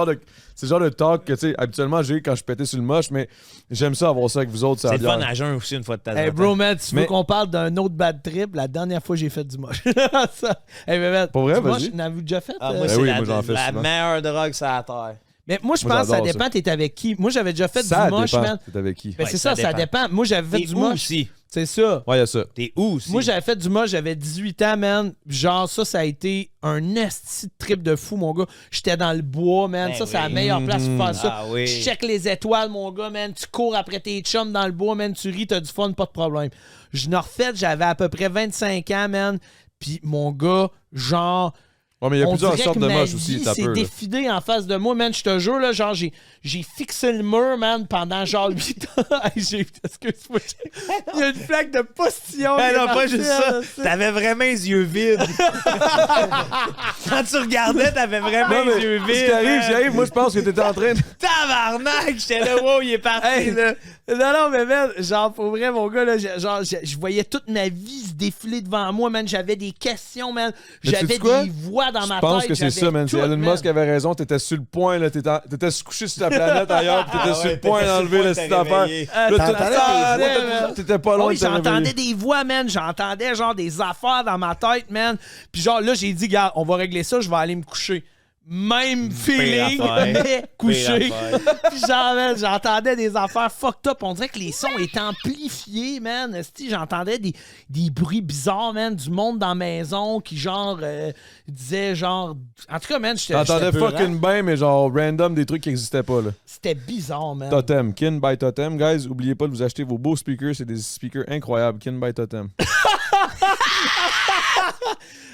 le genre de talk que, tu sais, habituellement, j'ai quand je pétais sur le moche, mais j'aime ça avoir ça avec vous autres, ça C'est le fun à jeun aussi une fois de temps en Hey temps. bro, man, tu veux Mais- qu'on parle d'un autre bad trip? La dernière fois, j'ai fait du moche. Ça. Hey, man, Pour vrai, du moche, vas-y. n'avez-vous déjà fait? Ah, moi, Ben c'est oui, la, moi, j'en fais la souvent. meilleure drogue sur la terre. Mais moi, je Moi, pense que ça j'adore dépend, t'es avec qui. Moi, j'avais déjà fait Ça du moche, dépend. man. T'es avec qui? Ben, Ouais, c'est ça ça dépend. Moi, j'avais fait T'es du où moche. aussi? C'est ça. Ouais, il y a ça. T'es où aussi? Moi, j'avais fait du moche, j'avais 18 ans, man. Genre, ça a été un esti de trip de fou, mon gars. J'étais dans le bois, man. Ben ça, c'est la oui. meilleure place pour faire ça. Ah oui. Tu check les étoiles, mon gars, man. Tu cours après tes chums dans le bois, man. Tu ris, t'as du fun, pas de problème. Je l'ai refait, j'avais à peu près 25 ans, man. Puis, mon gars, genre... Ouais, mais il y a on plusieurs dirait sortes que de ma moches vie aussi, t'as s'est peu, là. défilé en face de moi, man. Je te jure, là, genre, j'ai fixé le mur, man, pendant genre 8 ans. Hey, excuse-moi. Il y a une flaque de postillon. Ben qui est non, pas partie, juste ça. là, T'avais vraiment les yeux vides. Quand tu regardais, t'avais vraiment Non, mais les yeux vides. ce qui arrive, man. j'arrive, moi, je pense que t'étais en train de... Tabarnak! J'étais là, wow, il est parti, Hey. là. Non, mais man, genre, pour vrai, mon gars, là, je voyais toute ma vie se défiler devant moi, man. J'avais des questions, man. Mais J'avais sais-tu quoi? des voix dans ma tête. Je pense que c'est j'avais ça, man. C'est tout, Elon man. Musk avait raison. T'étais sur le point, là. T'étais couché sur ta planète ailleurs, puis t'étais Ah sur ouais, le point t'étais sur le d'enlever point le de te site affaire. réveiller. Là, T'entendais t'étais pas loin Oui, de te j'entendais réveiller. des voix, man. J'entendais genre des affaires dans ma tête, man. Puis genre, là, j'ai dit, gars, on va régler ça, je vais aller me coucher. Même feeling, affaire. mais couché. Pire affaire. Puis genre, man, j'entendais des affaires fucked up. On dirait que les sons étaient amplifiés, man. Esti, j'entendais des bruits bizarres, man, du monde dans la maison qui genre disait genre... En tout cas, man, j'étais T'entendais peurant. fucking bien, mais genre random des trucs qui existaient pas, là. C'était bizarre, man. Totem, Kin by Totem. Guys, oubliez pas de vous acheter vos beaux speakers. C'est des speakers incroyables. Kin by Totem.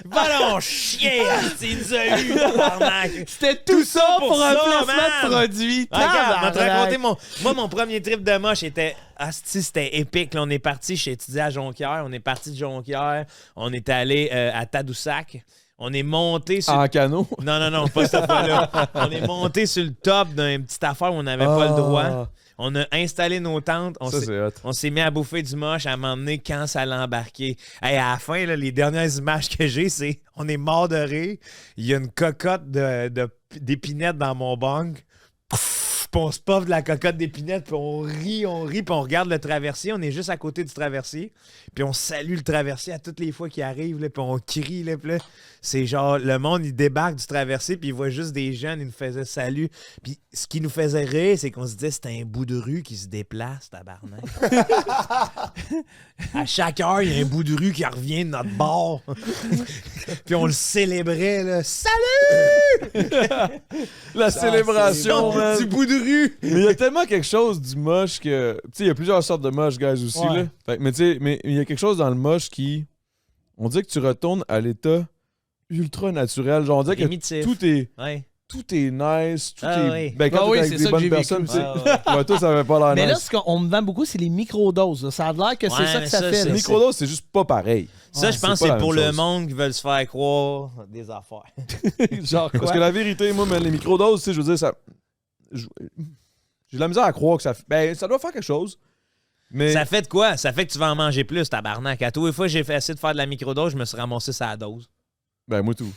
Va donc chier! Il nous a eu, tabarnak! C'était tout ça pour un ça, placement de man. produit. Ah, regarde, je vais te Tabarnak. raconter mon premier trip de moche était... Asti, c'était épique. Là, on est parti, j'ai étudié à Jonquière. On est parti de Jonquière. On est allé à Tadoussac. On est monté sur... En canot. Non, pas cette fois-là. On est monté sur le top d'une petite affaire où on n'avait pas le droit. On a installé nos tentes. On s'est mis à bouffer du moche à m'emmener quand ça l'a embarqué. Hey, à la fin, là, les dernières images que j'ai, c'est on est mort de rire. Il y a une cocotte d'épinettes dans mon bunk. Puis on se poffe de la cocotte d'épinette, puis on rit, puis on regarde le traversier. On est juste à côté du traversier. Puis on salue le traversier à toutes les fois qu'il arrive, là, puis on crie. Là, puis là, c'est genre, le monde, il débarque du traversier, puis il voit juste des jeunes, ils nous faisaient salut. Puis ce qui nous faisait rire, c'est qu'on se disait, c'est un bout de rue qui se déplace, tabarnak. À chaque heure, il y a un bout de rue qui revient de notre bord. Puis on le célébrait, là. Salut! La célébration, man. Du bout de rue. Mais il y a tellement quelque chose du moche que... Tu sais, il y a plusieurs sortes de moche, guys, aussi, Ouais. là. Fait que, mais tu sais, mais il y a quelque chose dans le moche qui... On dirait que tu retournes à l'état ultra naturel. Genre, on dirait que Primitif. tout est... Ouais. Tout est nice, tout Ah est... oui. Ben, quand Ah t'es oui, avec c'est des ça que bonnes j'ai personnes, vécu. tu sais... Ah Ouais, toi, ça avait pas l'air Mais là, nice. ce qu'on me vend beaucoup, c'est les microdoses. Là. Ça a l'air que c'est Ouais, ça que mais ça ça, fait. c'est- là. Microdose, c'est juste pas pareil. Ça, je pense que c'est pas la c'est pour même le chose. monde qui veut se faire croire des affaires. Genre Parce quoi? que la vérité, moi, mais les microdoses, tu sais, je veux dire, ça... J'ai de la misère à croire que ça... Ben, ça doit faire quelque chose. Mais... Ça fait de quoi? Ça fait que tu vas en manger plus, tabarnak. À tous les fois que j'ai essayé de faire de la microdose, je me suis ramassé sa dose. Ben, moi, tout.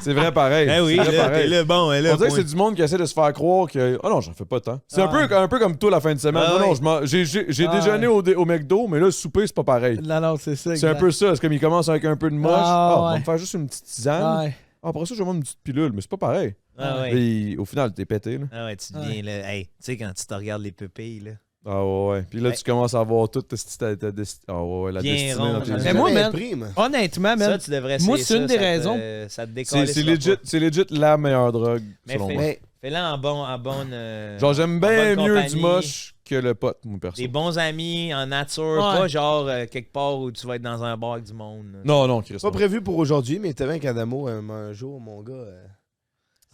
C'est vrai pareil. Eh oui, c'est vrai là, pareil. t'es là, bon, là, On dirait que point. c'est du monde qui essaie de se faire croire que. Oh non, j'en fais pas tant. C'est un peu comme toi la fin de semaine. Ah non, oui. non, j'ai déjeuné au McDo, mais là, le souper, c'est pas pareil. Non, c'est ça. C'est un peu ça. C'est comme il commence avec un peu de moche. Ah, On va ouais. me faire juste une petite tisane. Ouais. Après ça, je vais prendre une petite pilule, mais c'est pas pareil. Ah ouais. Et au final, t'es pété, là. Ah ouais, tu deviens là. Hey, tu sais, quand tu te regardes les pupilles, là. Ah ouais. Puis là, Ouais. tu commences à voir toute ah ouais, la Bien destinée rond, dans tes j'en ai yeux. Mais moi, Jamais man, pris, moi. honnêtement, Ça, man, tu devrais moi, essayer c'est une des raisons. Ça te décolle. C'est legit la meilleure drogue, Mais selon moi. Mais Fais-le en bonne. Genre, j'aime en bien bonne mieux compagnie. du moche que le pote, mon perso. Des bons amis en nature, Ouais. pas genre quelque part où tu vas être dans un bar avec du monde. là. Non, Chris. pas prévu pour aujourd'hui, mais t'avais un Cadamo un jour, mon gars.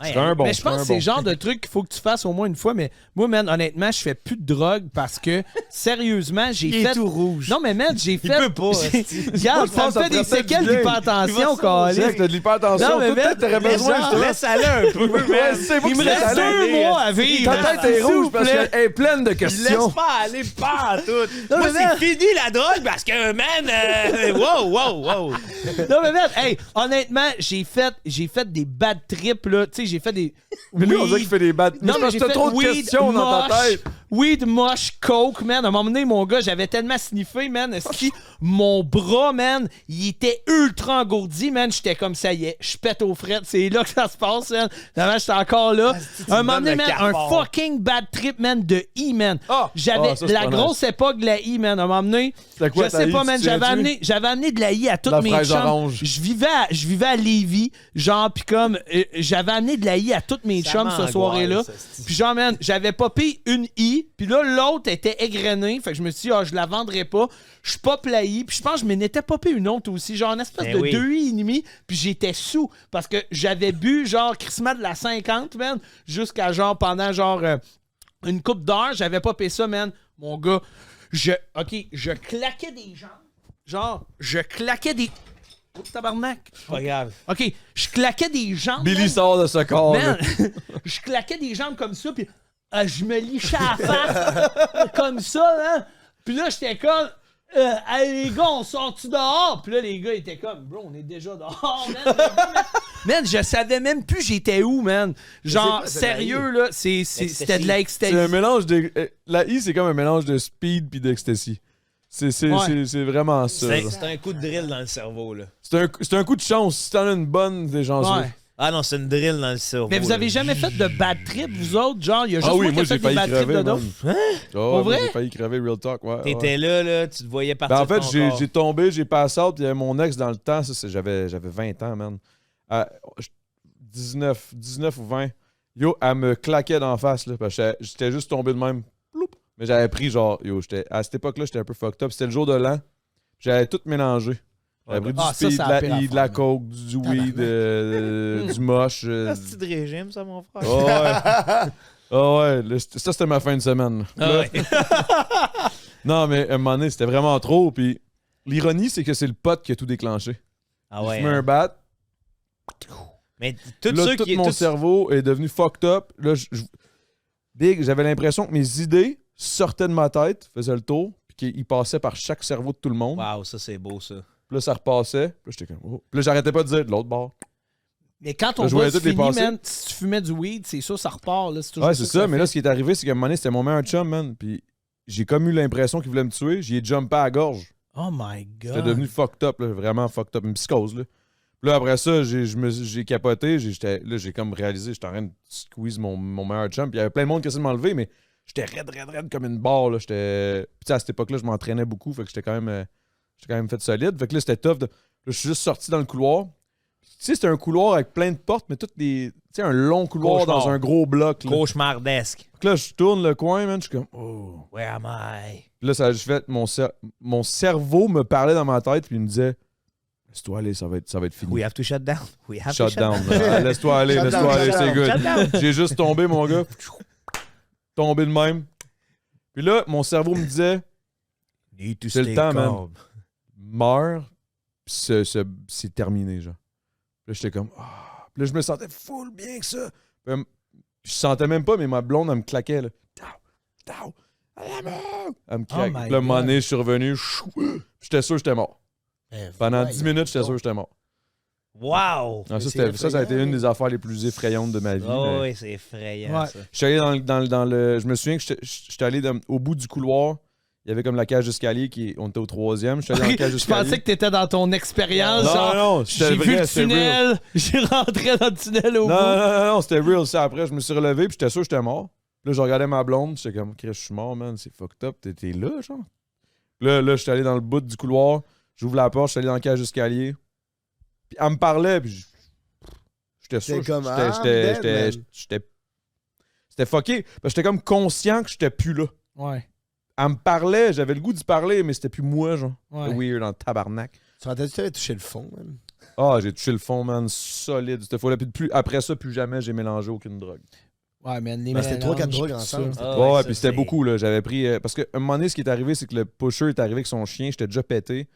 Ouais, C'est un bon. mais je pense que c'est le genre de truc qu'il faut que tu fasses au moins une fois. Mais moi, man, honnêtement, je fais plus de drogue parce que, sérieusement, j'ai Il est fait. tout rouge. Non, mais man, j'ai fait. peut pas, Regarde, ça me ça fait des ferait peut-être séquelles du bien. d'hypertension, C'est câlisse. vrai que t'as de l'hypertension. Non, mais Toi, man, peut-être t'aurais besoin, genre, justement. Laisse-aller un peu, Ouais, man. c'est pas Il que me c'est reste allé. 2 mois à vivre. Ta tête est S'il rouge vous parce plaît. qu'elle est pleine de Il questions. laisse pas aller pas en tout. Non, Moi, mais man. c'est fini la drogue parce que, man, wow. Non, mais man, hey, honnêtement, j'ai fait des bad trips, là. Tu sais, j'ai fait des. Mais lui, on dirait qu'il fait des bad. Non, mais parce j'ai que t'as fait trop de weed, questions dans ta moche, tête. Weed, moche, coke, man. À un moment donné, mon gars, j'avais tellement sniffé, man. Esti, mon bras, man, il était ultra engourdi, man. J'étais comme ça y est, je pète aux frettes. C'est là que ça se passe, man. Finalement, j'étais encore là. Un moment donné, man, un fucking bad trip, man, de E, man. J'avais ça, c'est la pas grosse époque de la E, man. À un moment donné, C'était quoi, je ta sais E, pas, tu man. te souviens-tu? J'avais amené de la I à toutes La mes fraise chums. orange. Je vivais à Lévis, genre, pis comme, j'avais amené de la I à toutes mes chums ce soirée-là. Puis genre, man, j'avais popé une I, puis là, l'autre était égrenée. Fait que je me suis dit, je la vendrais pas. Je pop la I, puis je pense que je m'en étais popé une autre aussi, genre une espèce Ben de oui. 2 I et demi, puis j'étais sous, parce que j'avais bu, genre, crissement de la 50, man, jusqu'à genre, pendant genre une couple d'heures, j'avais popé ça, man. Mon gars, je claquais des jambes. Genre, je claquais des... Oh, tabarnak. Pas grave. OK, je claquais des jambes. Billy man. sort de ce corps. Man, là. je claquais des jambes comme ça, puis je me lichais à la face comme ça, hein. Puis là, j'étais comme, hey, les gars, on sort-tu dehors? Puis là, les gars étaient comme, bro, on est déjà dehors, man. Man, je savais même plus j'étais où, man. Genre, c'est pas, sérieux, là, c'était de C'est un l'ecstasy. mélange de. La I, c'est comme un mélange de speed puis d'ecstasy. C'est vraiment ça. là. C'est un coup de drill dans le cerveau, là. C'est un coup de chance. Si t'en as une bonne, t'es chanceux. Ouais. Ah non, c'est une drill dans le cerveau. Mais vous avez là. jamais fait de bad trip, vous autres? Genre, il y a juste Ah oui, moi qui moi a fait j'ai des failli bad trips crever, dedans. man. Pour vrai? J'ai failli crever, real talk, ouais. T'étais là, tu te voyais partir Ben, en fait, de ton corps. j'ai tombé, j'ai passé out, puis mon ex dans le temps, j'avais 20 ans, man. 19 ou 20. Yo, elle me claquait d'en face, là, parce que j'étais juste tombé de même. Ploup. Mais j'avais pris genre, yo, à cette époque-là, j'étais un peu fucked up. C'était le jour de l'an. J'avais tout mélangé. J'avais pris du Ah, ça, speed, ça de a la pire I, de affaire, la man. coke, du weed, du moche. Ah, c'est de régime, ça, mon frère. Oh, ouais. Oh, ouais. Là, ça, c'était ma fin de semaine. Ah Là, ouais. non, mais à un moment donné, c'était vraiment trop. Puis l'ironie, c'est que c'est le pote qui a tout déclenché. Ah Je ouais. fumais un bat. Mais tous Là, ceux tout qui. mon cerveau est devenu fucked up. Là, j'avais l'impression que mes idées sortaient de ma tête, faisaient le tour, puis qu'ils passaient par chaque cerveau de tout le monde. Waouh, ça, c'est beau, ça. Puis là, ça repassait. Puis là, j'étais comme... oh. Puis là, j'arrêtais pas de dire de l'autre bord. Mais quand Là, ton je voyais boss toutes les finit, passées. man, si tu fumais du weed, c'est sûr, ça repart. Là, c'est toujours Ouais, c'est ça. que Mais là, fait. ce qui est arrivé, c'est qu'à un moment donné, c'était mon meilleur chum, man. Puis j'ai comme eu l'impression qu'il voulait me tuer. J'y ai jumpé à la gorge. Oh my God. J'étais devenu fucked up, là, vraiment fucked up. Une psychose, là. Puis là, après ça, j'ai capoté. Là, j'ai comme réalisé, j'étais en train de squeeze mon meilleur chum. Puis il y avait plein de monde qui essayait de m'enlever, mais j'étais raide comme une barre, là. Puis à cette époque-là, je m'entraînais beaucoup. Fait que j'étais quand même fait solide. Fait que là, c'était tough. Là, je suis juste sorti dans le couloir. Tu sais, c'était un couloir avec plein de portes, mais toutes des. Tu sais, un long couloir Cauchemar. dans un gros bloc. Là. Cauchemardesque. Fait que là, je tourne le coin, man. Je suis comme, oh. Where am I? Puis là, ça a juste fait. Mon cerveau me parlait dans ma tête, puis il me disait, laisse-toi aller, ça va être fini. We have to shut down. We have to Shut down. Laisse-toi aller, Shut laisse-toi down, aller, shut c'est down. Shut down. good. J'ai juste tombé, mon gars. Tombé de même. Puis là, mon cerveau me disait, Need to c'est le stay temps, calm. man. Meurs, puis c'est terminé, genre. Puis là, j'étais comme, ah. Puis là, je me sentais full bien que ça. Puis, je sentais même pas, mais ma blonde, elle me claquait, là. Tao, elle me claque. my Puis là, à un moment God. donné, je suis revenu. J'étais sûr que j'étais mort. Pendant 10 minutes, j'étais sûr que j'étais mort. Wow! Ah, C'est ça a été effrayant, une des affaires les plus effrayantes de ma vie. Oh, mais- oui, c'est effrayant, Ouais. ça. Je suis allé dans le. Je me souviens que j'étais allé au bout du couloir. Il y avait comme la cage d'escalier on était au 3e. Je suis allé dans la cage Je d'escalier. pensais que t'étais dans ton expérience. Non, genre, non, j'ai c'était vu vrai, le c'était real. tunnel, j'ai rentré dans le tunnel au Non, bout. non, c'était real. Ça, après, je me suis relevé, puis j'étais sûr que j'étais mort. Puis là, je regardais ma blonde, j'étais comme, Chris, je suis mort, man, c'est fucked up. T'es là, genre? Puis là, j'étais allé dans le bout du couloir, j'ouvre la porte, j'étais allé dans la cage d'escalier. Puis elle me parlait, puis j'étais sûr. T'es comme, C'était fucké. Parce que j'étais comme conscient que j'étais plus là. Ouais. Elle me parlait, j'avais le goût d'y parler, mais c'était plus moi, genre. Ouais. C'était weird, en tabarnak. Tu sentais-tu que t'avais touché le fond, man? Ah, j'ai touché le fond, man, solide cette fois-là. Puis après ça, plus jamais j'ai mélangé aucune drogue. Ouais, man, les Ben, c'était 3-4 mélanges, drogues tout ensemble. ça. Ah, Ouais, ça, puis c'était c'est- beaucoup, là. J'avais pris. Parce qu'à un moment donné, ce qui est arrivé, c'est que le pusher est arrivé avec son chien. J'étais déjà pété.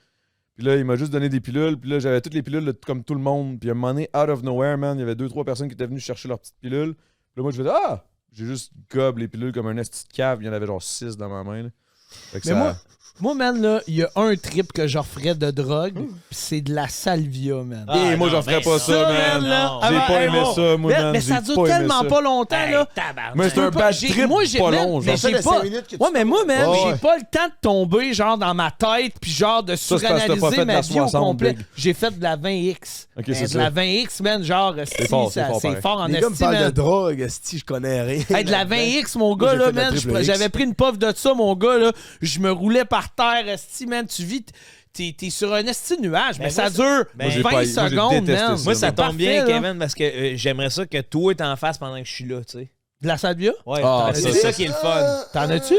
Puis là, il m'a juste donné des pilules. Puis là, j'avais toutes les pilules là, comme tout le monde. Puis à un moment donné, out of nowhere, man, il y avait 2-3 personnes qui étaient venues chercher leurs petites pilules. Puis là, moi, je faisais, ah! J'ai juste gobe les pilules comme un esti de cave. Il y en avait genre 6 dans ma main, là. Fait que Mais ça- moi, man, là, il y a un trip que je referais de drogue, pis c'est de la salvia, man. Et moi, j'en ferais pas ça, man. là, J'ai ah, pas hey, aimé bon. ça, moi, man. Mais J'ai ça dure pas aimé tellement ça. pas longtemps, Hey, là. tabarnak. Mais c'est un pas- bad j'ai- trip moi, j'ai pas man, long, mais genre. Ça fait j'ai de pas. 5 minutes que tu Ouais, mais moi, man, Ouais, j'ai ouais. pas le temps de tomber, genre, dans ma tête, puis genre, de c'est parce que t'as pas suranalyser fait de ma la vie au 60, complet. big. J'ai fait de la 20X. Ok, Mais c'est de ça. la 20X, man, genre, fort, c'est pareil. fort en Les gars me esti, parlent de man. drogue, esti, je connais rien. Hey, de la 20X, mon Moi, gars, j'ai là, fait de la man, triple X. j'avais pris une puff de ça, mon gars, là. Je me roulais par terre, esti, man. Tu vis, t'es sur un esti de nuage, mais Ben, ça moi, dure Moi, j'ai 20 pas- moi, j'ai secondes, détesté man. ça. Moi, ça C'est tombe parfait, bien, là. Kevin, parce que j'aimerais ça que toi t'en fasses pendant que je suis là, tu sais. De la salvia? Ouais, Ah, c'est ça, ça qui est le fun. T'en as-tu?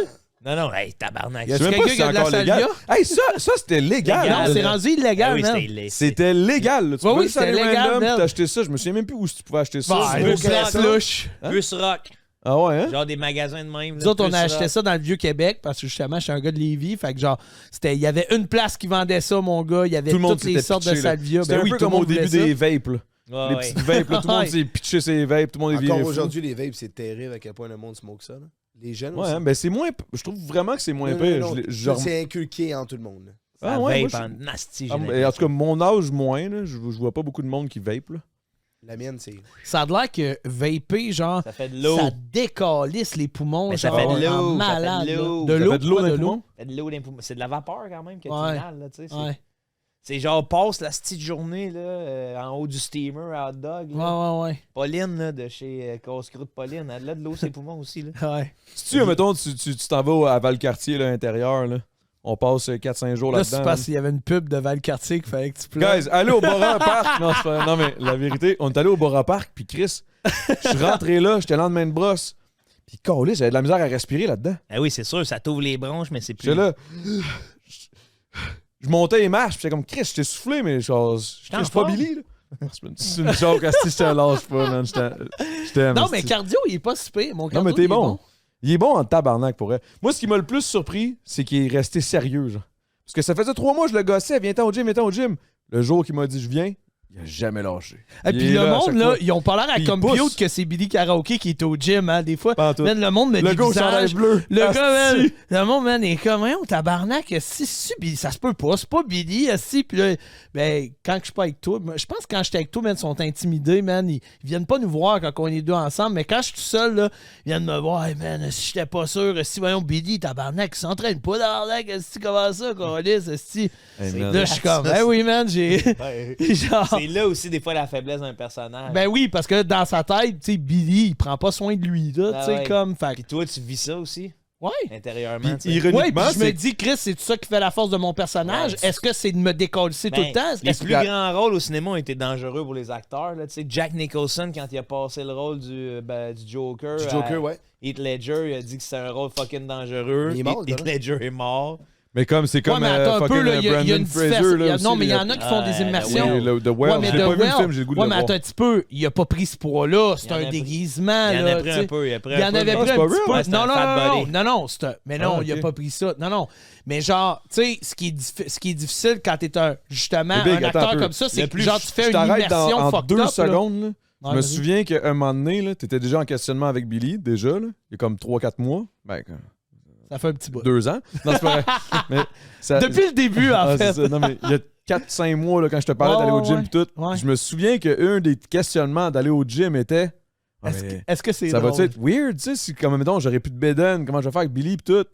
Non, non, hey, tabarnak. Je sais même quelqu'un pas si qui a c'est de la encore légal. salvia? Hey, ça c'était légal. Légal. Non, là. c'est rendu illégal, Ah oui, man. c'était illégal. C'était légal. Là. Tu Ouais, pouvais oui, juste aller c'était légal, random man. et t'acheter ça. Je me souviens même plus où tu pouvais acheter ça. Bah, C'est le beau. glace louche. Hein? Plus rock. Ah ouais, hein? Genre des magasins de même. Nous autres, on a acheté ça dans le Vieux-Québec parce que justement, je suis un gars de Lévis. Fait que genre, il y avait une place qui vendait ça, mon gars. Il y avait Tout le monde toutes les s'était sortes de pitché, là. salvia. C'était Ben un oui, peu tout le comme au monde début voulait des vapes. Là. Ouais, Les ouais. petites vapes, là, tout le monde Ouais. s'est pitché ses vapes, tout le monde est Encore viré fou. aujourd'hui, les vapes, c'est terrible à quel point le monde smoke ça. Là. Les jeunes Ouais, aussi. hein, ben c'est moins. Je trouve vraiment que c'est moins Non, pire. non, non, C'est inculqué en tout le monde. Là. Ça Ah ouais, vape moi, en nasty, j'ai Ah, et en l'impression. tout cas, mon âge moins, là, je vois pas beaucoup de monde qui vape. Là. La mienne, c'est. Ça a l'air que vaper, genre, Ça fait de l'eau. ça décalisse les poumons. Mais ça genre, fait de l'eau, en ça fait de malade, là. l'eau. De Ça l'eau, fait de l'eau quoi, dans les de l'eau. poumons? Ça fait de l'eau dans les poumons. C'est de la vapeur quand même que tu Ouais. inhales, là, tu sais. C'est- Ouais, C'est genre, passe la petite journée là, en haut du steamer à hot dog. là. ouais, Pauline, là, de chez Casse-Croûte Pauline, elle a de l'eau sur les poumons aussi. Là. ouais. Si tu, mettons, tu t'en vas à Valcartier, là, intérieur, là. On passe 4-5 jours Là, c'est là-dedans. parce qu'il y avait une pub de Valcartier qu'il fallait que tu pleures. Guys, allez au Bora Park. Non, c'est pas- non, mais la vérité, on est allé au Bora Park, puis Chris, je suis rentré là, j'étais lendemain de brosse. Puis, calé, j'avais de la misère à respirer là-dedans. Ah oui, c'est sûr, ça t'ouvre les bronches, mais c'est plus. J'étais là. Je montais les marches, puis j'étais comme Chris, j'étais soufflé, mais genre, je suis pas forme. Billy, là. C'est une joke, si je te lâche pas, man. Je t'aime. Non, mais asti. cardio, il est pas si pire. Mon Non, cardio, mais t'es il est bon. Il est bon en tabarnak pour elle. Moi, ce qui m'a le plus surpris, c'est qu'il est resté sérieux, genre. Parce que ça faisait 3 mois, je le gossais, viens-t'en au gym. Le jour qu'il m'a dit je viens, il a jamais lâché. Et puis Il est le là à monde, chaque là, fois. ils ont pas l'air à Puis comme il pousse. cute que c'est Billy Karaoke qui est au gym, hein, des fois. Pas en tout. Man, le monde me Le gars au chandail dévisage. bleu. Le Asti. gars, man, le monde, man, est comme, on tabarnak, si, Billy, ça se peut pas, c'est pas Billy, si, puis là, ben, quand je suis pas avec toi, je pense que quand j'étais avec toi, man, ils sont intimidés, man, ils viennent pas nous voir quand on est deux ensemble, mais quand je suis tout seul, là, ils viennent me voir, hey, man, si j'étais pas sûr, si, voyons, Billy, tabarnak, il s'entraîne pas, tabarnak, si, comment ça, Colis, si. Hey, man. Là, je suis comme, ben oui, man, j'ai, genre... C'est là aussi, des fois, la faiblesse d'un personnage. Ben oui, parce que dans sa tête, tu sais, Billy, il prend pas soin de lui, là, Ah tu sais, ouais. comme, fait Puis toi, tu vis ça aussi, ouais. intérieurement. Puis, tu sais. Ouais, ironiquement, puis je me c'est dis, Chris, c'est ça qui fait la force de mon personnage? Ouais. Est-ce que c'est de me décoller tout Ben, le temps? les Est-ce plus que- grands rôles au cinéma ont été dangereux pour les acteurs. Là. Tu sais, Jack Nicholson, quand il a passé le rôle du Joker, Du Joker, ouais. Heath Ledger, il a dit que c'était un rôle fucking dangereux. Il est mort, Heath là. Ledger est mort. Mais comme c'est Ouais, comme mais attends un peu, fucking là, il y a Brandon une Fraser, différence. là, aussi, Non, mais il y là. en a qui font des Ouais, immersions. Oui, The Well. Ouais, mais J'ai The pas vu le Well- film, j'ai le goût de Ouais, le mais voir. attends un petit peu. Il a pas pris ce poids-là. C'est Il en un a pris. déguisement. Il en là, a pris tu sais. un peu. Il en Il en avait Ah, pris c'est un pas petit real? peu. Ouais, c'est Non, un non, fat non, body. non, mais non, Ah, il a ok. pas pris ça. Non, non. Mais genre, tu sais, ce qui est difficile quand t'es justement Mais Big, un attends acteur un peu. comme ça, c'est Le que plus- genre, tu fais Je une t'arrête immersion en fucked 2 up, là. secondes. Là. Je Ouais, me vas-y. souviens qu'à un moment donné, tu étais déjà en questionnement avec Billy, déjà, là, il y a comme 3-4 mois. Ben, Ça fait un petit bout. 2 ans. Non, c'est pas vrai. Mais ça- Depuis le début, en Ah, fait. c'est ça. Non, mais il y a 4-5 mois, là, quand je te parlais Ouais, d'aller au ouais, gym ouais. et tout, Ouais. je me souviens qu'un des questionnements d'aller au gym était Ah, mais Est-ce que c'est ça drôle? va-tu être weird, tu sais, si comme, mettons, j'aurais plus de bédaine, comment je vais faire avec Billy et tout?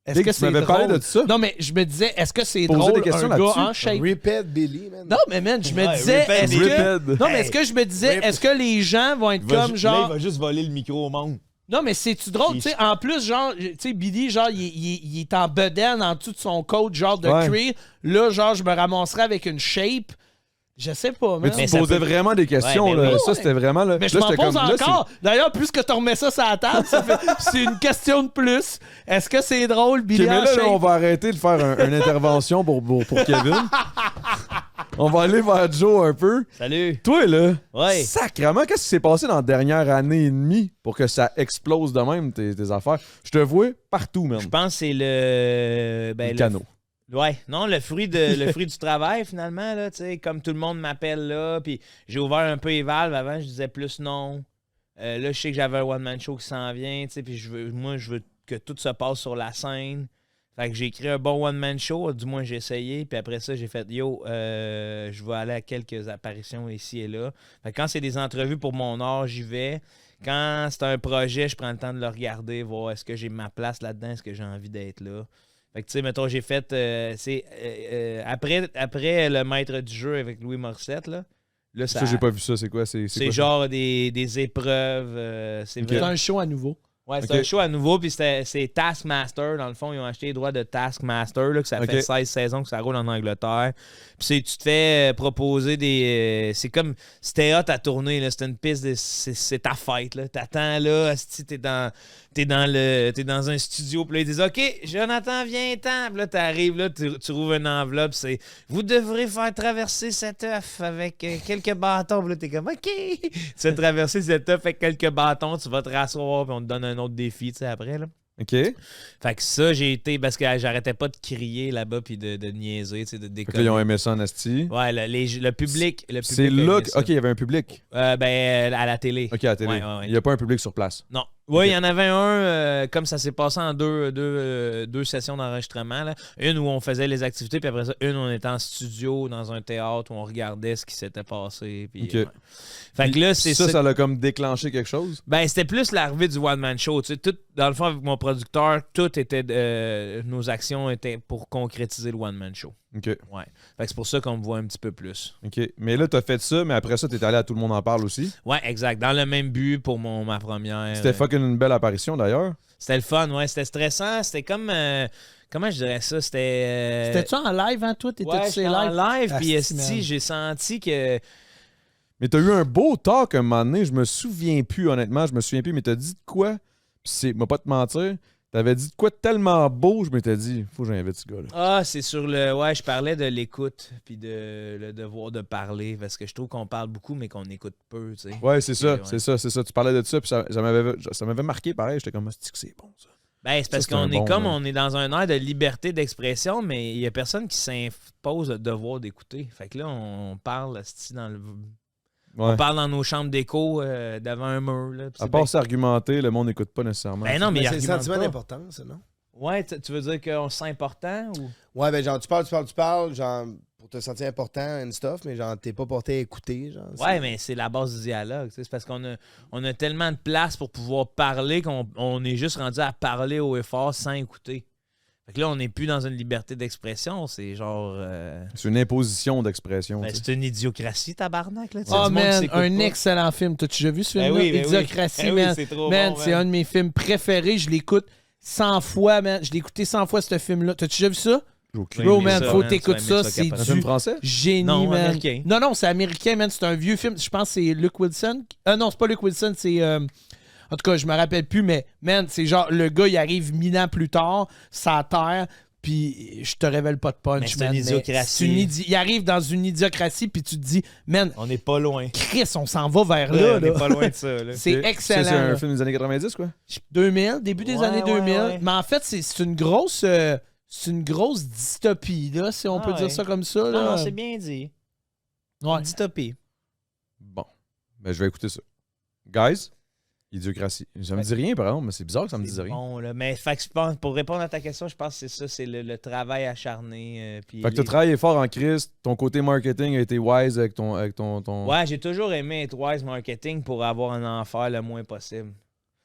Est-ce Big, que tu c'est m'avais parlé drôle? de ça? Non, mais je me disais, est-ce que c'est Poser drôle des questions un gars là-dessus. en shape? Ripet Billy, man. Non, mais man, je me Ouais, disais, Riphead est-ce Billy. que... Riphead. Non, mais est-ce que je me disais, Rip. est-ce que les gens vont être comme Là, genre... il va juste voler le micro au monde. Non, mais c'est-tu drôle, tu sais, en plus, genre, tu sais, Billy, genre, il est en bedaine en dessous de son coat, genre, de Ouais. cuir. Là, genre, je me ramasserais avec une shape. Je sais pas, man. Mais tu Mais te ça posais peut- vraiment des questions, Ouais, ben là. oui. Ça, c'était vraiment, là. Mais je là, m'en j'étais pose comme, là, encore. D'ailleurs, puisque tu remets ça sur la table, c'est une question de plus. Est-ce que c'est drôle, Ok, Billy mais en là, shape? on va arrêter de faire une intervention pour Kevin. On va aller vers Joe un peu. Salut. Toi, là, Ouais. sacrément, qu'est-ce qui s'est passé dans la dernière année et demie pour que ça explose de même, tes affaires? Je te vois partout, man. Je pense que c'est le. Ben, Le canot. Ouais, non, le fruit du travail, finalement, là, tu sais, comme tout le monde m'appelle là, puis j'ai ouvert un peu les valves. Avant, je disais plus non. Là, je sais que j'avais un one-man show qui s'en vient, tu sais, puis je veux que tout se passe sur la scène. Fait que j'ai écrit un bon one-man show, du moins j'ai essayé, puis après ça, j'ai fait « Yo, je vais aller à quelques apparitions ici et là. » Fait que quand c'est des entrevues pour mon art, j'y vais. Quand c'est un projet, je prends le temps de le regarder, voir est-ce que j'ai ma place là-dedans, est-ce que j'ai envie d'être là. Fait que, tu sais, mettons, j'ai fait... après le maître du jeu avec Louis Morissette, là Ça, j'ai pas vu ça. C'est quoi? C'est c'est quoi, genre des épreuves. C'est C'est vrai. un show à nouveau. Ouais, c'est Ok. un show à nouveau, puis c'est Taskmaster. Dans le fond, ils ont acheté les droits de Taskmaster, là, que ça Ok. fait 16 saisons que ça roule en Angleterre. Puis tu te fais proposer des... c'est comme... C'était hot à tourner, là. C'était une piste de... C'est ta fête, là. T'attends, là, asti, t'es dans un studio, puis là, ils disent « OK, Jonathan, viens-t'en. » Puis là, t'arrives, là, tu rouvres une enveloppe, c'est « Vous devrez faire traverser cet œuf avec quelques bâtons. » Puis là, t'es comme « OK. » Tu fais traverser cet œuf avec quelques bâtons, tu vas te rasseoir, puis on te donne un autre défi, tu sais, après, là. OK. Fait Fait que ça, j'ai été... Parce que j'arrêtais pas de crier là-bas puis de niaiser, tu sais, de que déconner. là, ils ont aimé ça en asti. Ouais, le public... C'est a là aimé que... ça. OK, il y avait un public. Ben, à la télé. OK, à la télé. Ouais, ouais, ouais. Il n'y a pas un public sur place. Non. Oui, Ok. il y en avait un, comme ça s'est passé en deux sessions d'enregistrement. Là. Une où on faisait les activités, puis après ça, une où on était en studio, dans un théâtre, où on regardait ce qui s'était passé. Puis, Ok. ouais. Fait que là, c'est ça l'a comme déclenché quelque chose. Ben, c'était plus l'arrivée du one-man show. Tu sais, tout, dans le fond, avec mon producteur, tout était... nos actions étaient pour concrétiser le one-man show. OK. Ouais. Fait que c'est pour ça qu'on me voit un petit peu plus. OK. Mais là, t'as fait ça, mais après ça, t'es allé à Tout le monde en parle aussi. Ouais, exact. Dans le même but pour ma première... C'était fucking une belle apparition, d'ailleurs. C'était le fun, ouais. C'était stressant. C'était comme... comment je dirais ça? C'était... C'était-tu en live, hein, toi? T'étais-tu Ouais, sur j'étais live? en live, puis Asti, man. esti, j'ai senti que... Mais t'as eu un beau talk un moment donné. Je me souviens plus, honnêtement. Je me souviens plus, mais t'as dit de quoi? Puis c'est... Moi, pas te mentir. T'avais dit de quoi de tellement beau, je m'étais dit, faut que j'invite ce gars-là. Ah, c'est sur le... Ouais, je parlais de l'écoute, puis de le devoir de parler, parce que je trouve qu'on parle beaucoup, mais qu'on écoute peu, tu sais. Ouais, c'est ça, Ouais. c'est ça. Tu parlais de ça, puis ça m'avait marqué pareil. J'étais comme, c'est que c'est bon, ça. Ben, c'est parce Ça, c'est un qu'on est bon, comme là. on est dans un air de liberté d'expression, mais il y a personne qui s'impose le devoir d'écouter. Fait que là, on parle dans le. Ouais. On parle dans nos chambres d'écho devant un mur. Là, puis À c'est part bien- s'argumenter, le monde n'écoute pas nécessairement. Ben non, mais il C'est le argumente sentiment pas. d'importance, non? Ouais, tu veux dire qu'on se sent important ou. Ouais, ben genre, tu parles, genre, pour te sentir important and stuff, mais genre, t'es pas porté à écouter, genre. Ouais, mais c'est la base du dialogue. C'est parce qu'on a tellement de place pour pouvoir parler qu'on est juste rendu à parler haut et fort sans écouter. Fait que là, on n'est plus dans une liberté d'expression. C'est genre. C'est une imposition d'expression. Ben, tu sais. c'est une idiocratie, tabarnak. Là. Oh Du monde qui man, s'écoute un pas. excellent film. T'as-tu déjà vu ce Ben film-là? oui, ben oui. Idiocratie, Ben oui, man. c'est trop Man, bon, c'est man. un de mes films préférés. Je l'écoute 100 fois, man. Je l'ai écouté 100 fois, ce film-là. T'as-tu déjà vu ça? J'ai aucune Bro, idée. man, ça, faut man, t'écouter tu vas aimer ça. ça, C'est capable. Un film du français? génie, Non, man. américain. Non, c'est américain, man. C'est un vieux film. Je pense que c'est Luke Wilson. Non, c'est pas Luke Wilson, c'est... En tout cas, je me rappelle plus, mais, man, c'est genre, le gars, il arrive 1000 ans plus tard, sa terre, puis je te révèle pas de punch, Mais c'est man. une idiocratie. Il arrive dans une idiocratie, puis tu te dis, man, On n'est pas loin. Chris, on s'en va vers on là. n'est là. pas loin de ça. Là. C'est excellent. Ça, c'est un là. film des années 90, quoi? 2000, début des Ouais, années ouais, 2000. ouais. Mais en fait, c'est une grosse... c'est une grosse dystopie, là, si on Ah peut ouais. dire ça comme ça. Non, Là. non, c'est bien dit. Ouais. Dystopie. Bon. Ben, je vais écouter ça. Guys, idiocratie. Ça me dit rien, par exemple, mais c'est bizarre que ça me dise rien. Bon, là. Mais fait que je pense, pour répondre à ta question, je pense que c'est ça, c'est le travail acharné. Puis Fait que tu as travaillé fort en Christ, ton côté marketing a été wise avec ton... Ouais, j'ai toujours aimé être wise marketing pour avoir un enfer le moins possible.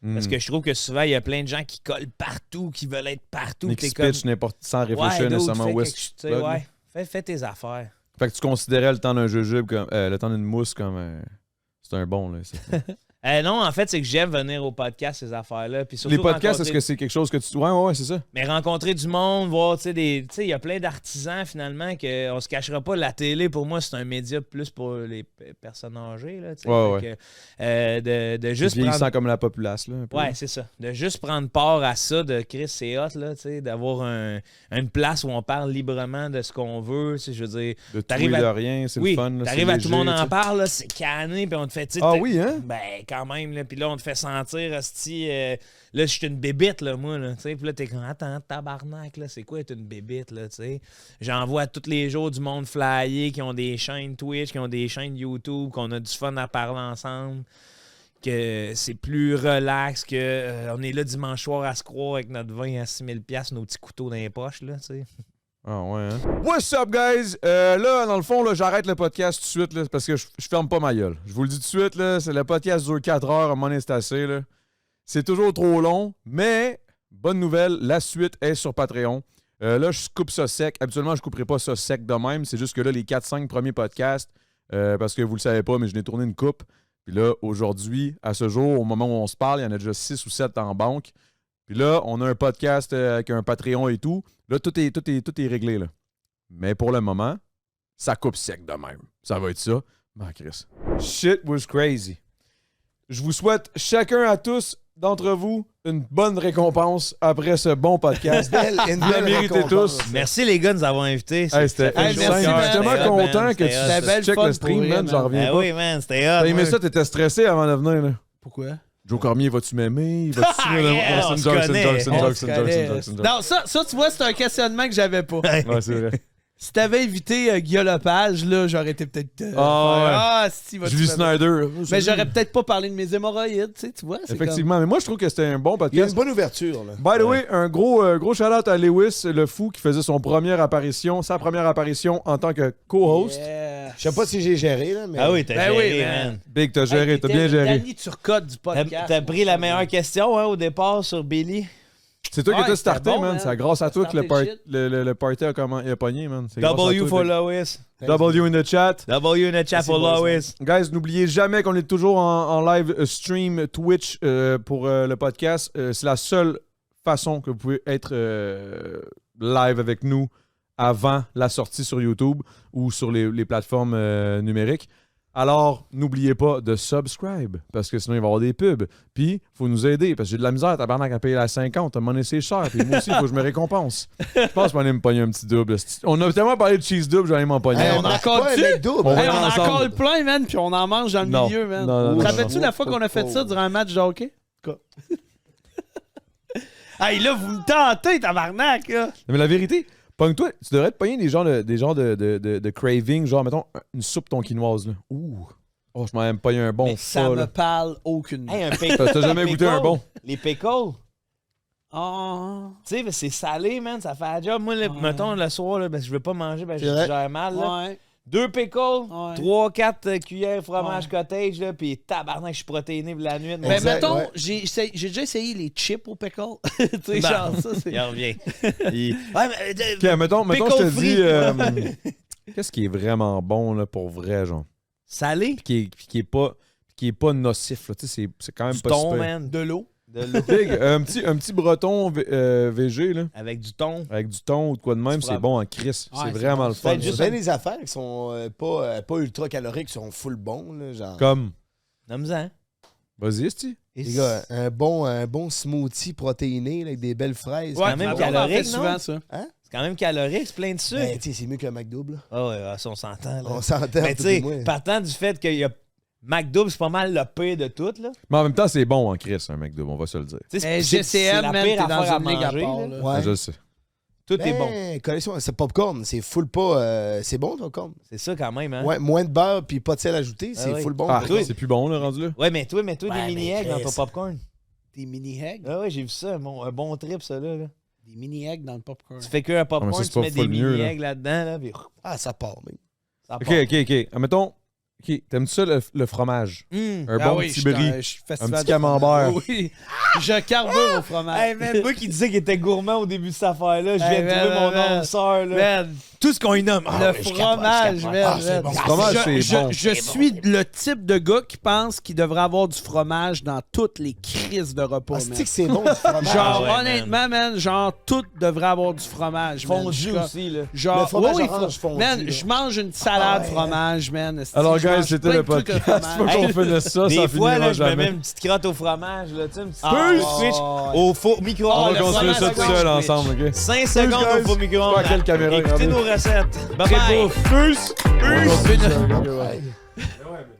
Parce que je trouve que souvent, il y a plein de gens qui collent partout, qui veulent être partout. Mais t'es qui se pitch n'importe sans réfléchir dude, nécessairement fais où est-ce quelque- que tu tu sais, te plugues, là. ouais. Fais tes affaires. Fait que tu considérais le temps d'un jujube comme... le temps d'une mousse comme... c'est un bon, là. Non, en fait, c'est que j'aime venir au podcast, ces affaires-là. Puis surtout Les podcasts, rencontrer- est-ce que c'est quelque chose que tu... Ouais, c'est ça. Mais rencontrer du monde, voir, tu sais, il y a plein d'artisans, finalement, qu'on se cachera pas. La télé, pour moi, c'est un média plus pour les personnes âgées, là, tu sais. Ouais, Fait que, de juste Vieillissant prendre... comme la populace, là. un peu. Ouais, c'est ça. De juste prendre part à ça, de Chris, c'est hot, là, tu sais, d'avoir une place où on parle librement de ce qu'on veut, tu sais, je veux dire... De tout t'arrives et de à- rien, c'est Oui, le fun. là, t'arrives c'est à tout le monde léger, en tu sais. parle, là, c'est canné, puis on te fait... tu sais, Ah t'es- oui, hein? Ben, quand même, là. Puis là, on te fait sentir, hostie, là, je suis une bébite, là, moi, là, tu sais. Puis là, t'es comme, attends, tabarnak, là, c'est quoi être une bébite, là, tu sais. J'en vois tous les jours du monde flyer qui ont des chaînes Twitch, qui ont des chaînes YouTube, qu'on a du fun à parler ensemble, que c'est plus relax, que on est là dimanche soir à se croire avec notre vin à 6 000$, nos petits couteaux dans les poches, là, tu sais. Ah ouais, hein? What's up, guys? Là, dans le fond, là, j'arrête le podcast tout de suite là, parce que je ferme pas ma gueule. Je vous le dis tout de suite, là, le podcast dure 4 heures, à un moment donné, c'est assez. Là. C'est toujours trop long, mais bonne nouvelle, la suite est sur Patreon. Là, je coupe ça sec. Habituellement, je couperai pas ça sec de même. C'est juste que là, les 4-5 premiers podcasts, parce que vous le savez pas, mais je n'ai tourné une coupe. Puis là, aujourd'hui, à ce jour, au moment où on se parle, il y en a déjà 6 ou 7 en banque. Puis là, on a un podcast avec un Patreon et tout. Là, tout est réglé, là. Mais pour le moment, ça coupe sec de même. Ça va être ça. Ben, Chris. Shit was crazy. Je vous souhaite chacun à tous d'entre vous une bonne récompense après ce bon podcast. Une Vous la belle méritez récompense. tous. Merci, les gars, de nous avoir invités. Hey, c'était Hey, insane. merci, Je man. suis tellement C'était hot, content man. que tu C'était hot. C'était belle checkes fun le stream, pour man. vrai, J'en man. reviens Ah pas. oui, man, c'était hot. T'as aimé moi. ça? T'étais stressé avant de venir, là? Pourquoi? Joe Cormier, vas-tu m'aimer? Vas-tu Yeah, on se connaît. On se connaît. Non, ça, tu vois, c'est un questionnement que j'avais pas. Ouais, c'est vrai. Si t'avais invité Guillaume Lepage, là, j'aurais été peut-être... si, va-tu Julie m'aimer? Snyder. Mais j'aurais peut-être pas parlé de mes hémorroïdes, tu vois. c'est Effectivement, mais moi, je trouve que c'était un bon Il y a podcast. une bonne ouverture, là. By the way, un gros shout-out à Lewis, le fou, qui faisait sa première apparition en tant que comme... co-host. Yeah. Je sais pas si j'ai géré, là, mais... Ah oui, t'as Ben géré, oui, man. Big, t'as géré, Hey, t'as t'étais bien géré. Danny Turcotte du podcast. T'as pris la meilleure question hein, au départ sur Billy. C'est toi qui Ouais, étais starté, c'était bon, man. man. C'est grâce à toi que Starté le shit. le party a pogné, man. C'est grâce à W toi, for Big. Lois. W in the chat. W in the chat Merci, for boys, Lois. Guys, n'oubliez jamais qu'on est toujours en live stream Twitch pour le podcast. C'est la seule façon que vous pouvez être live avec nous avant la sortie sur YouTube ou sur les plateformes numériques. Alors, n'oubliez pas de subscribe, parce que sinon, il va y avoir des pubs. Puis, il faut nous aider, parce que j'ai de la misère, tabarnak, à payer la 50. À un moment donné, c'est cher. Puis moi aussi, il faut que je me récompense. Je pense qu'on va aller me pogner un petit double. On a tellement parlé de cheese double, j'allais m'en pogner. Hey, un. on a encore pas dessus. un mec double. On va Hey, on aller a ensemble. encore le plein, man, puis on en mange dans le Non. milieu, man. Non, non, Te non, rappelles-tu non. la fois qu'on a fait ça durant un match de hockey? Hey, là, vous me tentez, tabarnak, là. Mais la vérité, pogne-toi, tu devrais te pogner des genres de craving, genre, mettons, une soupe tonkinoise, là. Ouh. Oh, je m'en aime pogner un bon. Mais ça me parle aucunement. Hey, un pickle. T'as jamais goûté un bon? Les pickles. Oh. Tu sais, c'est salé, man, ça fait la job. Moi, mettons, le soir, là, parce que je veux pas manger, parce que C'est vrai. j'ai mal. Là. Ouais. 2 pickles, Ouais. 3-4 cuillères fromage cottage, là, puis tabarnak, je suis protéiné pour la nuit. Ben, Exact, mettons, ouais. j'ai déjà essayé les chips au pickle. Tu sais, Ben, genre ça, c'est... Il revient. Ouais, mais, mettons, je pickle te free. dis, qu'est-ce qui est vraiment bon, là, pour vrai, genre? Salé? Puis qui est pas nocif, là. Tu sais, c'est quand même Du pas thon, super. man. De l'eau. De l'eau. Big, un petit breton VG, là, Avec du thon. avec du thon ou de quoi de même, Tu c'est prends- bon en crise. Ouais, c'est c'est vraiment bon. le fun. Faites juste ça. J'ai bien des affaires qui sont pas ultra caloriques, qui sont full bons, là, genre. Comme, Nomme-en. vas-y, c'ti. Les gars, un bon smoothie protéiné là, avec des belles fraises. Ouais, même on en calorique, fait souvent, non? ça. C'est quand même calorique, c'est plein de sucre. Ben, tu sais, c'est mieux qu'un McDo, là. Ah ouais, ça, on s'entend. Là. On s'entend. Mais tout tu sais, et moi. partant du fait qu'il y a McDo, c'est pas mal le pire de tout, là. Mais en même temps, c'est bon en crise, un McDo, on va se le dire. Tu sais, Eh, c'est GCM, la man, pire t'es dans affaire à une ligue à manger, part, là. là. Ah, Ouais. je le sais. Tout est bon. Ben, connaissons, c'est popcorn, c'est full pas. C'est bon, ton popcorn. C'est ça quand même, hein? Ouais, moins de beurre puis pas de sel ajouté, c'est ouais. full bon. Ah, toi, c'est plus bon, là, rendu là. Ouais, mais toi, mets-toi Ouais, des mais mini-eggs dans ton Chris. popcorn. Des mini-eggs. Ah ouais, j'ai vu ça, un bon trip, ça, là. Des mini-eggs dans le popcorn. Tu fais qu'un popcorn, Ah, mais ça, c'est tu pas mets des full mieux, là. mini-eggs là-dedans, là, puis Ah, ça part, mais. ça OK, part. OK. Ah, mettons, OK, t'aimes ça, le fromage? Hum. Un Ah bon oui, petit je suis brie, un- je suis festival un petit de camembert. fromage. Oui, je carbure au fromage. Hey, man, moi qui disais qu'il était gourmand au début de cette affaire-là, je viens Hey, de trouver man, mon man. âme sœur, là. Man, Tout ce qu'on y nomme. le fromage, man. Ah, c'est bon. Le fromage, c'est bon. Je suis le type de gars qui pense qu'il devrait avoir du fromage dans toutes les crises de repas, Ah, man. c'est que c'est bon, du fromage. Genre, ouais, honnêtement, man, genre, tout devrait avoir du fromage, man. Fondu Je suis aussi, là. Genre, Le fromage oui, orange fondu, man, là. je mange une salade Ah, ouais. fromage, man. esti, Alors, je guys, mange c'était plein le de trucs au podcast. Faut fromage. qu'on finisse ça, Des ça fois, finira là, je me jamais. mets une petite crotte au fromage, là, tu sais, une petite Ah, switch ouais. au four On micro-ondes. va le construire fromage, ça tout ouais. seul ensemble, OK? 5 secondes guys. au four micro-ondes. Pas à quelle caméra, Écoutez regardez. nos recettes. Bye Très bye. bouffe. Peace! On va finir- Ouais, mais